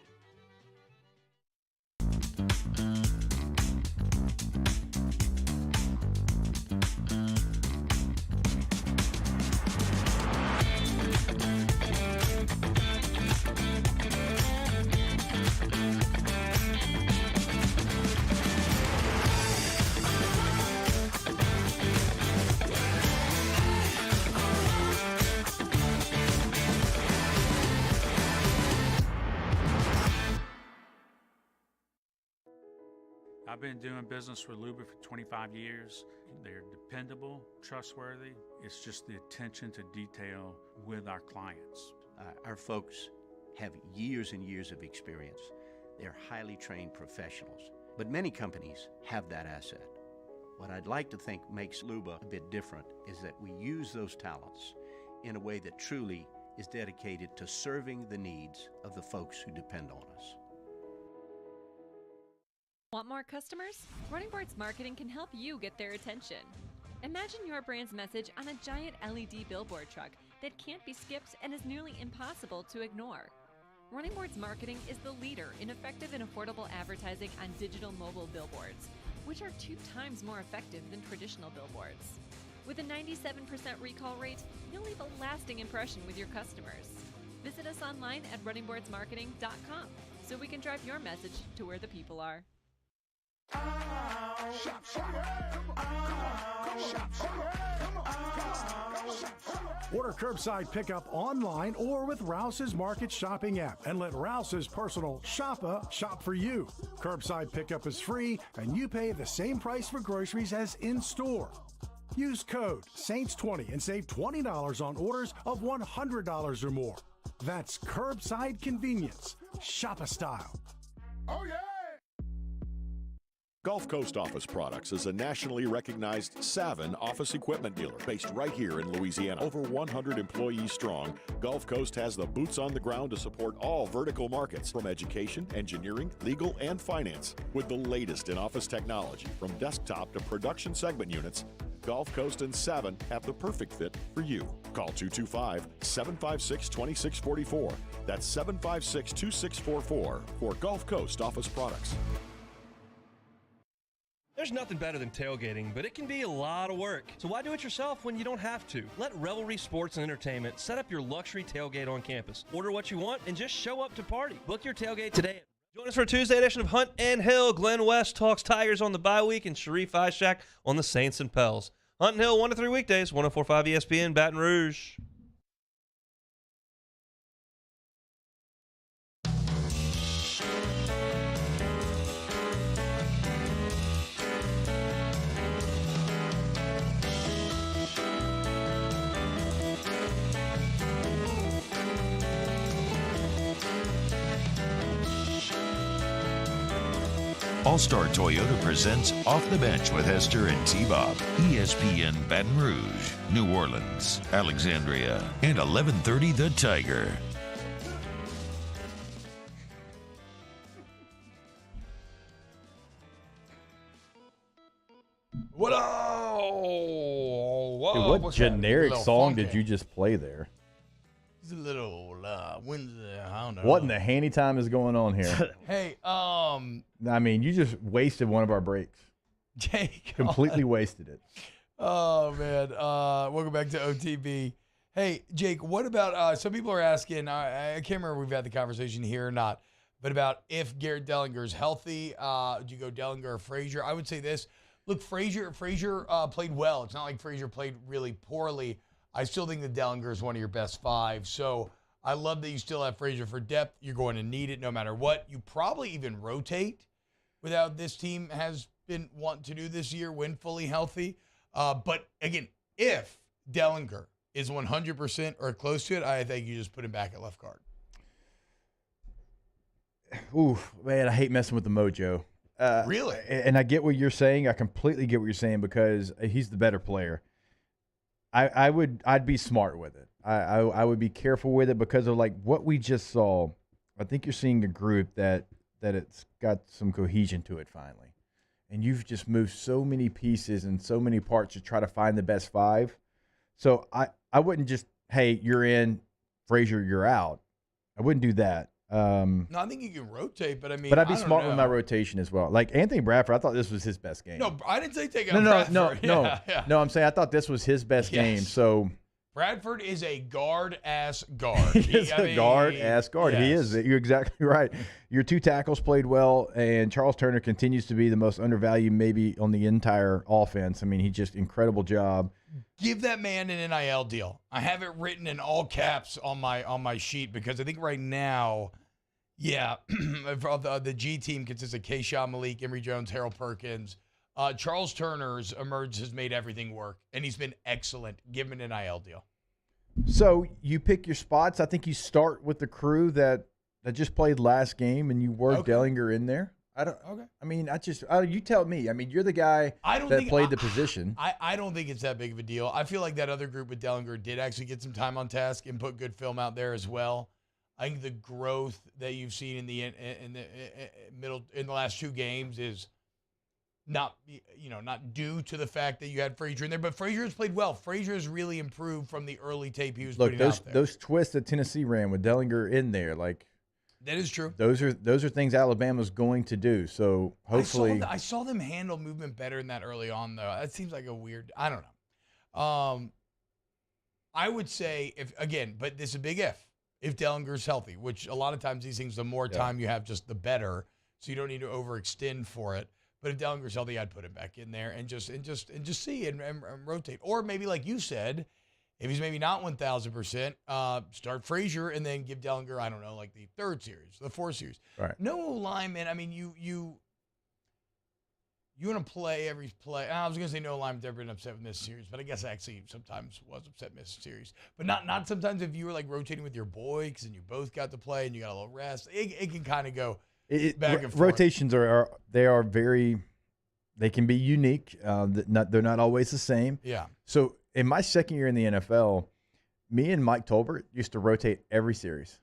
I've been doing business with Luba for 25 years. They're dependable, trustworthy. It's just the attention to detail with our clients. Our folks have years and years of experience. They're highly trained professionals, but many companies have that asset. What I'd like to think makes Luba a bit different is that we use those talents in a way that truly is dedicated to serving the needs of the folks who depend on us. Want more customers? Running Boards Marketing can help you get their attention. Imagine your brand's message on a giant LED billboard truck that can't be skipped and is nearly impossible to ignore. Running Boards Marketing is the leader in effective and affordable advertising on digital mobile billboards, which are 2 times more effective than traditional billboards. With a 97% recall rate, you'll leave a lasting impression with your customers. Visit us online at runningboardsmarketing.com so we can drive your message to where the people are. Order curbside pickup online or with Rouse's Market Shopping app and let Rouse's personal shopper shop for you. Curbside pickup is free and you pay the same price for groceries as in-store. Use code SAINTS20 and save $20 on orders of $100 or more. That's curbside convenience. Shopper style. Oh, yeah! Gulf Coast Office Products is a nationally recognized Savin office equipment dealer based right here in Louisiana. Over 100 employees strong, Gulf Coast has the boots on the ground to support all vertical markets, from education, engineering, legal, and finance. With the latest in office technology, from desktop to production segment units, Gulf Coast and Savin have the perfect fit for you. Call 225-756-2644. That's 756-2644 for Gulf Coast Office Products. There's nothing better than tailgating, but it can be a lot of work. So why do it yourself when you don't have to? Let Revelry Sports and Entertainment set up your luxury tailgate on campus. Order what you want and just show up to party. Book your tailgate today. Join us for a Tuesday edition of Hunt and Hill. Glenn West talks Tigers on the bye week and Sharif Ishak on the Saints and Pels. Hunt and Hill, 1 to 3 weekdays, 104.5 ESPN, Baton Rouge. All-Star Toyota presents Off the Bench with Hester and T-Bob. ESPN Baton Rouge, New Orleans, Alexandria, and 1130 The Tiger. What? Oh, whoa! Dude, what what's generic that? song did you just play there? It's a little Wednesday. I don't know. What in the handy time is going on here? Hey, I mean, you just wasted one of our breaks. Jake, Completely wasted it. Oh man. Welcome back to OTB. Hey, Jake, what about some people are asking? I can't remember if we've had the conversation here or not, but about if Garrett Dellinger's healthy. Do you go Dellinger or Frazier? I would say this. Look, Frazier played well. It's not like Frazier played really poorly. I still think that Dellinger is one of your best 5. So I love that you still have Frazier for depth. You're going to need it no matter what. You probably even rotate without this team has been wanting to do this year when fully healthy. But again, if Dellinger is 100% or close to it, I think you just put him back at left guard. Ooh, man, I hate messing with the mojo. Really? And I get what you're saying. I completely get what you're saying because he's the better player. I'd be smart with it. I would be careful with it because of like what we just saw. I think you're seeing a group that it's got some cohesion to it finally. And you've just moved so many pieces and so many parts to try to find the best 5. So I wouldn't just, hey, you're in, Frazier, you're out. I wouldn't do that. No, I think you can rotate, but I mean, but I'd be smart with my rotation as well. Like Anthony Bradford, I thought this was his best game. No, I didn't say take out Bradford. No. I'm saying I thought this was his best game. So Bradford is a guard-ass guard. He's a guard-ass guard. Yes. He is. You're exactly right. Your 2 tackles played well, and Charles Turner continues to be the most undervalued maybe on the entire offense. I mean, he just incredible job. Give that man an NIL deal. I have it written in all caps on my sheet because I think right now, the G team consists of Keyshawn Malik, Emory Jones, Harold Perkins. Charles Turner's emerged has made everything work, and he's been excellent. Give him an NIL deal. So you pick your spots. I think you start with the crew that just played last game, and you work Dellinger in there. I mean, you tell me. I mean, you're the guy that played the position. I don't think it's that big of a deal. I feel like that other group with Dellinger did actually get some time on task and put good film out there as well. I think the growth that you've seen in the last 2 games is not due to the fact that you had Frazier in there, but Frazier has played well. Frazier has really improved from the early tape he was putting out there. Those twists that Tennessee ran with Dellinger in there, like That is true. Those are things Alabama's going to do. So hopefully, I saw them handle movement better than that early on, though. That seems like a weird. I don't know. I would say but this is a big if Dellinger's healthy, which a lot of times these things, the more time you have, just the better. So you don't need to overextend for it. But if Dellinger's healthy, I'd put him back in there and just see and rotate. Or maybe like you said, if he's maybe not 1,000%, start Frazier and then give Dellinger, I don't know, like the third series, the fourth series. Right. No lineman. I mean, you want to play every play. I was going to say no lineman's ever been upset with this series, but I guess actually sometimes was upset missed series. But not sometimes if you were like rotating with your boy because then you both got to play and you got a little rest. It can kind of go back and forth. Rotations they can be unique. They're not always the same. Yeah. So in my second year in the NFL, me and Mike Tolbert used to rotate every series.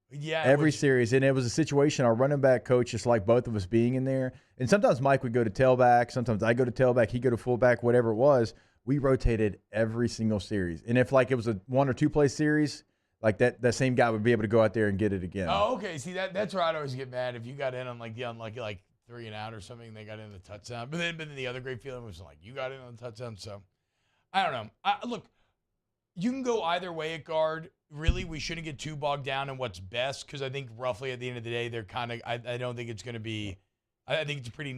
Yeah. Every series. And it was a situation, our running back coach just liked both of us being in there. And sometimes Mike would go to tailback. Sometimes I go to tailback. He'd go to fullback, whatever it was. We rotated every single series. And if like it was a 1 or 2 play series, like that same guy would be able to go out there and get it again. Oh, okay. See, that's where I'd always get mad if you got in on like the unlucky like 3 and out or something and they got in the touchdown. But then the other great feeling was like you got in on the touchdown. So I don't know. Look, you can go either way at guard. Really, we shouldn't get too bogged down in what's best because I think roughly at the end of the day, they're kind of – I don't think it's going to be – I think it's a pretty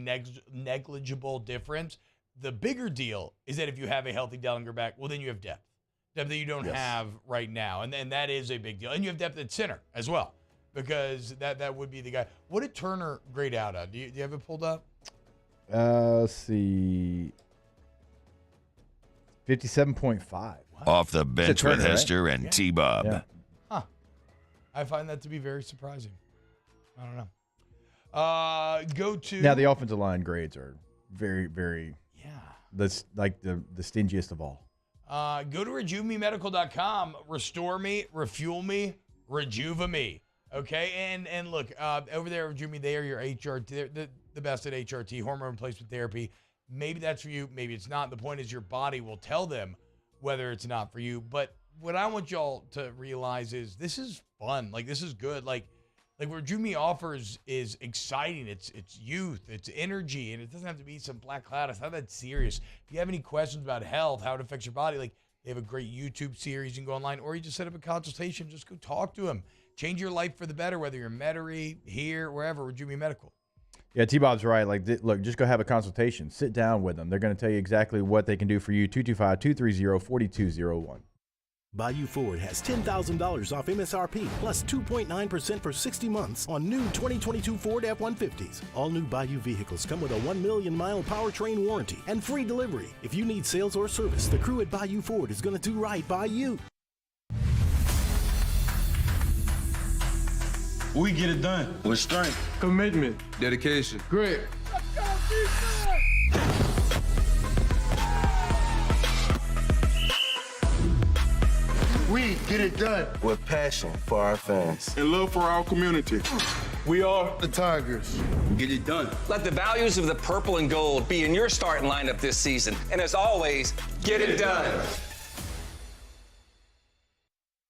negligible difference. The bigger deal is that if you have a healthy Dellinger back, well, then you have depth that you don't have right now. And that is a big deal. And you have depth at center as well because that would be the guy. What did Turner grade out at? Do you have it pulled up? Let's see. 57.5. Off the bench with Hester and T-Bob. Yeah. Huh. I find that to be very surprising. I don't know. Go to now the offensive line grades are very, very. Yeah. That's like the stingiest of all. Go to RejuveMeMedical.com. Restore me, refuel me, rejuva me. Okay, and look over there, Rejuve Me. They are your HRT. They're the best at HRT, hormone replacement therapy. Maybe that's for you. Maybe it's not. The point is your body will tell them whether it's not for you. But what I want y'all to realize is this is fun. Like this is good. Like what Rejuve offers is exciting. It's youth, it's energy, and it doesn't have to be some black cloud. It's not that serious. If you have any questions about health, how it affects your body, like they have a great YouTube series. You can go online, or you just set up a consultation. Just go talk to them. Change your life for the better, whether you're in Metairie, here, wherever. Rejuve Medical. Yeah, T-Bob's right. Like, look, just go have a consultation. Sit down with them. They're going to tell you exactly what they can do for you. 225-230-4201. Bayou Ford has $10,000 off MSRP plus 2.9% for 60 months on new 2022 Ford F-150s. All new Bayou vehicles come with a 1 million mile powertrain warranty and free delivery. If you need sales or service, the crew at Bayou Ford is going to do right by you. We get it done with strength, commitment, dedication, grit. We get it done with passion for our fans and love for our community. We are the Tigers. Get it done. Let the values of the purple and gold be in your starting lineup this season. And as always, get it done.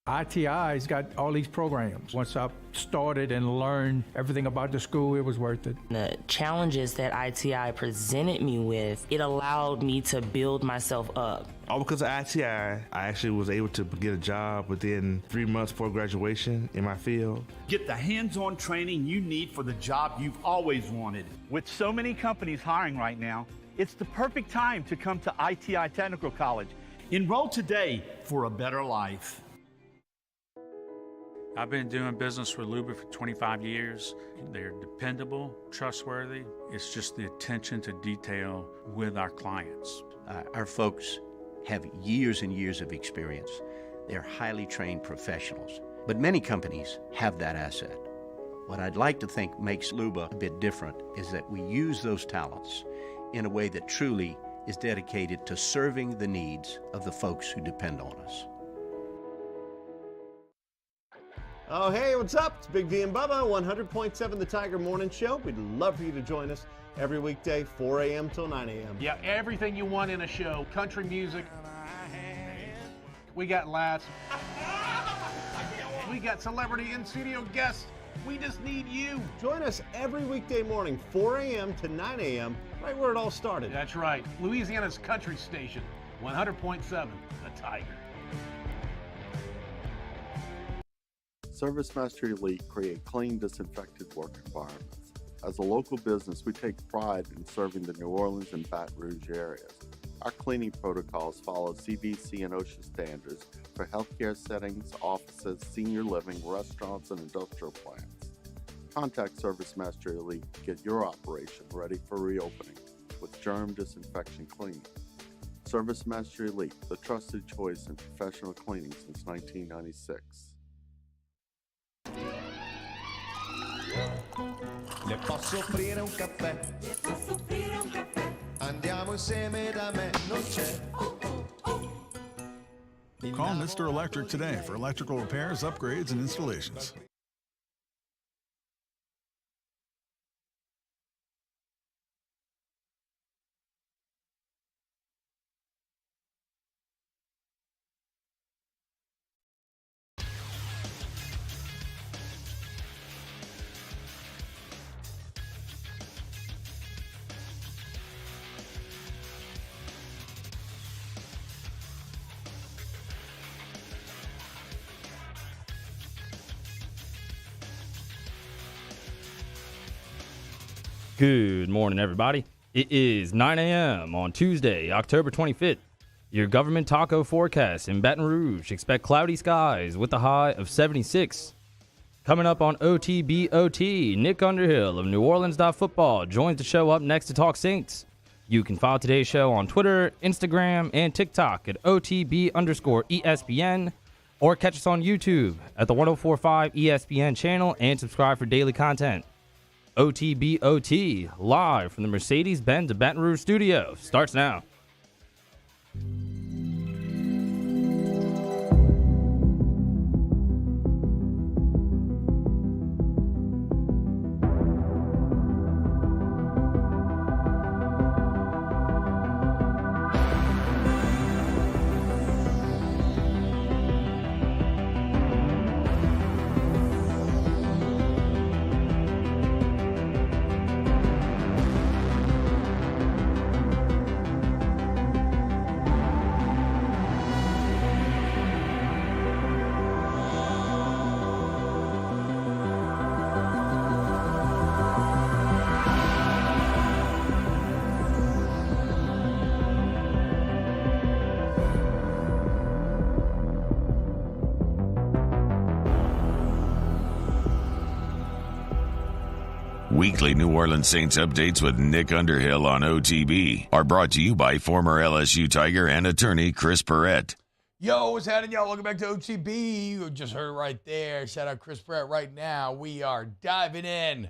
ITI's got all these programs. Once I started and learned everything about the school, it was worth it. The challenges that ITI presented me with, it allowed me to build myself up. All because of ITI, I actually was able to get a job within 3 months before graduation in my field. Get the hands-on training you need for the job you've always wanted. With so many companies hiring right now, it's the perfect time to come to ITI Technical College. Enroll today for a better life. I've been doing business with Luba for 25 years. They're dependable, trustworthy. It's just the attention to detail with our clients. Our folks have years and years of experience. They're highly trained professionals. But many companies have that asset. What I'd like to think makes Luba a bit different is that we use those talents in a way that truly is dedicated to serving the needs of the folks who depend on us. Oh, hey, what's up? It's Big V and Bubba, 100.7 The Tiger Morning Show. We'd love for you to join us every weekday, 4 a.m. till 9 a.m. Yeah, everything you want in a show. Country music. We got laughs. We got celebrity in-studio guests. We just need you. Join us every weekday morning, 4 a.m. to 9 a.m., right where it all started. That's right. Louisiana's country station, 100.7, The Tiger. ServiceMaster Elite create clean, disinfected work environments. As a local business, we take pride in serving the New Orleans and Baton Rouge areas. Our cleaning protocols follow CDC and OSHA standards for healthcare settings, offices, senior living, restaurants, and industrial plants. Contact ServiceMaster Elite to get your operation ready for reopening with germ disinfection cleaning. ServiceMaster Elite, the trusted choice in professional cleaning since 1996. Le posso offrire un caffè? Andiamo insieme da me, non c'è. Call Mr. Electric today for electrical repairs, upgrades, and installations. Good morning, everybody. It is 9 a.m. on Tuesday, October 25th. Your government taco forecast in Baton Rouge. Expect cloudy skies with a high of 76. Coming up on OTBOT, Nick Underhill of NewOrleans.football joins the show up next to talk Saints. You can follow today's show on Twitter, Instagram, and TikTok at OTB_ESPN, or catch us on YouTube at the 1045 ESPN channel and subscribe for daily content. OTBOT, live from the Mercedes-Benz of Baton Rouge studio, starts now. Weekly New Orleans Saints updates with Nick Underhill on OTB are brought to you by former LSU Tiger and attorney Chris Perrette. Yo, what's happening, y'all? Welcome back to OTB. You just heard it right there. Shout out Chris Perrette right now. We are diving in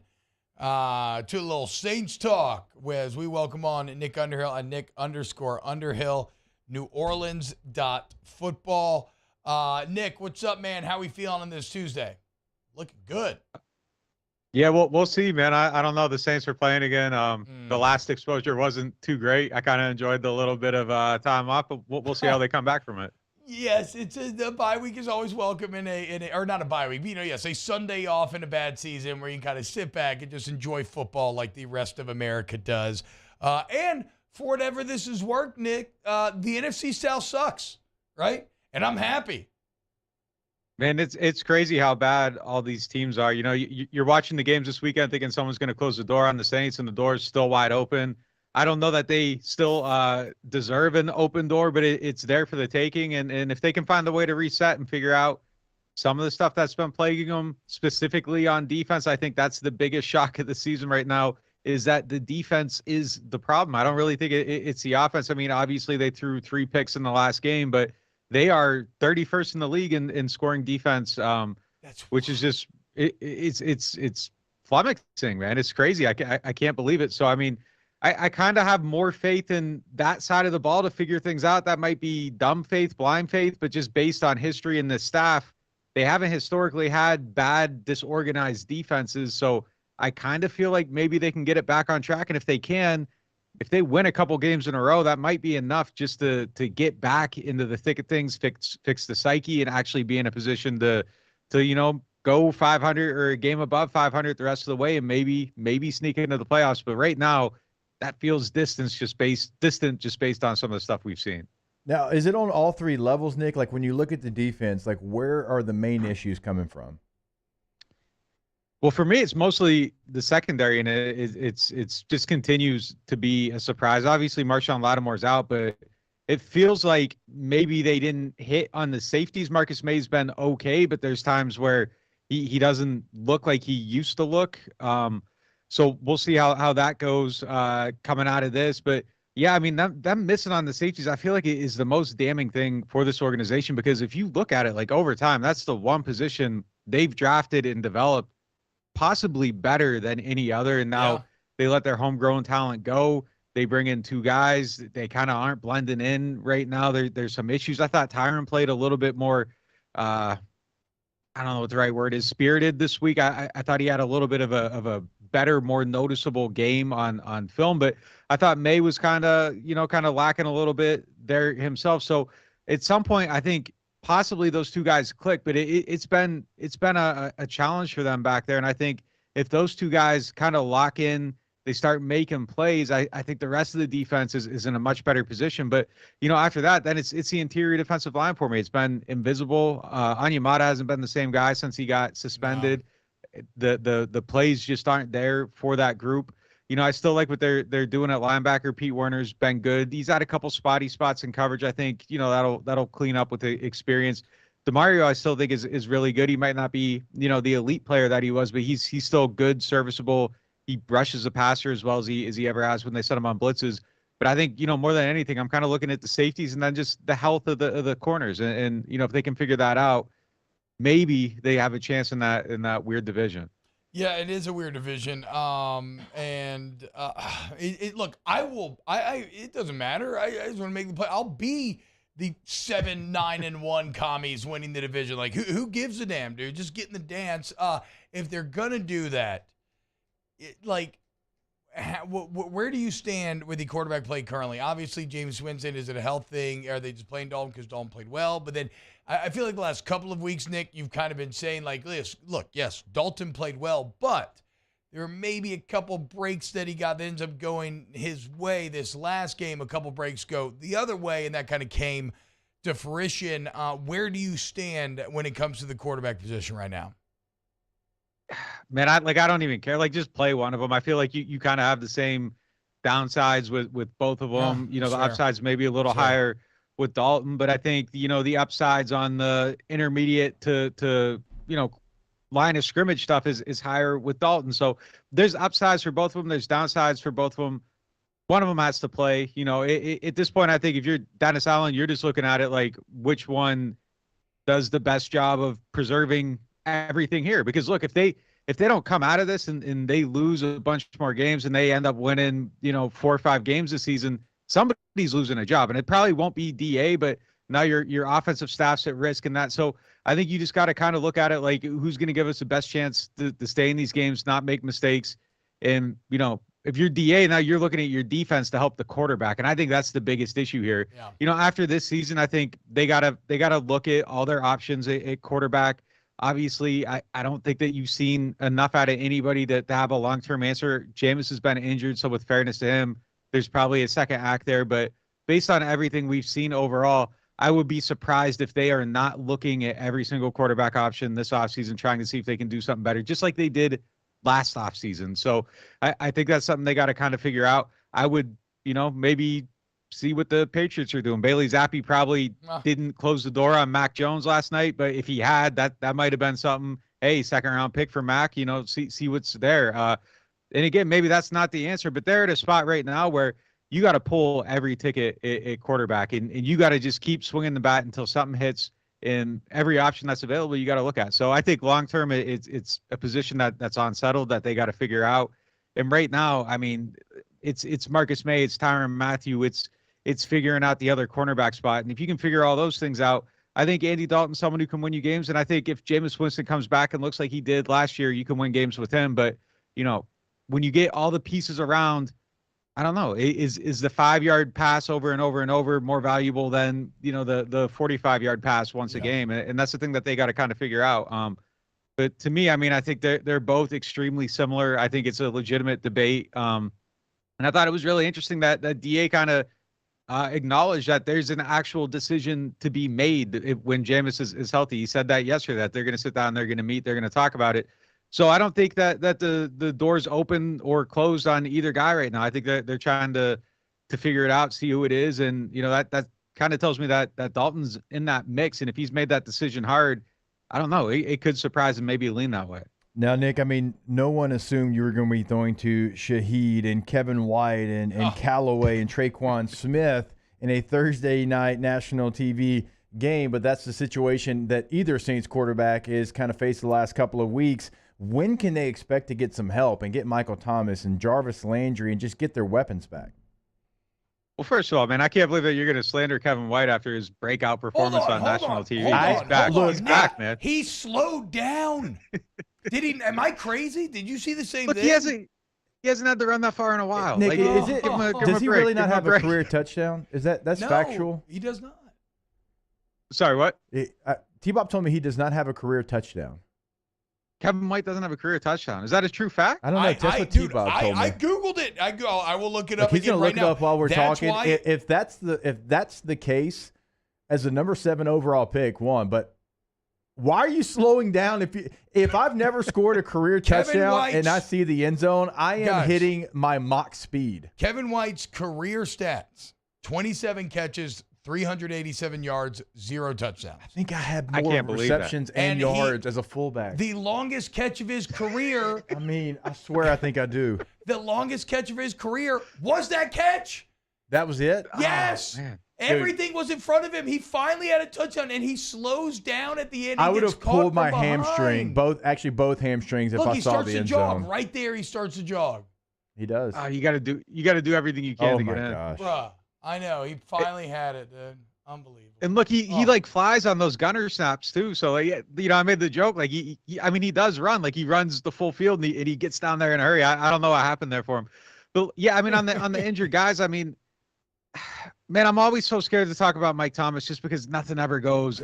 to a little Saints talk as we welcome on Nick Underhill and Nick_Underhill, NewOrleans.football. Nick, what's up, man? How we feeling on this Tuesday? Looking good. Yeah, we'll see, man. I don't know. The Saints are playing again. The last exposure wasn't too great. I kind of enjoyed the little bit of time off, but we'll see how they come back from it. Yes, the bye week is always welcome or not a bye week, but, a Sunday off in a bad season where you kind of sit back and just enjoy football like the rest of America does. And for whatever this is worth, Nick, the NFC South sucks, right? And I'm happy. Man, it's crazy how bad all these teams are. You're watching the games this weekend thinking someone's going to close the door on the Saints, and the door is still wide open. I don't know that they still deserve an open door, but it's there for the taking. And if they can find a way to reset and figure out some of the stuff that's been plaguing them, specifically on defense, I think that's the biggest shock of the season right now, is that the defense is the problem. I don't really think it's the offense. I mean, obviously they threw 3 picks in the last game, but they are 31st in the league in scoring defense, which is just it's flummoxing, man. It's crazy. I can't believe it. So I mean, I kind of have more faith in that side of the ball to figure things out. That might be dumb faith, blind faith, but just based on history and the staff, they haven't historically had bad, disorganized defenses. So I kind of feel like maybe they can get it back on track, and if they win a couple games in a row, that might be enough just to get back into the thick of things, fix the psyche, and actually be in a position to go 500 or a game above 500 the rest of the way and maybe sneak into the playoffs. But right now, that feels distant just based on some of the stuff we've seen. Now, is it on all three levels, Nick? Like when you look at the defense, like where are the main issues coming from? Well, for me, it's mostly the secondary, and it's just continues to be a surprise. Obviously, Marshawn Lattimore's out, but it feels like maybe they didn't hit on the safeties. Marcus May's been okay, but there's times where he doesn't look like he used to look. So we'll see how that goes coming out of this. But yeah, I mean, them missing on the safeties, I feel like it is the most damning thing for this organization, because if you look at it like over time, that's the one position they've drafted and developed possibly better than any other. And now they let their homegrown talent go. They bring in two guys. They kind of aren't blending in right now. There's some issues. I thought Tyron played a little bit more, I don't know what the right word is, spirited this week. I thought he had a little bit of a better, more noticeable game on film, but I thought May was kind of lacking a little bit there himself. So at some point, I think possibly those two guys click, but it's been a challenge for them back there. And I think if those two guys kind of lock in, they start making plays, I think the rest of the defense is in a much better position. But, after that, then it's the interior defensive line for me. It's been invisible. Onyemata hasn't been the same guy since he got suspended. No. The plays just aren't there for that group. I still like what they're doing at linebacker. Pete Werner's been good. He's had a couple spotty spots in coverage. I think, that'll clean up with the experience. DeMario, I still think is really good. He might not be, the elite player that he was, but he's still good, serviceable. He brushes the passer as well as he ever has when they set him on blitzes. But I think, more than anything, I'm kind of looking at the safeties and then just the health of the corners. And if they can figure that out, maybe they have a chance in that weird division. Yeah, it is a weird division. Look, it doesn't matter. I just want to make the play. I'll be the 7-9-1 commies winning the division. Like, who gives a damn, dude? Just get in the dance. If they're gonna do that, where do you stand with the quarterback play currently? Obviously, James Winston, is it a health thing? Are they just playing Dalton because Dalton played well? But then I feel like the last couple of weeks, Nick, you've kind of been saying like this. Look, yes, Dalton played well, but there may be a couple breaks that he got that ends up going his way. This last game, a couple breaks go the other way, and that kind of came to fruition. Where do you stand when it comes to the quarterback position right now? Man, I don't even care. Like, just play one of them. I feel like you kind of have the same downsides with both of them. The upsides maybe a little higher with Dalton, but I think the upsides on the intermediate to line of scrimmage stuff is higher with Dalton. So there's upsides for both of them. There's downsides for both of them. One of them has to play. At this point, I think if you're Dennis Allen, you're just looking at it like which one does the best job of preserving everything here. Because look, if they don't come out of this and they lose a bunch more games and they end up winning 4 or 5 games this season, somebody's losing a job. And it probably won't be DA, but now your offensive staff's at risk and that. So I think you just got to kind of look at it like who's going to give us the best chance to stay in these games, not make mistakes. And if you're DA, now you're looking at your defense to help the quarterback. And I think that's the biggest issue here. Yeah. After this season, I think they gotta look at all their options at quarterback. Obviously, I don't think that you've seen enough out of anybody to have a long-term answer. Jameis has been injured, so with fairness to him, there's probably a second act there. But based on everything we've seen overall, I would be surprised if they are not looking at every single quarterback option this offseason, trying to see if they can do something better, just like they did last offseason. So I think that's something they got to kind of figure out. I would, maybe see what the Patriots are doing. Bailey Zappi probably didn't close the door on Mac Jones last night, but if he had, that might have been something. Hey, second-round pick for Mac, see what's there. And again, maybe that's not the answer, but they're at a spot right now where you got to pull every ticket at quarterback, and you got to just keep swinging the bat until something hits, and every option that's available you got to look at. So I think long-term it's a position that's unsettled that they got to figure out. And right now, I mean, it's Marcus May, it's Tyrann Mathieu, it's figuring out the other cornerback spot. And if you can figure all those things out, I think Andy Dalton's someone who can win you games. And I think if Jameis Winston comes back and looks like he did last year, you can win games with him. But, when you get all the pieces around, I don't know, is the 5-yard pass over and over and over more valuable than, the 45-yard pass once a game? And that's the thing that they got to kind of figure out. But to me, I mean, I think they're both extremely similar. I think it's a legitimate debate. And I thought it was really interesting that DA kind of acknowledged that there's an actual decision to be made when Jameis is healthy. He said that yesterday, that they're going to sit down, they're going to meet, they're going to talk about it. So I don't think that the door's open or closed on either guy right now. I think that they're trying to figure it out, see who it is. And, that kind of tells me that Dalton's in that mix. And if he's made that decision hard, I don't know. It could surprise him, maybe lean that way. Now, Nick, I mean, no one assumed you were going to be throwing to Shaheed and Kevin White and Callaway and Traquan Smith in a Thursday night national TV game, but that's the situation that either Saints quarterback is kind of faced the last couple of weeks. When can they expect to get some help and get Michael Thomas and Jarvis Landry and just get their weapons back? Well, first of all, man, I can't believe that you're going to slander Kevin White after his breakout performance on national TV. He's back. He's back, man. He slowed down. Did he? Am I crazy? Did you see the same thing? He hasn't had to run that far in a while. Nick, does he really not have a career touchdown? That's no, factual? He does not. Sorry, what? T-Bop told me he does not have a career touchdown. Kevin White doesn't have a career touchdown. Is that a true fact? I don't know. That's what T-Bob told me. I Googled it. I will look it up. He's going to look it up while we're talking. If that's the case, as a number 7 overall pick, but why are you slowing down? If I've never scored a career touchdown and I see the end zone, I am hitting my mock speed. Kevin White's career stats: 27 catches, 387 yards, 0 touchdowns. I think I had more receptions and yards as a fullback. The longest catch of his career. I mean, I swear I think I do. The longest catch of his career was that catch. That was it? Yes. Oh, everything was in front of him. He finally had a touchdown, and he slows down at the end. I would have pulled my hamstring, both hamstrings, if I saw the end zone. He starts to jog. Right there, he starts to jog. He does. You got to do everything you can to get in. Oh, my gosh. Bruh. I know. He finally had it, dude. Unbelievable. And look, he flies on those gunner snaps too. So I made the joke, he does run, he runs the full field and he gets down there in a hurry. I don't know what happened there for him, but yeah, I mean, on the injured guys, I mean, man, I'm always so scared to talk about Mike Thomas just because nothing ever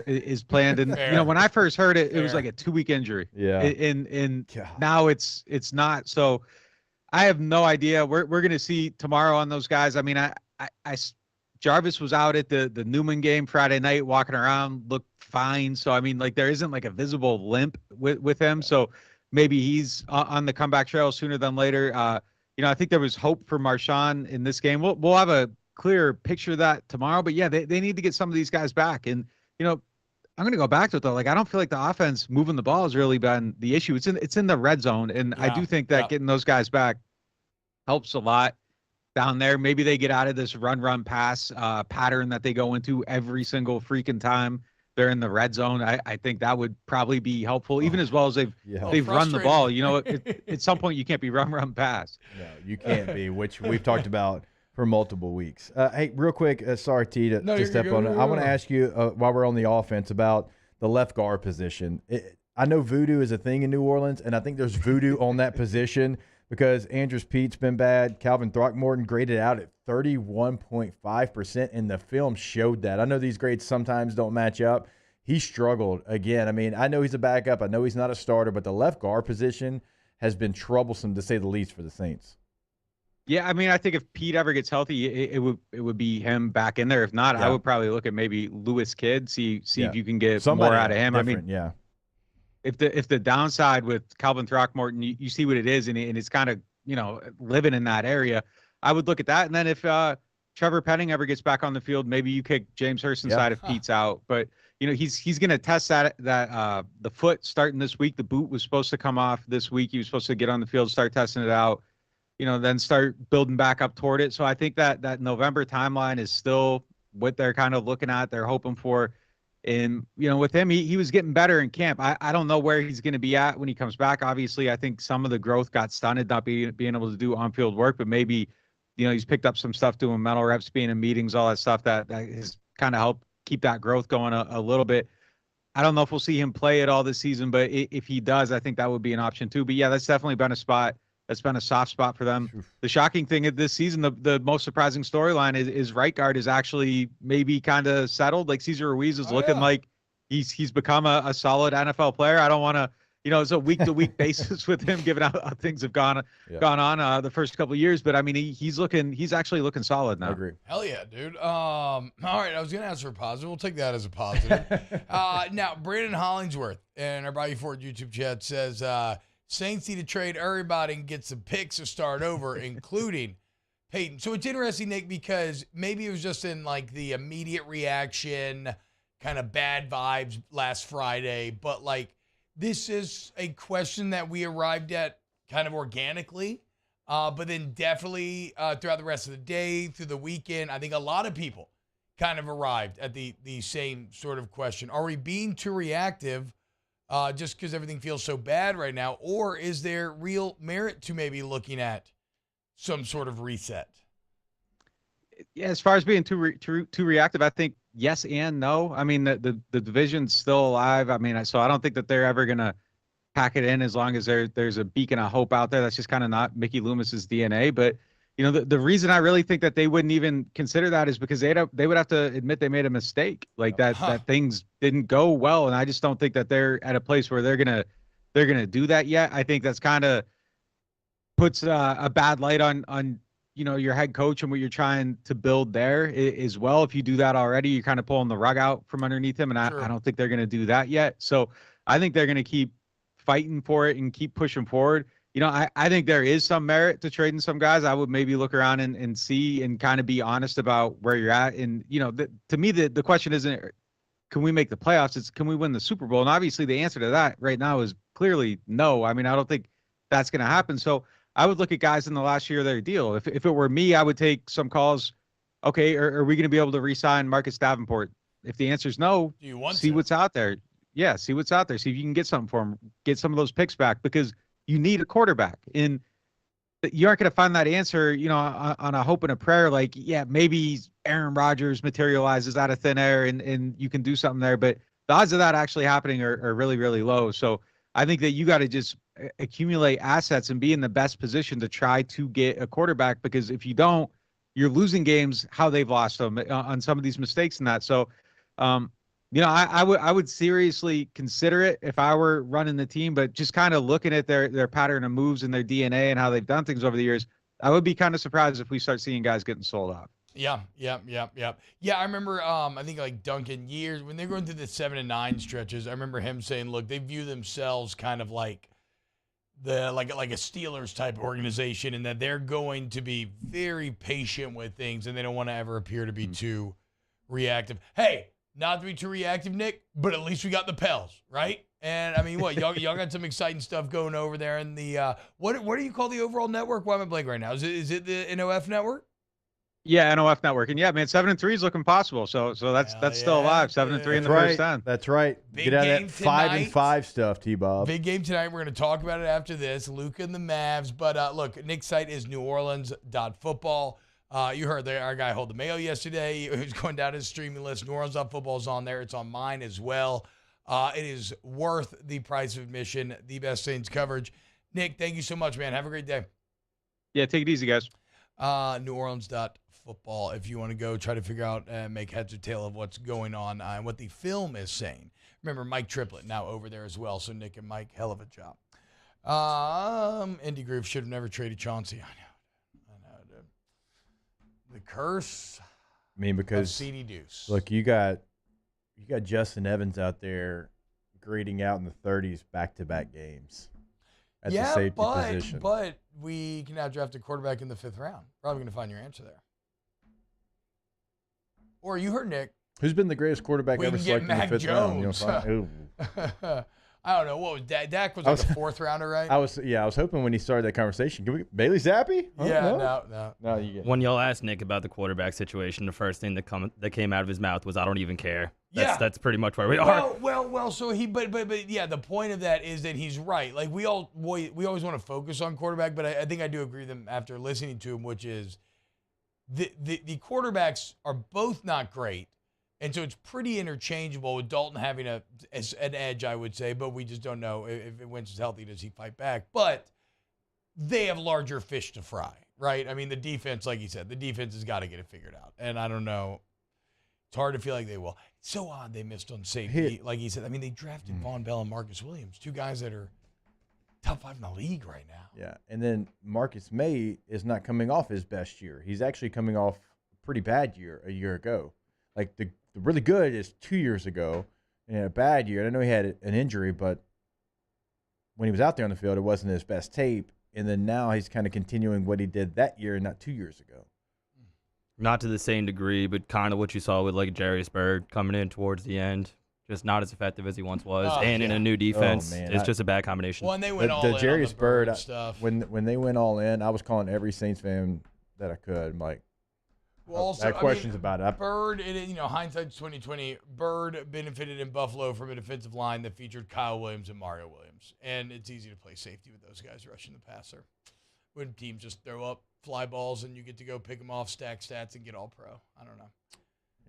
is planned. And when I first heard it, it was like a 2-week injury. Yeah. And now it's not. So I have no idea. We're going to see tomorrow on those guys. I mean, Jarvis was out at the Newman game Friday night, walking around, looked fine. So, I mean, there isn't a visible limp with him. So maybe he's on the comeback trail sooner than later. I think there was hope for Marshawn in this game. We'll have a clear picture of that tomorrow. But, yeah, they need to get some of these guys back. And, I'm going to go back to it, though. I don't feel like the offense moving the ball has really been the issue. It's in the red zone. And I do think that getting those guys back helps a lot down there. Maybe they get out of this run pass pattern that they go into every single freaking time they're in the red zone. I think that would probably be helpful, even as well as they've run the ball. At some point you can't be run pass. No, you can't be, which we've talked about for multiple weeks. Hey, real quick, sorry T to step on it. I want to ask you while we're on the offense about the left guard position. I know voodoo is a thing in New Orleans, and I think there's voodoo on that position, because Andrews Pete's been bad. Calvin Throckmorton graded out at 31.5%, and the film showed that. I know these grades sometimes don't match up. He struggled again. I mean, I know he's a backup. I know he's not a starter, but the left guard position has been troublesome, to say the least, for the Saints. Yeah, I mean, I think if Pete ever gets healthy, it would be him back in there. If not, I would probably look at maybe Lewis Kidd, see if you can get more out of him. I mean, if the downside with Calvin Throckmorton, you see what it is, and it's kind of, living in that area, I would look at that. And then if Trevor Penning ever gets back on the field, maybe you kick James Hurst inside if Pete's out. But, he's going to test that the foot starting this week. The boot was supposed to come off this week. He was supposed to get on the field, start testing it out, then start building back up toward it. So I think that November timeline is still what they're kind of looking at. They're hoping for. And, with him, he was getting better in camp. I don't know where he's going to be at when he comes back. Obviously, I think some of the growth got stunted, not being able to do on-field work, but maybe, he's picked up some stuff doing mental reps, being in meetings, all that stuff that has kind of helped keep that growth going a little bit. I don't know if we'll see him play it all this season, but if he does, I think that would be an option too. But yeah, that's definitely been a spot. That's been a soft spot for them. The shocking thing of this season, the most surprising storyline is right guard is actually maybe kind of settled. Cesar Ruiz is looking like he's become a solid NFL player. I don't want to it's a week-to-week basis with him, given how things have gone on the first couple of years. But I mean, he's actually looking solid now. I agree. Hell yeah, dude. All right, I was going to ask for a positive. We'll take that as a positive. Now, Brandon Hollingsworth in our Bayou Ford YouTube chat says, Saints need to trade everybody and get some picks to start over, including Peyton. So it's interesting, Nick, because maybe it was just in like the immediate reaction, kind of bad vibes last Friday, but like, this is a question that we arrived at kind of organically, but then definitely throughout the rest of the day, through the weekend, I think a lot of people kind of arrived at the same sort of question. Are we being too reactive just because everything feels so bad right now, or is there real merit to maybe looking at some sort of reset? Yeah, as far as being too reactive, I think yes and no. I mean, the division's still alive. I mean, so I don't think that they're ever gonna pack it in as long as there's a beacon of hope out there. That's just kind of not Mickey Loomis's DNA. But the reason I really think that they wouldn't even consider that is because they would have to admit they made a mistake, like that things didn't go well, and I just don't think that they're at a place where they're gonna do that yet. I think that's kind of puts a bad light on your head coach and what you're trying to build there as well. If you do that already, you're kind of pulling the rug out from underneath him. And I don't think they're going to do that yet. So I think they're going to keep fighting for it and keep pushing forward. I think there is some merit to trading some guys. I would maybe look around and see and kind of be honest about where you're at. And, to me, the question isn't, can we make the playoffs? It's, can we win the Super Bowl? And obviously the answer to that right now is clearly no. I mean, I don't think that's going to happen. So I would look at guys in the last year of their deal. If it were me, I would take some calls. Okay, are we going to be able to re-sign Marcus Davenport? If the answer is no, see what's out there. Yeah, see what's out there. See if you can get something for him. Get some of those picks back because you need a quarterback. And you aren't going to find that answer, on a hope and a prayer. Like, yeah, maybe Aaron Rodgers materializes out of thin air and you can do something there. But the odds of that actually happening are really, really low. So I think that you got to just accumulate assets and be in the best position to try to get a quarterback, because if you don't, you're losing games how they've lost them on some of these mistakes and that. So, I would seriously consider it if I were running the team, but just kind of looking at their pattern of moves and their DNA and how they've done things over the years, I would be kind of surprised if we start seeing guys getting sold out. Yeah. I remember, I think like Duncan years when they're going through the 7 and 9 stretches, I remember him saying, look, they view themselves kind of like like a Steelers type organization, and that they're going to be very patient with things and they don't want to ever appear to be too reactive. Hey, not to be too reactive, Nick, but at least we got the Pels, right? And I mean, what y'all got some exciting stuff going over there in the what do you call the overall network? Why am I blank right now? Is it the NOF network? Yeah, NOF network. And yeah, man, 7-3 is looking possible. So that's still alive. 7-3 in the first 10. That's right. Get out of that 5-5 stuff, T-Bob. Big game tonight. We're going to talk about it after this. Luka and the Mavs. But look, Nick's site is neworleans.football. You heard our guy hold the mail yesterday. Who's going down his streaming list. Neworleans.football is on there. It's on mine as well. It is worth the price of admission. The best Saints coverage. Nick, thank you so much, man. Have a great day. Yeah, take it easy, guys. Neworleans.football if you want to go try to figure out and make heads or tail of what's going on and what the film is saying. Remember, Mike Triplett now over there as well. So Nick and Mike, hell of a job. Indy Groove should have never traded Chauncey. I know, dude. The curse. I mean, because CD Deuce. Look, you got Justin Evans out there grading out in the 30s back-to-back games at the safety position. But we can now draft a quarterback in the 5th round. Probably going to find your answer there. Or you heard Nick. Who's been the greatest quarterback ever selected in the 5th round? I don't know. What was Dak? Dak was like a 4th rounder, right? I was hoping when he started that conversation. Can we Bailey Zappi? No. You get when y'all asked Nick about the quarterback situation, the first thing that came out of his mouth was, "I don't even care." That's pretty much where we are. Well. So but yeah, the point of that is that he's right. Like we always want to focus on quarterback, but I think I do agree with him after listening to him, which is the quarterbacks are both not great. And so it's pretty interchangeable with Dalton having an edge, I would say, but we just don't know if Wentz is healthy, does he fight back? But they have larger fish to fry, right? I mean, the defense, like you said, the defense has got to get it figured out. And I don't know. It's hard to feel like they will. It's so odd they missed on safety. Like he said, I mean, they drafted Von Bell and Marcus Williams, two guys that are top 5 in the league right now. Yeah, and then Marcus May is not coming off his best year. He's actually coming off a pretty bad year a year ago. Like the really good is 2 years ago, and a bad year. I know he had an injury, but when he was out there on the field, it wasn't his best tape. And then now he's kind of continuing what he did that year, not 2 years ago. Not to the same degree, but kind of what you saw with like Jarius Byrd coming in towards the end. Just not as effective as he once was, in a new defense. It's just a bad combination. Well, and they went all in Jarius on the Byrd stuff. When they went all in, I was calling every Saints fan that I could. I'm like, I had questions about it. Byrd, hindsight's 2020. Byrd benefited in Buffalo from a defensive line that featured Kyle Williams and Mario Williams, and it's easy to play safety with those guys rushing the passer. When teams just throw up fly balls and you get to go pick them off, stack stats, and get all pro. I don't know.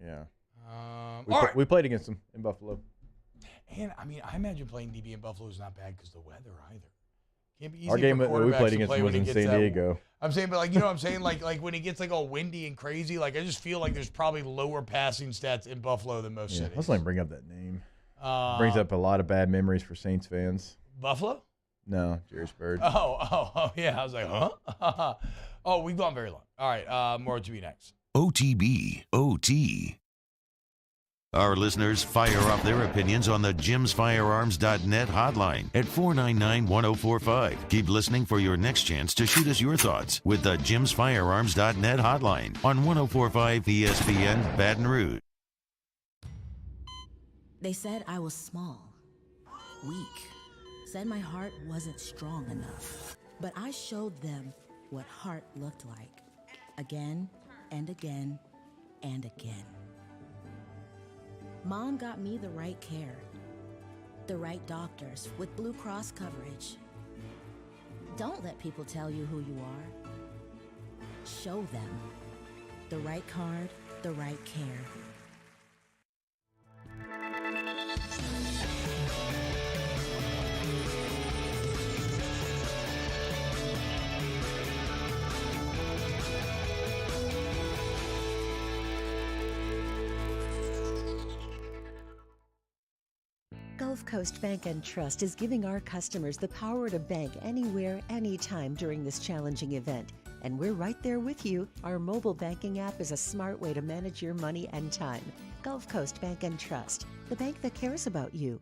Yeah. We played against them in Buffalo. And, I mean, I imagine playing DB in Buffalo is not bad because the weather either. Can't be easy Our game for that we played quarterbacks to against play was when in it San gets Diego. I'm saying, but like, you know what I'm saying? Like when it gets like all windy and crazy, like I just feel like there's probably lower passing stats in Buffalo than most cities. Let's not bring up that name. Brings up a lot of bad memories for Saints fans. Buffalo? No, Jarius Byrd. Oh, yeah. I was like, huh? Oh, we've gone very long. All right, more to be next. OTB, OT. Our listeners fire off their opinions on the jimsfirearms.net hotline at 499-1045. Keep listening for your next chance to shoot us your thoughts with the jimsfirearms.net hotline on 1045 ESPN Baton Rouge. They said I was small, weak, said my heart wasn't strong enough. But I showed them what heart looked like again and again and again. Mom got me the right care, the right doctors with Blue Cross coverage. Don't let people tell you who you are. Show them the right card, the right care. Gulf Coast Bank and Trust is giving our customers the power to bank anywhere, anytime during this challenging event. And we're right there with you. Our mobile banking app is a smart way to manage your money and time. Gulf Coast Bank and Trust, the bank that cares about you.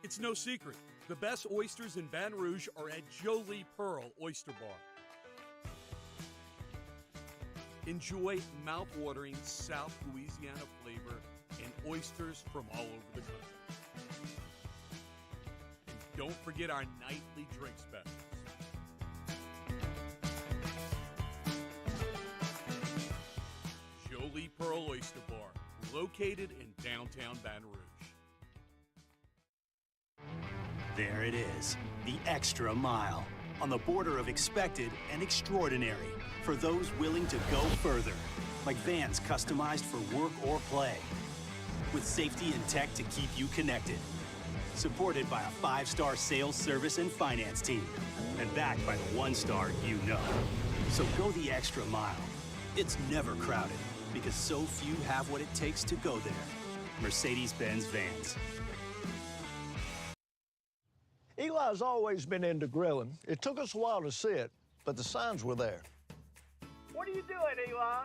It's no secret. The best oysters in Baton Rouge are at Jolie Pearl Oyster Bar. Enjoy mouth-watering South Louisiana flavor and oysters from all over the country. And don't forget our nightly drink specials. Jolie Pearl Oyster Bar, located in downtown Baton Rouge. There it is, the extra mile, on the border of expected and extraordinary, for those willing to go further, like vans customized for work or play, with safety and tech to keep you connected, supported by a 5-star sales, service, and finance team, and backed by the 1-star you know. So go the extra mile. It's never crowded, because so few have what it takes to go there. Mercedes-Benz Vans. Eli's always been into grilling. It took us a while to see it, but the signs were there. What are you doing, Eli?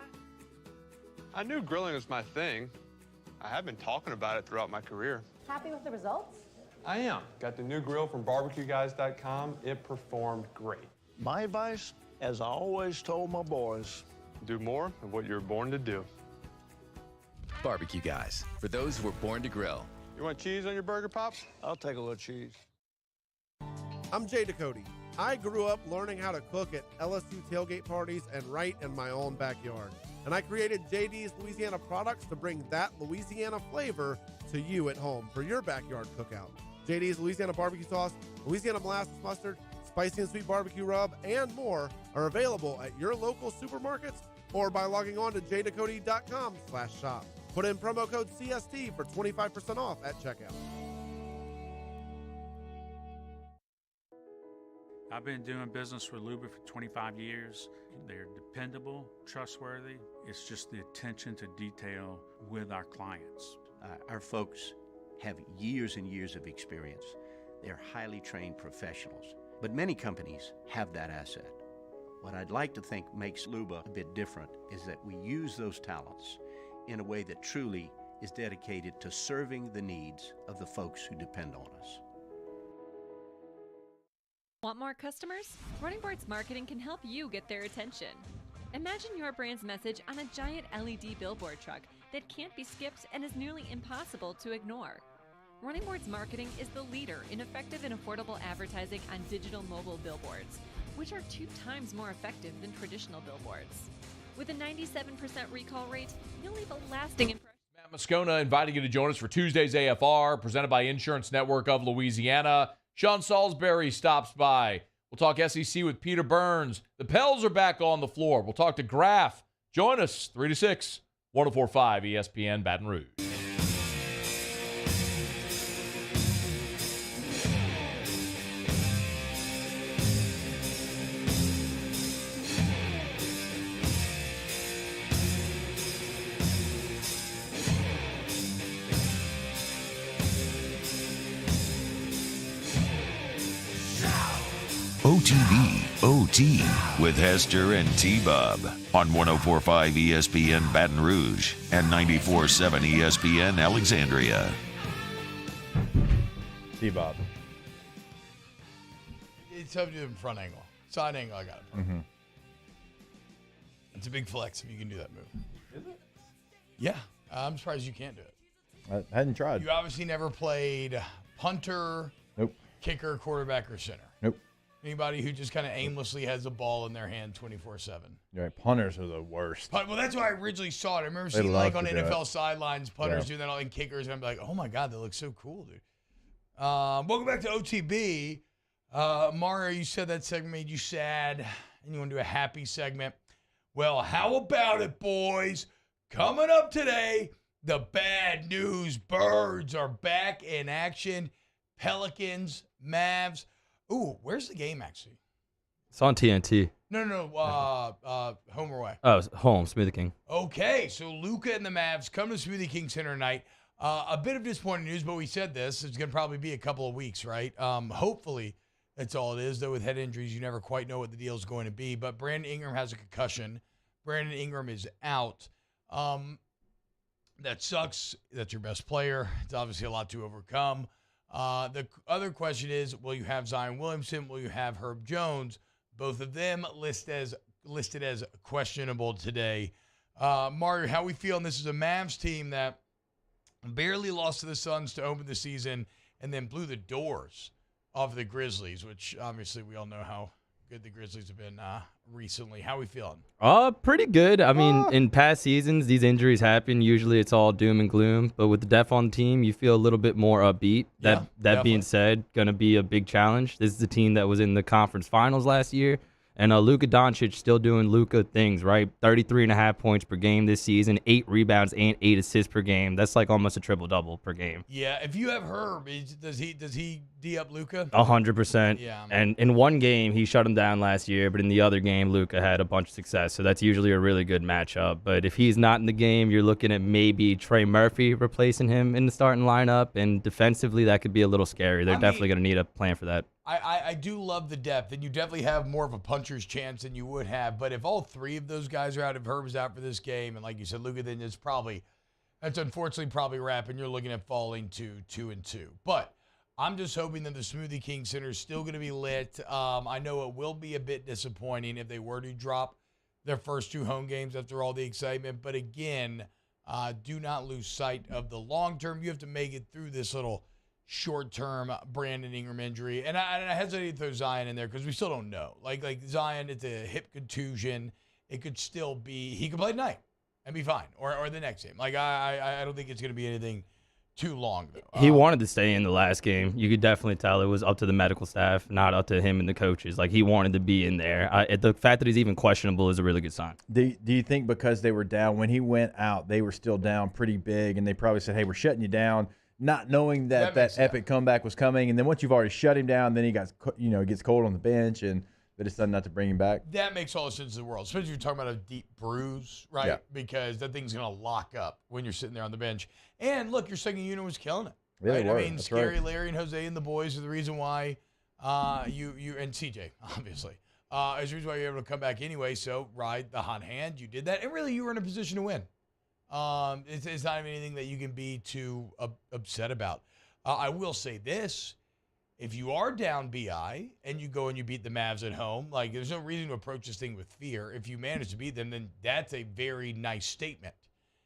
I knew grilling was my thing. I have been talking about it throughout my career. Happy with the results? I am. Got the new grill from barbecueguys.com. It performed great. My advice, as I always told my boys, do more of what you were born to do. Barbecue Guys, for those who were born to grill. You want cheese on your burger, Pops? I'll take a little cheese. I'm Jay Ducote. I grew up learning how to cook at LSU tailgate parties and right in my own backyard. And I created JD's Louisiana products to bring that Louisiana flavor to you at home for your backyard cookout. JD's Louisiana barbecue sauce, Louisiana molasses mustard, spicy and sweet barbecue rub, and more are available at your local supermarkets or by logging on to jducote.com/shop. Put in promo code CST for 25% off at checkout. I've been doing business with Luba for 25 years. They're dependable, trustworthy. It's just the attention to detail with our clients. Our folks have years and years of experience. They're highly trained professionals, but many companies have that asset. What I'd like to think makes Luba a bit different is that we use those talents in a way that truly is dedicated to serving the needs of the folks who depend on us. Want more customers? Running Boards Marketing can help you get their attention. Imagine your brand's message on a giant LED billboard truck that can't be skipped and is nearly impossible to ignore. Running Boards Marketing is the leader in effective and affordable advertising on digital mobile billboards, which are 2 times more effective than traditional billboards. With a 97% recall rate, you'll leave a lasting impression. Matt Moscona inviting you to join us for Tuesday's AFR, presented by Insurance Network of Louisiana. Sean Salisbury stops by. We'll talk SEC with Peter Burns. The Pels are back on the floor. We'll talk to Graf. Join us 3 to 6, 104.5 ESPN Baton Rouge. OTB OT with Hester and T-Bob on 104.5 ESPN Baton Rouge and 94.7 ESPN Alexandria. T-Bob. It's up to you in front angle. Side angle, I got it. Mm-hmm. It's a big flex if you can do that move. Is it? Yeah. I'm surprised you can't do it. I hadn't tried. You obviously never played punter, Nope. kicker, quarterback, or center. Nope. Anybody who just kind of aimlessly has a ball in their hand 24/7. Right, punters are the worst. Well, that's why I originally saw it. I remember They seeing love like on to do NFL it. sidelines, punters doing that, and kickers, and I'm like, oh my God, that looks so cool, dude. Welcome back to OTB. Mario, you said that segment made you sad, and you want to do a happy segment. Well, how about it, boys? Coming up today, the bad news birds are back in action. Pelicans, Mavs. Ooh, where's the game actually? It's on TNT. No. Home or away? Oh, it's home, Smoothie King. Okay, so Luka and the Mavs come to Smoothie King Center tonight. A bit of disappointing news, but we said this. It's going to probably be a couple of weeks, right? Hopefully, that's all it is. Though with head injuries, you never quite know what the deal is going to be. But Brandon Ingram has a concussion. Brandon Ingram is out. That sucks. That's your best player. It's obviously a lot to overcome. The other question is, will you have Zion Williamson? Will you have Herb Jones? Both of them listed as questionable today. Mario, how we feeling? This is a Mavs team that barely lost to the Suns to open the season and then blew the doors off the Grizzlies, which obviously we all know how good the Grizzlies have been recently. How we feeling? Pretty good. I mean, in past seasons, these injuries happen. Usually it's all doom and gloom. But with the depth on the team, you feel a little bit more upbeat. That being said, going to be a big challenge. This is the team that was in the conference finals last year. And Luka Doncic still doing Luka things, right? 33.5 points per game this season, 8 rebounds and 8 assists per game. That's like almost a triple-double per game. Yeah, if you have Herb, does he D up Luka? 100%. Yeah. And in one game, he shut him down last year, but in the other game, Luka had a bunch of success. So that's usually a really good matchup. But if he's not in the game, you're looking at maybe Trey Murphy replacing him in the starting lineup. And defensively, that could be a little scary. They're definitely going to need a plan for that. I do love the depth, and you definitely have more of a puncher's chance than you would have. But if all three of those guys are out, if Herb is out for this game, and like you said, Luka, then that's unfortunately probably wrapping. You're looking at falling to 2-2. But I'm just hoping that the Smoothie King Center is still going to be lit. I know it will be a bit disappointing if they were to drop their first 2 home games after all the excitement. But again, do not lose sight of the long term. You have to make it through this little short-term Brandon Ingram injury. And I hesitate to throw Zion in there because we still don't know. Like Zion, it's a hip contusion. It could still be – he could play tonight and be fine or the next game. Like, I don't think it's going to be anything too long, though. He wanted to stay in the last game. You could definitely tell it was up to the medical staff, not up to him and the coaches. Like, he wanted to be in there. The fact that he's even questionable is a really good sign. Do you think because they were down, when he went out, they were still down pretty big, and they probably said, hey, we're shutting you down. not knowing that epic comeback was coming, and then once you've already shut him down, then he gets cold on the bench, and they decided not to bring him back. That makes all the sense in the world, especially if you're talking about a deep bruise, right? Yeah. Because that thing's going to lock up when you're sitting there on the bench. And look, your second unit was killing it. Yeah, right? they were. I mean, That's Scary right. Larry and Jose and the boys are the reason why you and CJ, obviously, is the reason why you're able to come back anyway. So ride the hot hand. You did that, and really, you were in a position to win. It's not even anything that you can be too upset about. I will say this. If you are down BI and you go and you beat the Mavs at home, like there's no reason to approach this thing with fear. If you manage to beat them, then that's a very nice statement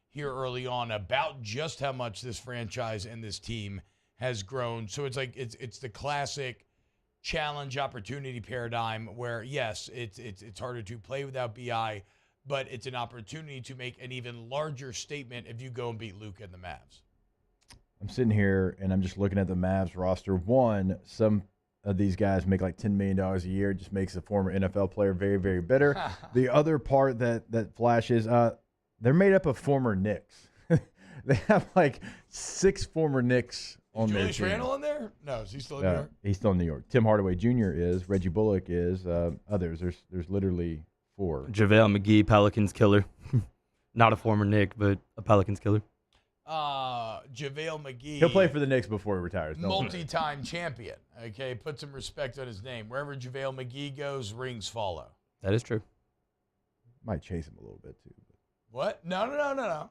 here early on about just how much this franchise and this team has grown. So it's like it's the classic challenge opportunity paradigm where yes, it's harder to play without BI, but it's an opportunity to make an even larger statement if you go and beat Luka and the Mavs. I'm sitting here and I'm just looking at the Mavs roster. One, some of these guys make like $10 million a year. It just makes a former NFL player very, very bitter. The other part that flashes, they're made up of former Knicks. They have like 6 former Knicks on their team. Julius Randle in there? No, is he still in New York? He's still in New York. Tim Hardaway Jr. is. Reggie Bullock is. Others. There's literally 4. JaVale McGee, Pelicans killer. Not a former Knick, but a Pelicans killer. JaVale McGee. He'll play for the Knicks before he retires. Multi-time champion. Okay, put some respect on his name. Wherever JaVale McGee goes, rings follow. That is true. Might chase him a little bit too. What? No.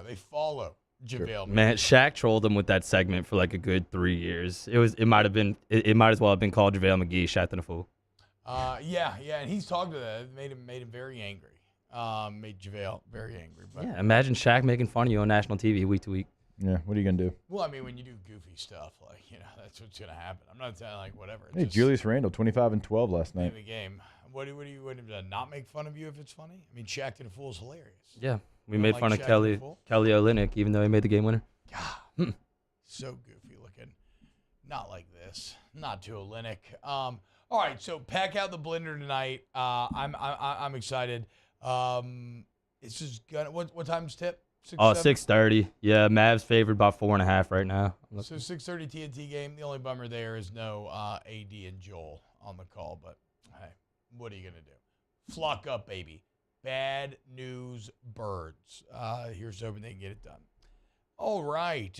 They follow JaVale McGee. Man, Shaq trolled him with that segment for like a good 3 years. It might as well have been called JaVale McGee, Shaq and a fool. Yeah, and he's talked to that. It made him very angry. Made JaVale very angry. But Yeah, imagine Shaq making fun of you on national TV week to week. Yeah, what are you gonna do? Well, I mean, when you do goofy stuff, like that's what's gonna happen. I'm not saying like whatever. Hey, Julius Randle, 25 and 12 last night. In the game. What do you not make fun of you if it's funny? I mean, Shaq and a Fool is hilarious. Yeah, we You made don't fun like of Shaq and a Fool? Kelly Olynyk, even though he made the game winner. So goofy looking. Not like this. Not to Olynyk. All right, so pack out the blender tonight. I'm excited. It's just gonna. What time's tip? 6:30. Yeah, Mavs favored by 4.5 right now. So 6:30 TNT game. The only bummer there is no AD and Joel on the call. But hey, what are you gonna do? Flock up, baby. Bad news birds. Here's hoping they can get it done. All right.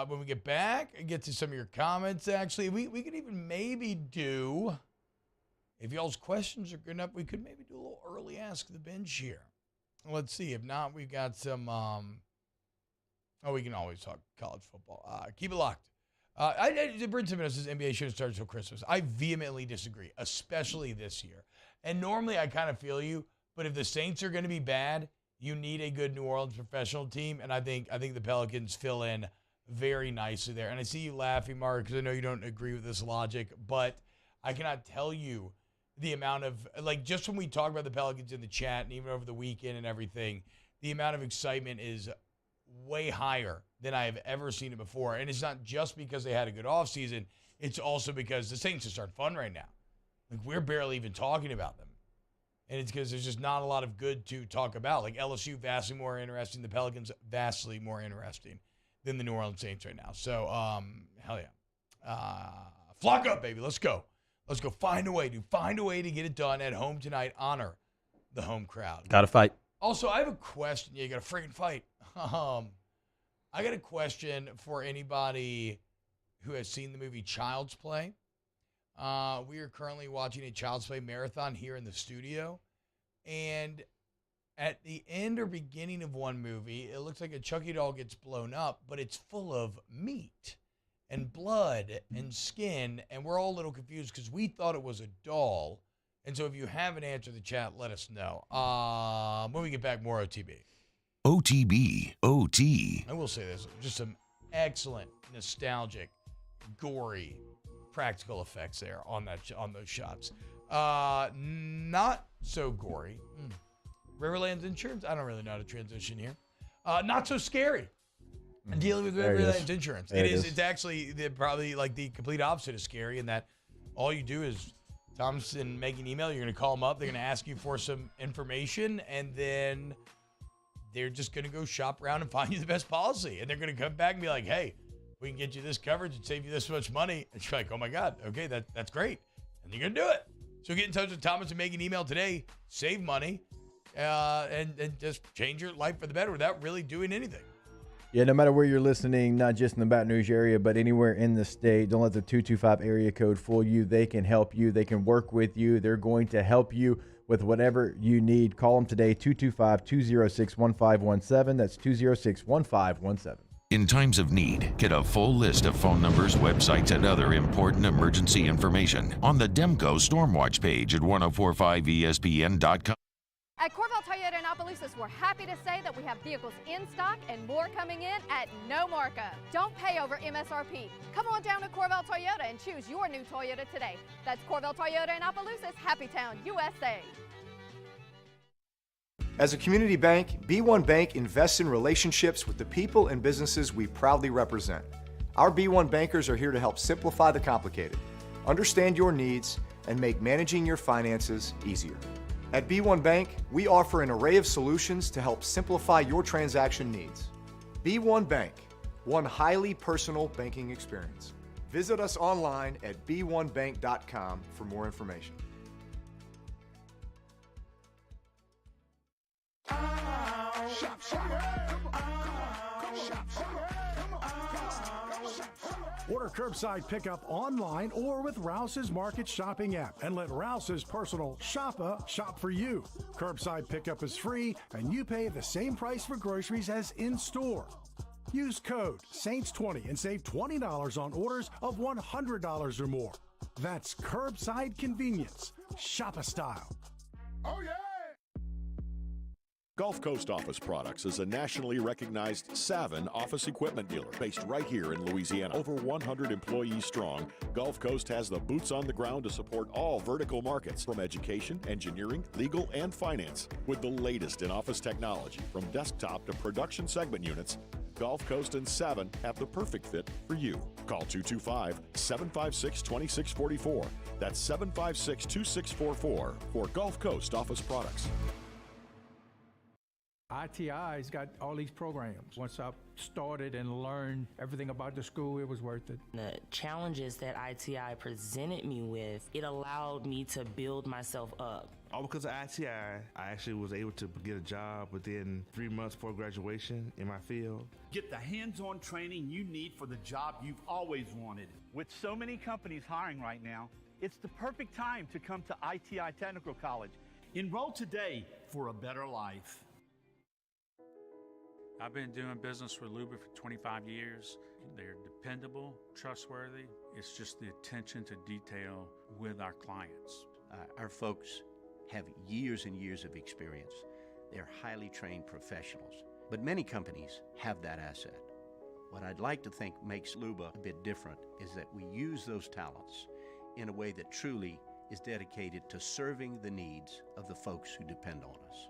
When we get back and get to some of your comments, actually, we could even maybe do, if y'all's questions are good enough, we could maybe do a little early Ask the Bench here. Let's see. If not, we've got some, we can always talk college football. Keep it locked. Brent Simmons says NBA shouldn't start until Christmas. I vehemently disagree, especially this year. And normally I kind of feel you, but if the Saints are going to be bad, you need a good New Orleans professional team, and I think the Pelicans fill in very nicely there. And I see you laughing, Mark, because I know you don't agree with this logic, but I cannot tell you the amount of, like, just when we talk about the Pelicans in the chat and even over the weekend and everything, the amount of excitement is way higher than I have ever seen it before. And it's not just because they had a good offseason. It's also because the Saints are starting fun right now. Like, we're barely even talking about them. And it's because there's just not a lot of good to talk about. Like, LSU, vastly more interesting. The Pelicans, vastly more interesting than the New Orleans Saints right now. So, hell yeah. Flock up, baby. Let's go. Let's go. Find a way, dude. Find a way to get it done at home tonight. Honor the home crowd. Got to fight. Also, I have a question. Yeah, you got to freaking fight. I got a question for anybody who has seen the movie Child's Play. We are currently watching a Child's Play marathon here in the studio. And at the end or beginning of one movie, it looks like a Chucky doll gets blown up, but it's full of meat and blood and skin, and we're all a little confused because we thought it was a doll. And so if you have an answer in the chat, let us know. When we get back, more OTB. OTB, OT. I will say this, just some excellent, nostalgic, gory, practical effects there on those shots. Not so gory. Riverlands Insurance, I don't really know how to transition here. Not so scary. Dealing with Riverlands Insurance. It's actually probably like the complete opposite of scary in that all you do is Thompson make an email, you're going to call them up, they're going to ask you for some information, and then they're just going to go shop around and find you the best policy. And they're going to come back and be like, hey, we can get you this coverage and save you this much money. And you're like, oh my God, okay, that's great. And you're going to do it. So get in touch with Thomas and make an email today. Save money and just change your life for the better without really doing anything. Yeah, no matter where you're listening, not just in the Baton Rouge area, but anywhere in the state, don't let the 225 area code fool you. They can help you. They can work with you. They're going to help you with whatever you need. Call them today, 225-206-1517. That's 206-1517. In times of need, get a full list of phone numbers, websites, and other important emergency information on the Demco Stormwatch page at 1045ESPN.com. At Corvell Toyota in Opelousas, we're happy to say that we have vehicles in stock and more coming in at no markup. Don't pay over MSRP. Come on down to Corvell Toyota and choose your new Toyota today. That's Corvell Toyota in Opelousas, Happy Town, USA. As a community bank, B1 Bank invests in relationships with the people and businesses we proudly represent. Our B1 bankers are here to help simplify the complicated, understand your needs, and make managing your finances easier. At B1 Bank, we offer an array of solutions to help simplify your transaction needs. B1 Bank, one highly personal banking experience. Visit us online at b1bank.com for more information. Order curbside pickup online or with Rouse's Market Shopping app and let Rouse's personal shopper shop for you. Curbside pickup is free and you pay the same price for groceries as in-store. Use code SAINTS20 and save $20 on orders of $100 or more. That's curbside convenience. Shopper style. Oh, yeah! Gulf Coast Office Products is a nationally recognized Savin office equipment dealer based right here in Louisiana. Over 100 employees strong, Gulf Coast has the boots on the ground to support all vertical markets from education, engineering, legal, and finance. With the latest in office technology from desktop to production segment units, Gulf Coast and Savin have the perfect fit for you. Call 225-756-2644. That's 756-2644 for Gulf Coast Office Products. ITI's got all these programs. Once I started and learned everything about the school, it was worth it. The challenges that ITI presented me with, it allowed me to build myself up. All because of ITI, I actually was able to get a job within 3 months before graduation in my field. Get the hands-on training you need for the job you've always wanted. With so many companies hiring right now, it's the perfect time to come to ITI Technical College. Enroll today for a better life. I've been doing business with Luber for 25 years. They're dependable, trustworthy. It's just the attention to detail with our clients. Our folks have years and years of experience. They're highly trained professionals. But many companies have that asset. What I'd like to think makes Luba a bit different is that we use those talents in a way that truly is dedicated to serving the needs of the folks who depend on us.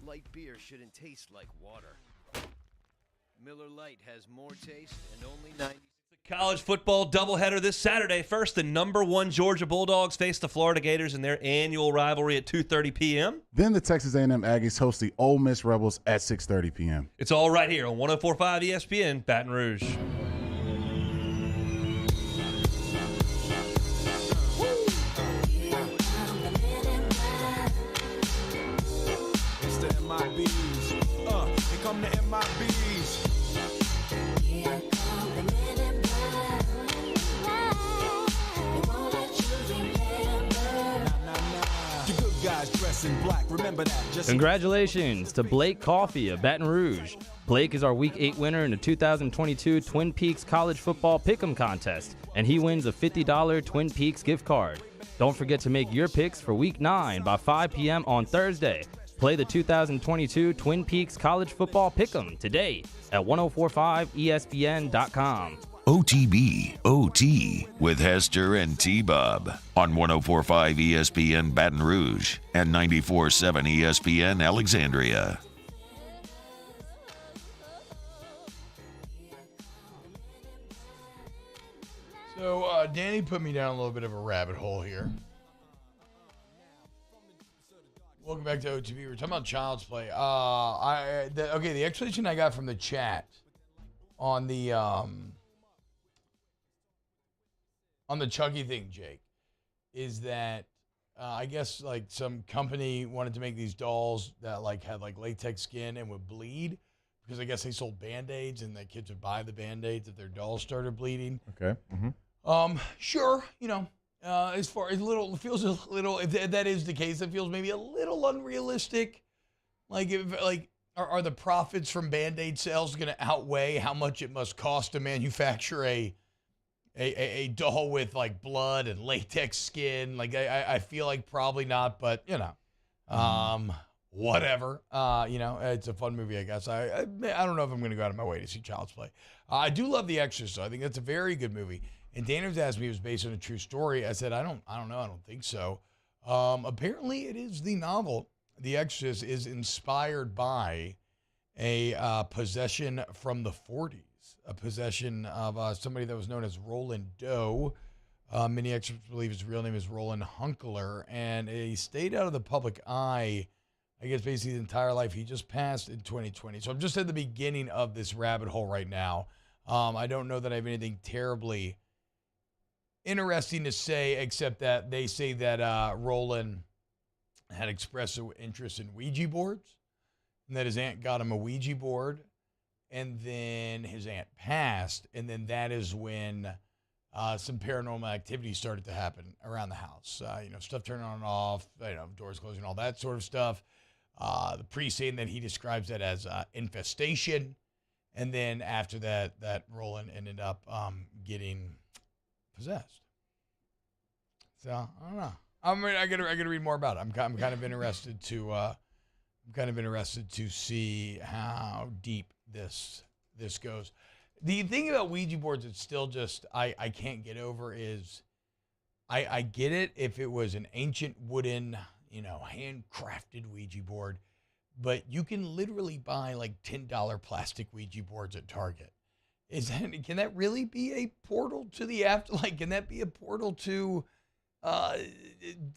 Light beer shouldn't taste like water. Miller Lite has more taste and only 90. College football doubleheader this Saturday. First, the #1 Georgia Bulldogs face the Florida Gators in their annual rivalry at 2:30 p.m. Then the Texas A&M Aggies host the Ole Miss Rebels at 6:30 p.m. It's all right here on 104.5 ESPN, Baton Rouge. It's the MIBs. Here come the MIBs. Black. Remember that. Congratulations to Blake Coffey of Baton Rouge. Blake is our Week 8 winner in the 2022 Twin Peaks College Football Pick'em Contest, and he wins a $50 Twin Peaks gift card. Don't forget to make your picks for Week 9 by 5 p.m. on Thursday. Play the 2022 Twin Peaks College Football Pick'em today at 1045ESPN.com. OTB OT with Hester and T-Bob on 104.5 ESPN Baton Rouge and 94.7 ESPN Alexandria. So Danny put me down a little bit of a rabbit hole here. Welcome back to OTB. We're talking about Child's Play. The explanation I got from the chat on the Chucky thing, Jake, is that I guess like some company wanted to make these dolls that like had like latex skin and would bleed because I guess they sold Band-Aids and the kids would buy the Band-Aids if their dolls started bleeding. Okay. Mm-hmm. Sure, as far as it feels a little, if that is the case, it feels maybe a little unrealistic. Like, are the profits from Band-Aid sales going to outweigh how much it must cost to manufacture a doll with like blood and latex skin? Like, I feel like probably not, but whatever. It's a fun movie, I guess. I don't know if I'm going to go out of my way to see Child's Play. I do love The Exorcist. I think that's a very good movie. And Dana was asking me if it was based on a true story. I said, I don't know. I don't think so. Apparently, it is the novel. The Exorcist is inspired by a possession from the 40s, a possession of somebody that was known as Roland Doe. Many experts believe his real name is Roland Hunkler, and he stayed out of the public eye, I guess, basically his entire life. He just passed in 2020. So I'm just at the beginning of this rabbit hole right now. I don't know that I have anything terribly interesting to say, except that they say that Roland had expressed an interest in Ouija boards, and that his aunt got him a Ouija board, and then his aunt passed, and then that is when some paranormal activity started to happen around the house. Stuff turning on and off, doors closing, all that sort of stuff. The priest saying that he describes that as infestation, and then after that Roland ended up getting possessed. So I don't know. I gotta read more about it. I'm kind of interested to see how deep this goes. The thing about Ouija boards that's still just I can't get over is I get it if it was an ancient wooden, handcrafted Ouija board, but you can literally buy like $10 plastic Ouija boards at Target. Can that really be a portal to the afterlife? Can that be a portal to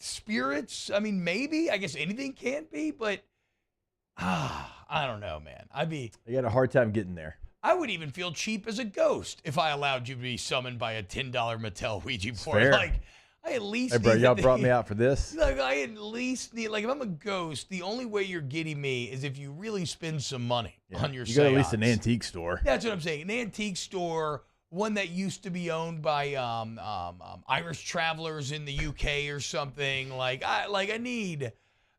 spirits? I mean, maybe. I guess anything can be, but I don't know, man. You got a hard time getting there. I would even feel cheap as a ghost if I allowed you to be summoned by a $10 Mattel Ouija board. Fair. Like, I at least Hey, bro, y'all brought me out for this? Like, I at least need, like, if I'm a ghost, the only way you're getting me is if you really spend some money on your You got at least seance. an antique store. That's what I'm saying. An antique store, one that used to be owned by Irish travelers in the UK or something. I need,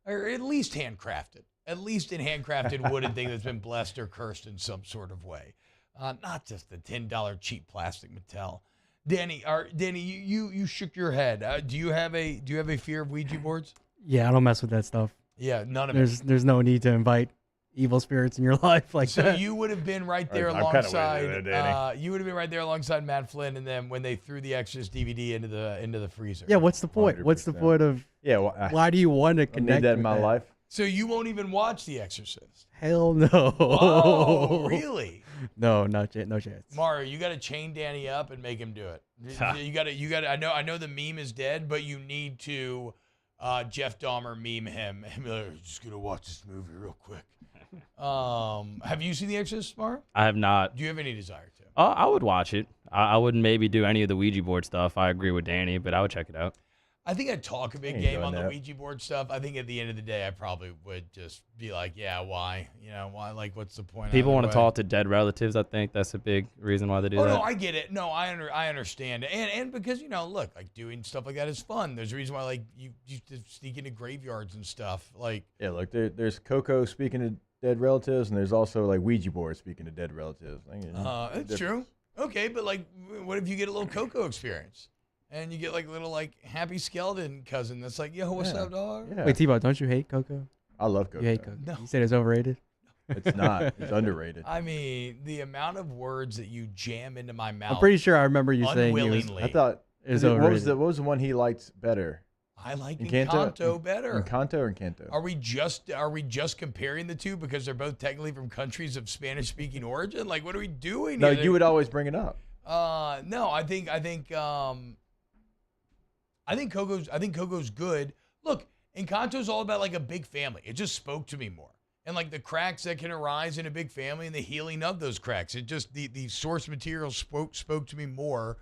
or at least handcrafted. At least an handcrafted wooden thing that's been blessed or cursed in some sort of way. Not just the $10 cheap plastic Mattel. Danny, you shook your head. Do you have a fear of Ouija boards? Yeah, I don't mess with that stuff. Yeah, none of it. There's no need to invite evil spirits in your life like so that. You would have been right there alongside. You would have been right there alongside Matt Flynn, and then when they threw the Exorcist DVD into the freezer. Yeah, what's the point? 100%. What's the point of? Yeah, why do you want to connect? I need that in my life. So you won't even watch The Exorcist? Hell no. Oh, really? No, no chance. Mario, you got to chain Danny up and make him do it. You got to. I know the meme is dead, but you need to Jeff Dahmer meme him. And be like, just gonna watch this movie real quick. Have you seen The Exorcist, Mario? I have not. Do you have any desire to? I would watch it. I wouldn't maybe do any of the Ouija board stuff. I agree with Danny, but I would check it out. I think I'd talk a big game on the Ouija board stuff. I think at the end of the day, I probably would just be like, yeah, why? Why? Like, what's the point? People want to talk to dead relatives. I think that's a big reason why they do that. Oh, no, I get it. No, I understand. And because, look, like doing stuff like that is fun. There's a reason why, like, you used to sneak into graveyards and stuff. Like, yeah, look, there's Coco speaking to dead relatives, and there's also, like, Ouija board speaking to dead relatives. That's true. Okay, but, like, what if you get a little Coco experience? And you get like a little like happy skeleton cousin that's like, yo, what's up, dog? Yeah. Wait, T-Bone, don't you hate Coco? I love Coco. You hate Coco. No. You said it's overrated? It's not. It's underrated. I mean, the amount of words that you jam into my mouth. I'm pretty sure I remember you saying unwillingly. I thought it was overrated. What was the one he liked better? I like Encanto better. Encanto or Encanto? Are we just comparing the two because they're both technically from countries of Spanish-speaking origin? Like, what are we doing? No, here? you would always bring it up. No, I think Coco's good. Look, Encanto's all about like a big family. It just spoke to me more. And like the cracks that can arise in a big family and the healing of those cracks. It just, the source material spoke to me more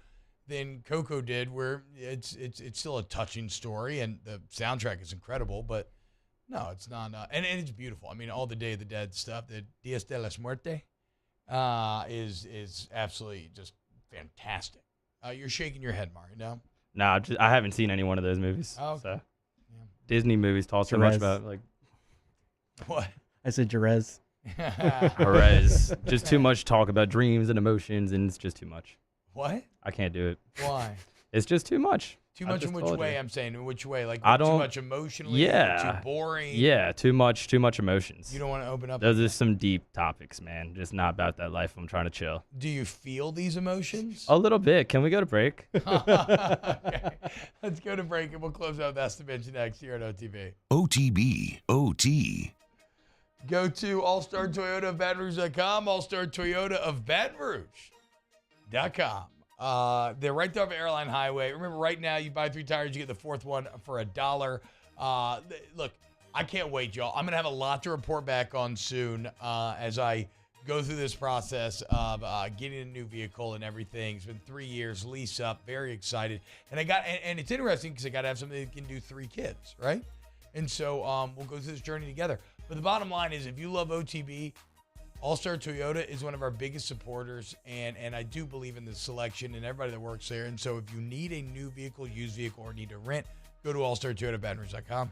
than Coco did, where it's still a touching story and the soundtrack is incredible, but no, it's not. And it's beautiful. I mean, all the Day of the Dead stuff, the Dias de la Muerte, is absolutely just fantastic. You're shaking your head, Mario, no? Nah, I haven't seen any one of those movies. Oh, so. yeah. Disney movies talk so much about, like... What? I said Jerez. Jerez. Just too much talk about dreams and emotions, and it's just too much. What? I can't do it. Why? It's just too much. Too much in which way? I'm saying in which way? Like too much emotionally? Yeah. Too boring? Yeah, too much emotions. You don't want to open up? Those are some deep topics, man. Just not about that life. I'm trying to chill. Do you feel these emotions? A little bit. Can we go to break? Okay. Let's go to break and we'll close out That's the Bench next here at OTB. OTB, OT. Go to All-Star Toyota of Baton Rouge.com, All-Star Toyota of Baton Rouge.com. They're right there off Airline Highway. Remember, right now, you buy 3 tires, you get the 4th one for $1. Look, I can't wait, y'all. I'm going to have a lot to report back on soon as I go through this process of getting a new vehicle and everything. It's been 3 years, lease up, very excited. And it's interesting because I got to have something that can do 3 kids, right? And so we'll go through this journey together. But the bottom line is, if you love OTB, All-Star Toyota is one of our biggest supporters, and I do believe in the selection and everybody that works there. And so if you need a new vehicle, used vehicle, or need to rent, go to allstartoyotabatonrouge.com.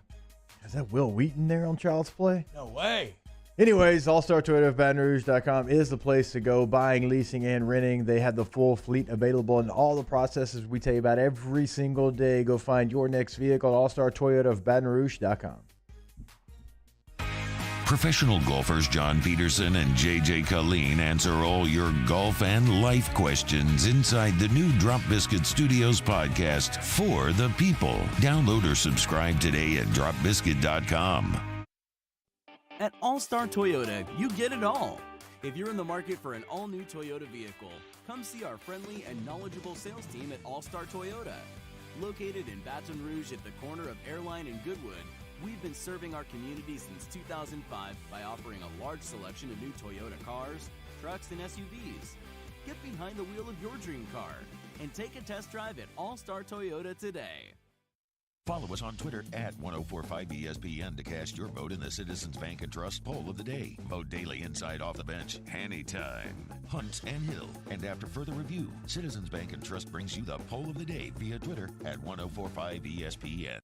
Is that Will Wheaton there on Child's Play? No way. Anyways, All-Star Toyota of BatonRouge.com is the place to go. Buying, leasing, and renting. They have the full fleet available and all the processes we tell you about every single day. Go find your next vehicle at All-Star Toyota of BatonRouge.com. Professional golfers John Peterson and JJ Colleen answer all your golf and life questions inside the new Drop Biscuit Studios podcast for the people. Download or subscribe today at dropbiscuit.com. At All-Star Toyota, you get it all. If you're in the market for an all-new Toyota vehicle, come see our friendly and knowledgeable sales team at All-Star Toyota. Located in Baton Rouge at the corner of Airline and Goodwood, we've been serving our community since 2005 by offering a large selection of new Toyota cars, trucks, and SUVs. Get behind the wheel of your dream car and take a test drive at All-Star Toyota today. Follow us on Twitter at 1045ESPN to cast your vote in the Citizens Bank and Trust Poll of the Day. Vote daily inside Off the Bench, anytime, Hunt and Hill. And after further review, Citizens Bank and Trust brings you the Poll of the Day via Twitter at 1045ESPN.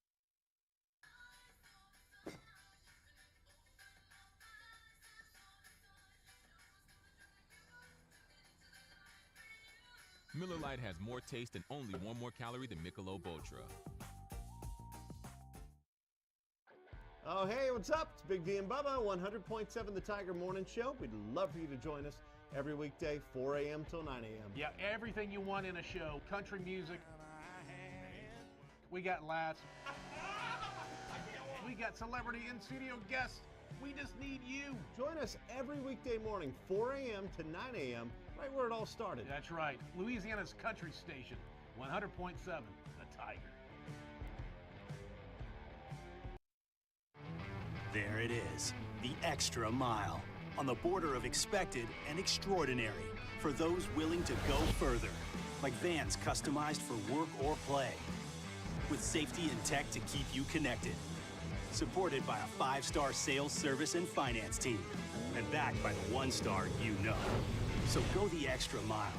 Miller Lite has more taste and only 1 more calorie than Michelob Ultra. Oh, hey, what's up? It's Big D and Bubba, 100.7 The Tiger Morning Show. We'd love for you to join us every weekday, 4 a.m. till 9 a.m. Yeah, everything you want in a show. Country music. We got laughs. We got celebrity in-studio guests. We just need you. Join us every weekday morning, 4 a.m. to 9 a.m., right where it all started. That's right. Louisiana's country station, 100.7 The Tiger. There it is, the extra mile, on the border of expected and extraordinary, for those willing to go further, like vans customized for work or play, with safety and tech to keep you connected, supported by a 5-star sales, service, and finance team, and backed by the 1-star you know. So go the extra mile.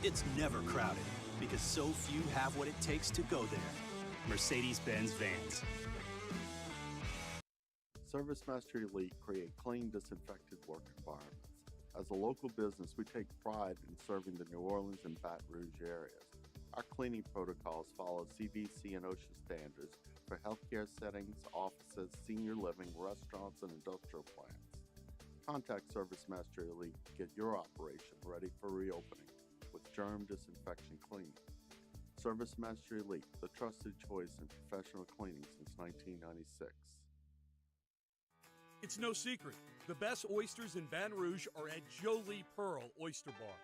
It's never crowded, because so few have what it takes to go there. Mercedes-Benz Vans. ServiceMaster Elite create clean, disinfected work environments. As a local business, we take pride in serving the New Orleans and Baton Rouge areas. Our cleaning protocols follow CDC and OSHA standards for healthcare settings, offices, senior living, restaurants, and industrial plants. Contact ServiceMaster Elite to get your operation ready for reopening with germ disinfection cleaning. ServiceMaster Elite, the trusted choice in professional cleaning since 1996. It's no secret, the best oysters in Baton Rouge are at Jolie Pearl Oyster Bar.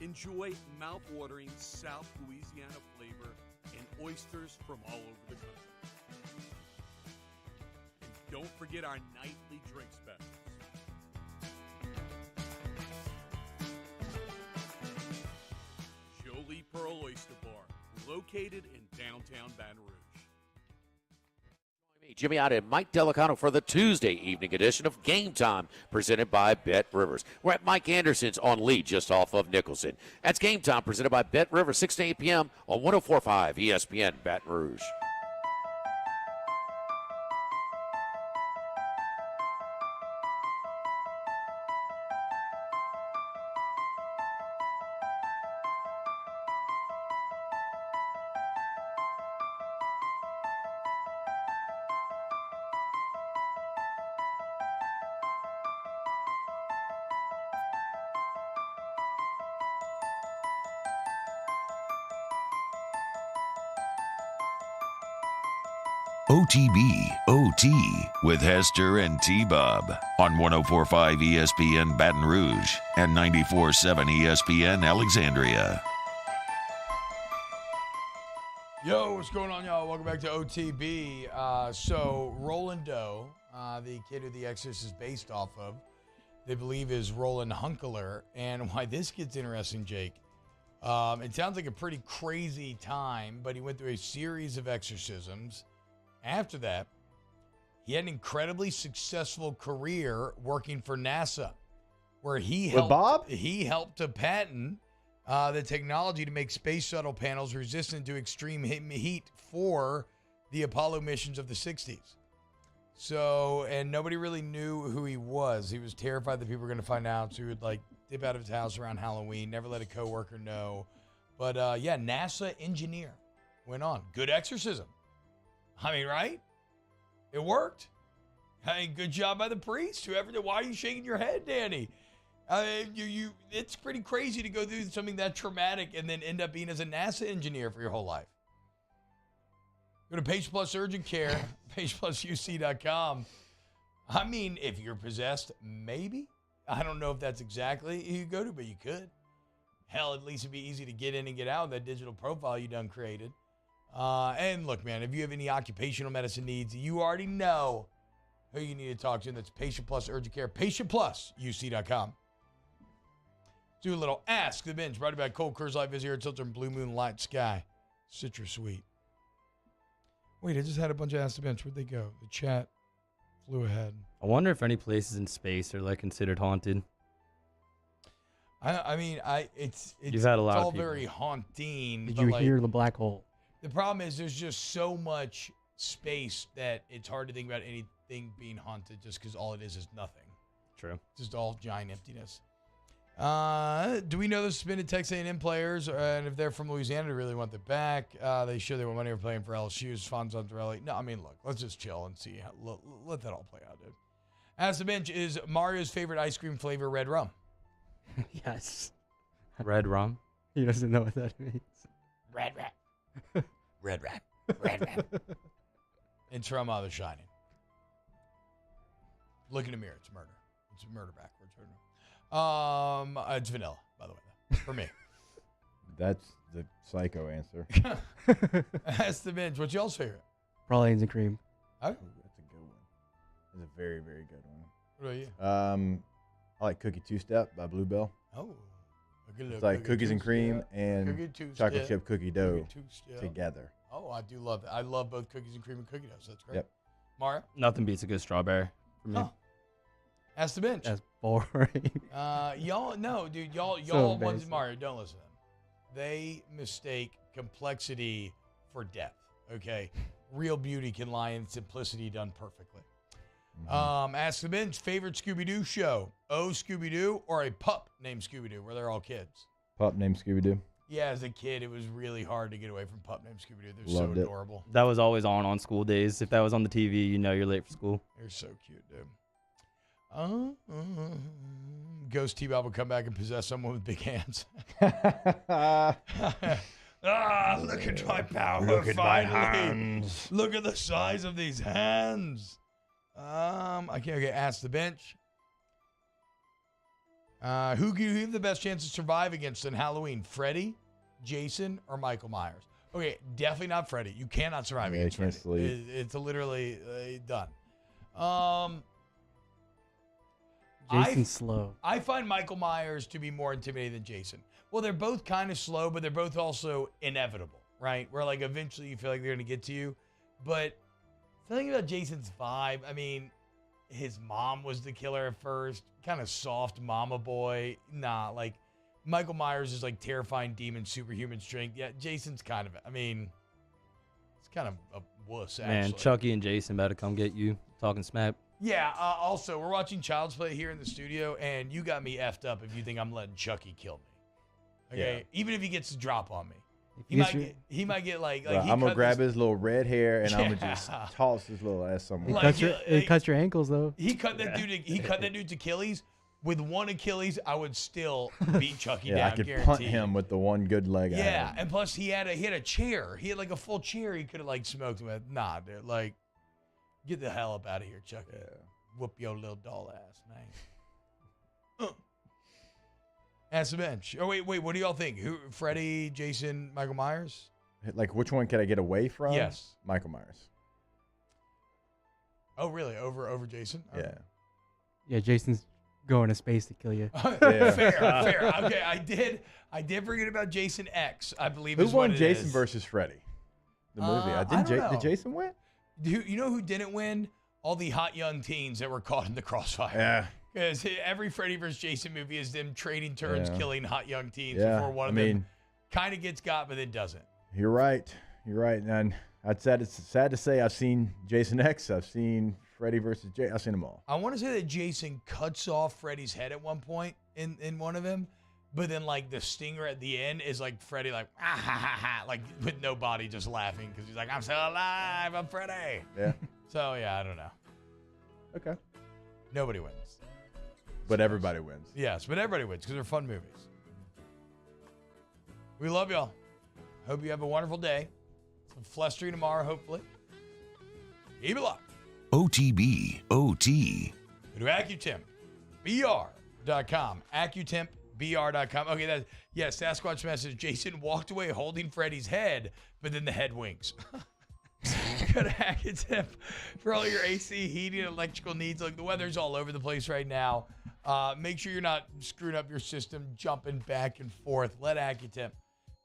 Enjoy mouth-watering South Louisiana flavor and oysters from all over the country. And don't forget our nightly drink specials. Jolie Pearl Oyster Bar, located in downtown Baton Rouge. Jimmy out and Mike Delicano for the Tuesday evening edition of Game Time, presented by Bet Rivers. We're at Mike Anderson's on Lee, just off of Nicholson. That's Game Time, presented by Bet Rivers, 6 to 8 p.m. on 104.5 ESPN Baton Rouge. OTB OT with Hester and T-Bob on 104.5 ESPN Baton Rouge and 94.7 ESPN Alexandria. Yo, what's going on, y'all? Welcome back to OTB. So Roland Doe, the kid who The Exorcist is based off of, they believe is Roland Hunkler. And why this gets interesting, Jake, it sounds like a pretty crazy time, but he went through a series of exorcisms. After that, he had an incredibly successful career working for NASA, where he helped to patent the technology to make space shuttle panels resistant to extreme heat for the Apollo missions of the 60s. So, and nobody really knew who he was. He was terrified that people were going to find out, so he would like dip out of his house around Halloween, never let a coworker know. But yeah, NASA engineer went on. Good exorcism. I mean, right? It worked. Hey, good job by the priest. Whoever did. Why are you shaking your head, Danny? It's pretty crazy to go through something that traumatic and then end up being as a NASA engineer for your whole life. Go to Page Plus Urgent Care, PagePlusUC.com. I mean, if you're possessed, maybe. I don't know if that's exactly who you go to, but you could. Hell, at least it'd be easy to get in and get out of that digital profile you done created. And look, man, if you have any occupational medicine needs, you already know who you need to talk to. And that's Patient Plus Urgent Care, PatientPlusUC.com. Do a little Ask the Bench, brought to you by Cold Coors Light Visitor, Tilton Blue Moon Light Sky, Citrus Sweet. Wait, I just had a bunch of Ask the Bench. Where'd they go? The chat flew ahead. I wonder if any places in space are like considered haunted. I mean, it's You've had a lot it's all of people. very haunting. Did but you like, hear the black hole? The problem is there's just so much space that it's hard to think about anything being haunted just because all it is nothing. True. Just all giant emptiness. Do we know the suspended Texas A&M players, and if they're from Louisiana, they really want them back? They show they want money for playing for LSU's Fonzo Antorelli. No, I mean, look, let's just chill and see. Let that all play out, dude. Ask the Bench, is Mario's favorite ice cream flavor red rum? Yes. Red rum? He doesn't know what that means. Red rat. Red rat. Red rat. It's from The Shining. Look in the mirror. It's murder. It's murder backwards. It's vanilla, by the way, though, for me. That's the psycho answer. Ask the Bench. What's y'all's favorite? Pralines and cream. Oh. That's a good one. That's a very, very good one. What about you? I like Cookie Two-Step by Bluebell. Oh. It's like cookies and cream and Cookie two-step, chocolate chip cookie dough cookie two-step. together. Oh, I do love that. I love both cookies and cream and cookie dough, so that's great. Yep. Mario? Nothing beats a good strawberry for me. Huh. Ask the Bench. That's boring. Y'all, no, dude, y'all ones, basic. Mario, don't listen to them. They mistake complexity for depth, okay? Real beauty can lie in simplicity done perfectly. Ask the Bench, favorite Scooby-Doo show? Oh, Scooby-Doo or a pup named Scooby-Doo where they're all kids? Pup named Scooby-Doo. Yeah, as a kid, it was really hard to get away from pup named Scooby-Doo. They're Loved so it. adorable. That was always on school days. If that was on the TV, you know you're late for school. They're so cute, dude. Ghost T-Bob will come back and possess someone with big hands. Look at my power. Look at my finally. hands. Look at the size of these hands. Okay, Ask the Bench. Who do you have the best chance to survive against on Halloween? Freddy, Jason, or Michael Myers? Okay, definitely not Freddie. You cannot survive Yeah, against you can't Freddie. sleep. It's literally done. Jason's slow. I find Michael Myers to be more intimidating than Jason. Well, they're both kind of slow, but they're both also inevitable, right? Where like eventually you feel like they're going to get to you. But something about Jason's vibe, I mean, his mom was the killer at first, kind of soft mama boy. Nah, like Michael Myers is like terrifying demon, superhuman strength. Yeah, Jason's kind of, I mean, it's kind of a wuss, actually. Man, Chucky and Jason better come get you. Talking smack. Yeah, also, we're watching Child's Play here in the studio, and you got me effed up if you think I'm letting Chucky kill me. Okay? Yeah. Even if he gets the drop on me. He might get like Bro, I'm going to grab his little red hair, and I'm going to Yeah. just toss his little ass somewhere. It cuts your ankles, though. He cut that dude. He cut that dude's Achilles. With one Achilles, I would still beat Chucky down. Yeah, I could guaranteed. punt him with the one good leg. I Yeah, have. and plus he had a chair. He had like a full chair. He could have like smoked him with. Nah, dude, like get the hell up out of here, Chucky. Yeah. Whoop your little doll ass, man. Ask the bench. Oh wait, what do y'all think? Who? Freddy, Jason, Michael Myers? Like, which one can I get away from? Yes. Michael Myers. Oh really? Over Jason? Yeah. Yeah, Jason's going to space to kill you. Fair. Okay, I did forget about Jason X. I believe Who is what won it Jason is. versus Freddy? The movie. I don't know. Did Jason win? You know who didn't win? All the hot young teens that were caught in the crossfire. Yeah. Because every Freddy vs. Jason movie is them trading turns, Yeah. killing hot young teens Yeah, before one of I them mean- kind of gets got, but then doesn't. You're right. And it's sad to say I've seen Jason X. I've seen Freddy versus Jason. I've seen them all. I want to say that Jason cuts off Freddy's head at one point in one of them, but then like the stinger at the end is like Freddy like ah ha ha ha like with no body just laughing because he's like I'm still alive, I'm Freddy. Yeah. So yeah, I don't know. Okay. Nobody wins. But everybody wins. Yes, but everybody wins because they're fun movies. We love y'all. Hope you have a wonderful day. Some flustering tomorrow, hopefully. Keep it locked. OTB, OT. Go to AccuTempBR.com. AccuTempBR.com. Okay, Sasquatch message. Jason walked away holding Freddy's head, but then the head winks. Go to AccuTemp for all your AC, heating, and electrical needs. Look, the weather's all over the place right now. Make sure you're not screwing up your system, jumping back and forth. Let AccuTemp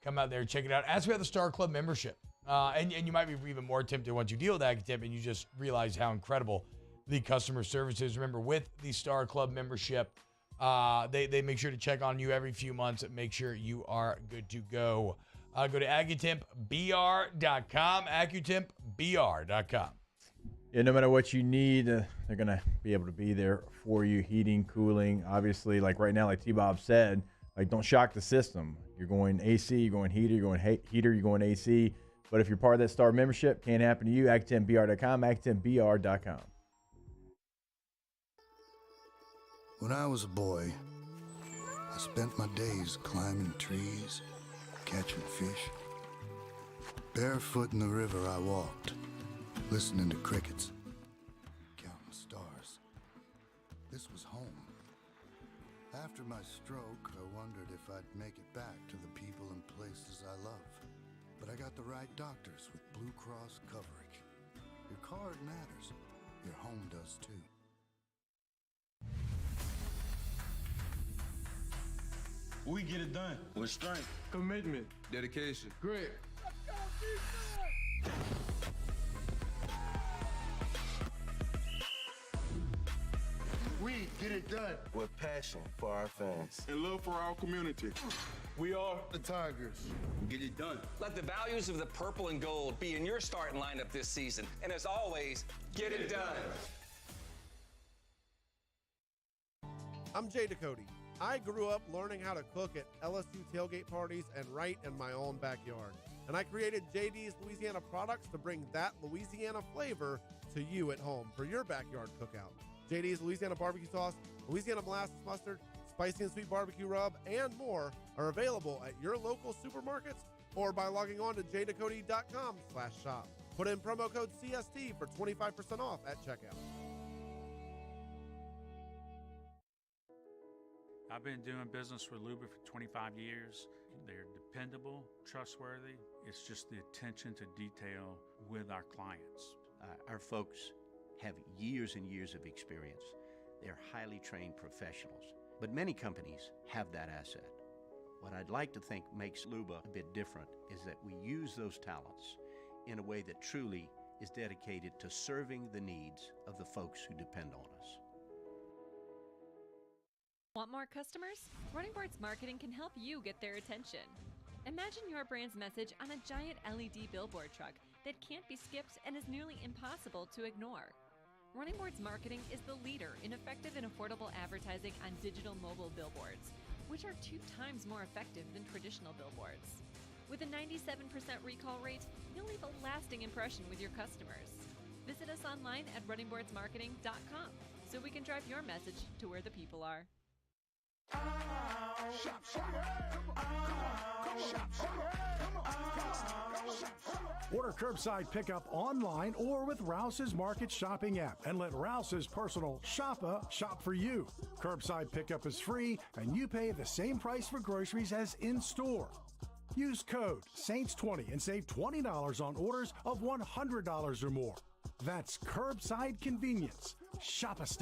come out there and check it out. As we have the Star Club membership, and you might be even more tempted once you deal with AccuTemp and you just realize how incredible the customer service is. Remember, with the Star Club membership, they make sure to check on you every few months and make sure you are good to go. Go to AccuTempBR.com, AccuTempBR.com. Yeah, no matter what you need, they're going to be able to be there for you. Heating, cooling, obviously, like right now, like T-Bob said, like don't shock the system. You're going AC, you're going heater, you're going heater, you're going AC. But if you're part of that Star membership, can't happen to you. AccuTempBR.com, AccuTempBR.com. When I was a boy, I spent my days climbing trees, catching fish. Barefoot in the river I walked, listening to crickets, counting stars. This was home. After my stroke, I wondered if I'd make it back to the people and places I love. But I got the right doctors with Blue Cross coverage. Your card matters. Your home does too. We get it done with strength, commitment, dedication, grit. We get it done with passion for our fans. And love for our community. We are the Tigers. Get it done. Let the values of the purple and gold be in your starting lineup this season. And as always, get it done. I'm Jay Ducote. I grew up learning how to cook at LSU tailgate parties and right in my own backyard. And I created JD's Louisiana products to bring that Louisiana flavor to you at home for your backyard cookout. JD's Louisiana barbecue sauce, Louisiana molasses mustard, spicy and sweet barbecue rub, and more are available at your local supermarkets or by logging on to jducote.com/shop. Put in promo code CST for 25% off at checkout. I've been doing business with Luba for 25 years. They're dependable, trustworthy. It's just the attention to detail with our clients. Our folks have years and years of experience. They're highly trained professionals, but many companies have that asset. What I'd like to think makes Luba a bit different is that we use those talents in a way that truly is dedicated to serving the needs of the folks who depend on us. Want more customers? Running Boards Marketing can help you get their attention. Imagine your brand's message on a giant LED billboard truck that can't be skipped and is nearly impossible to ignore. Running Boards Marketing is the leader in effective and affordable advertising on digital mobile billboards, which are 2 times more effective than traditional billboards. With a 97% recall rate, you'll leave a lasting impression with your customers. Visit us online at runningboardsmarketing.com so we can drive your message to where the people are. Order curbside pickup online or with Rouse's Market Shopping app and let Rouse's personal shopper shop for you. Curbside pickup is free and you pay the same price for groceries as in-store. Use code SAINTS20 and save $20 on orders of $100 or more. That's curbside convenience. Shop a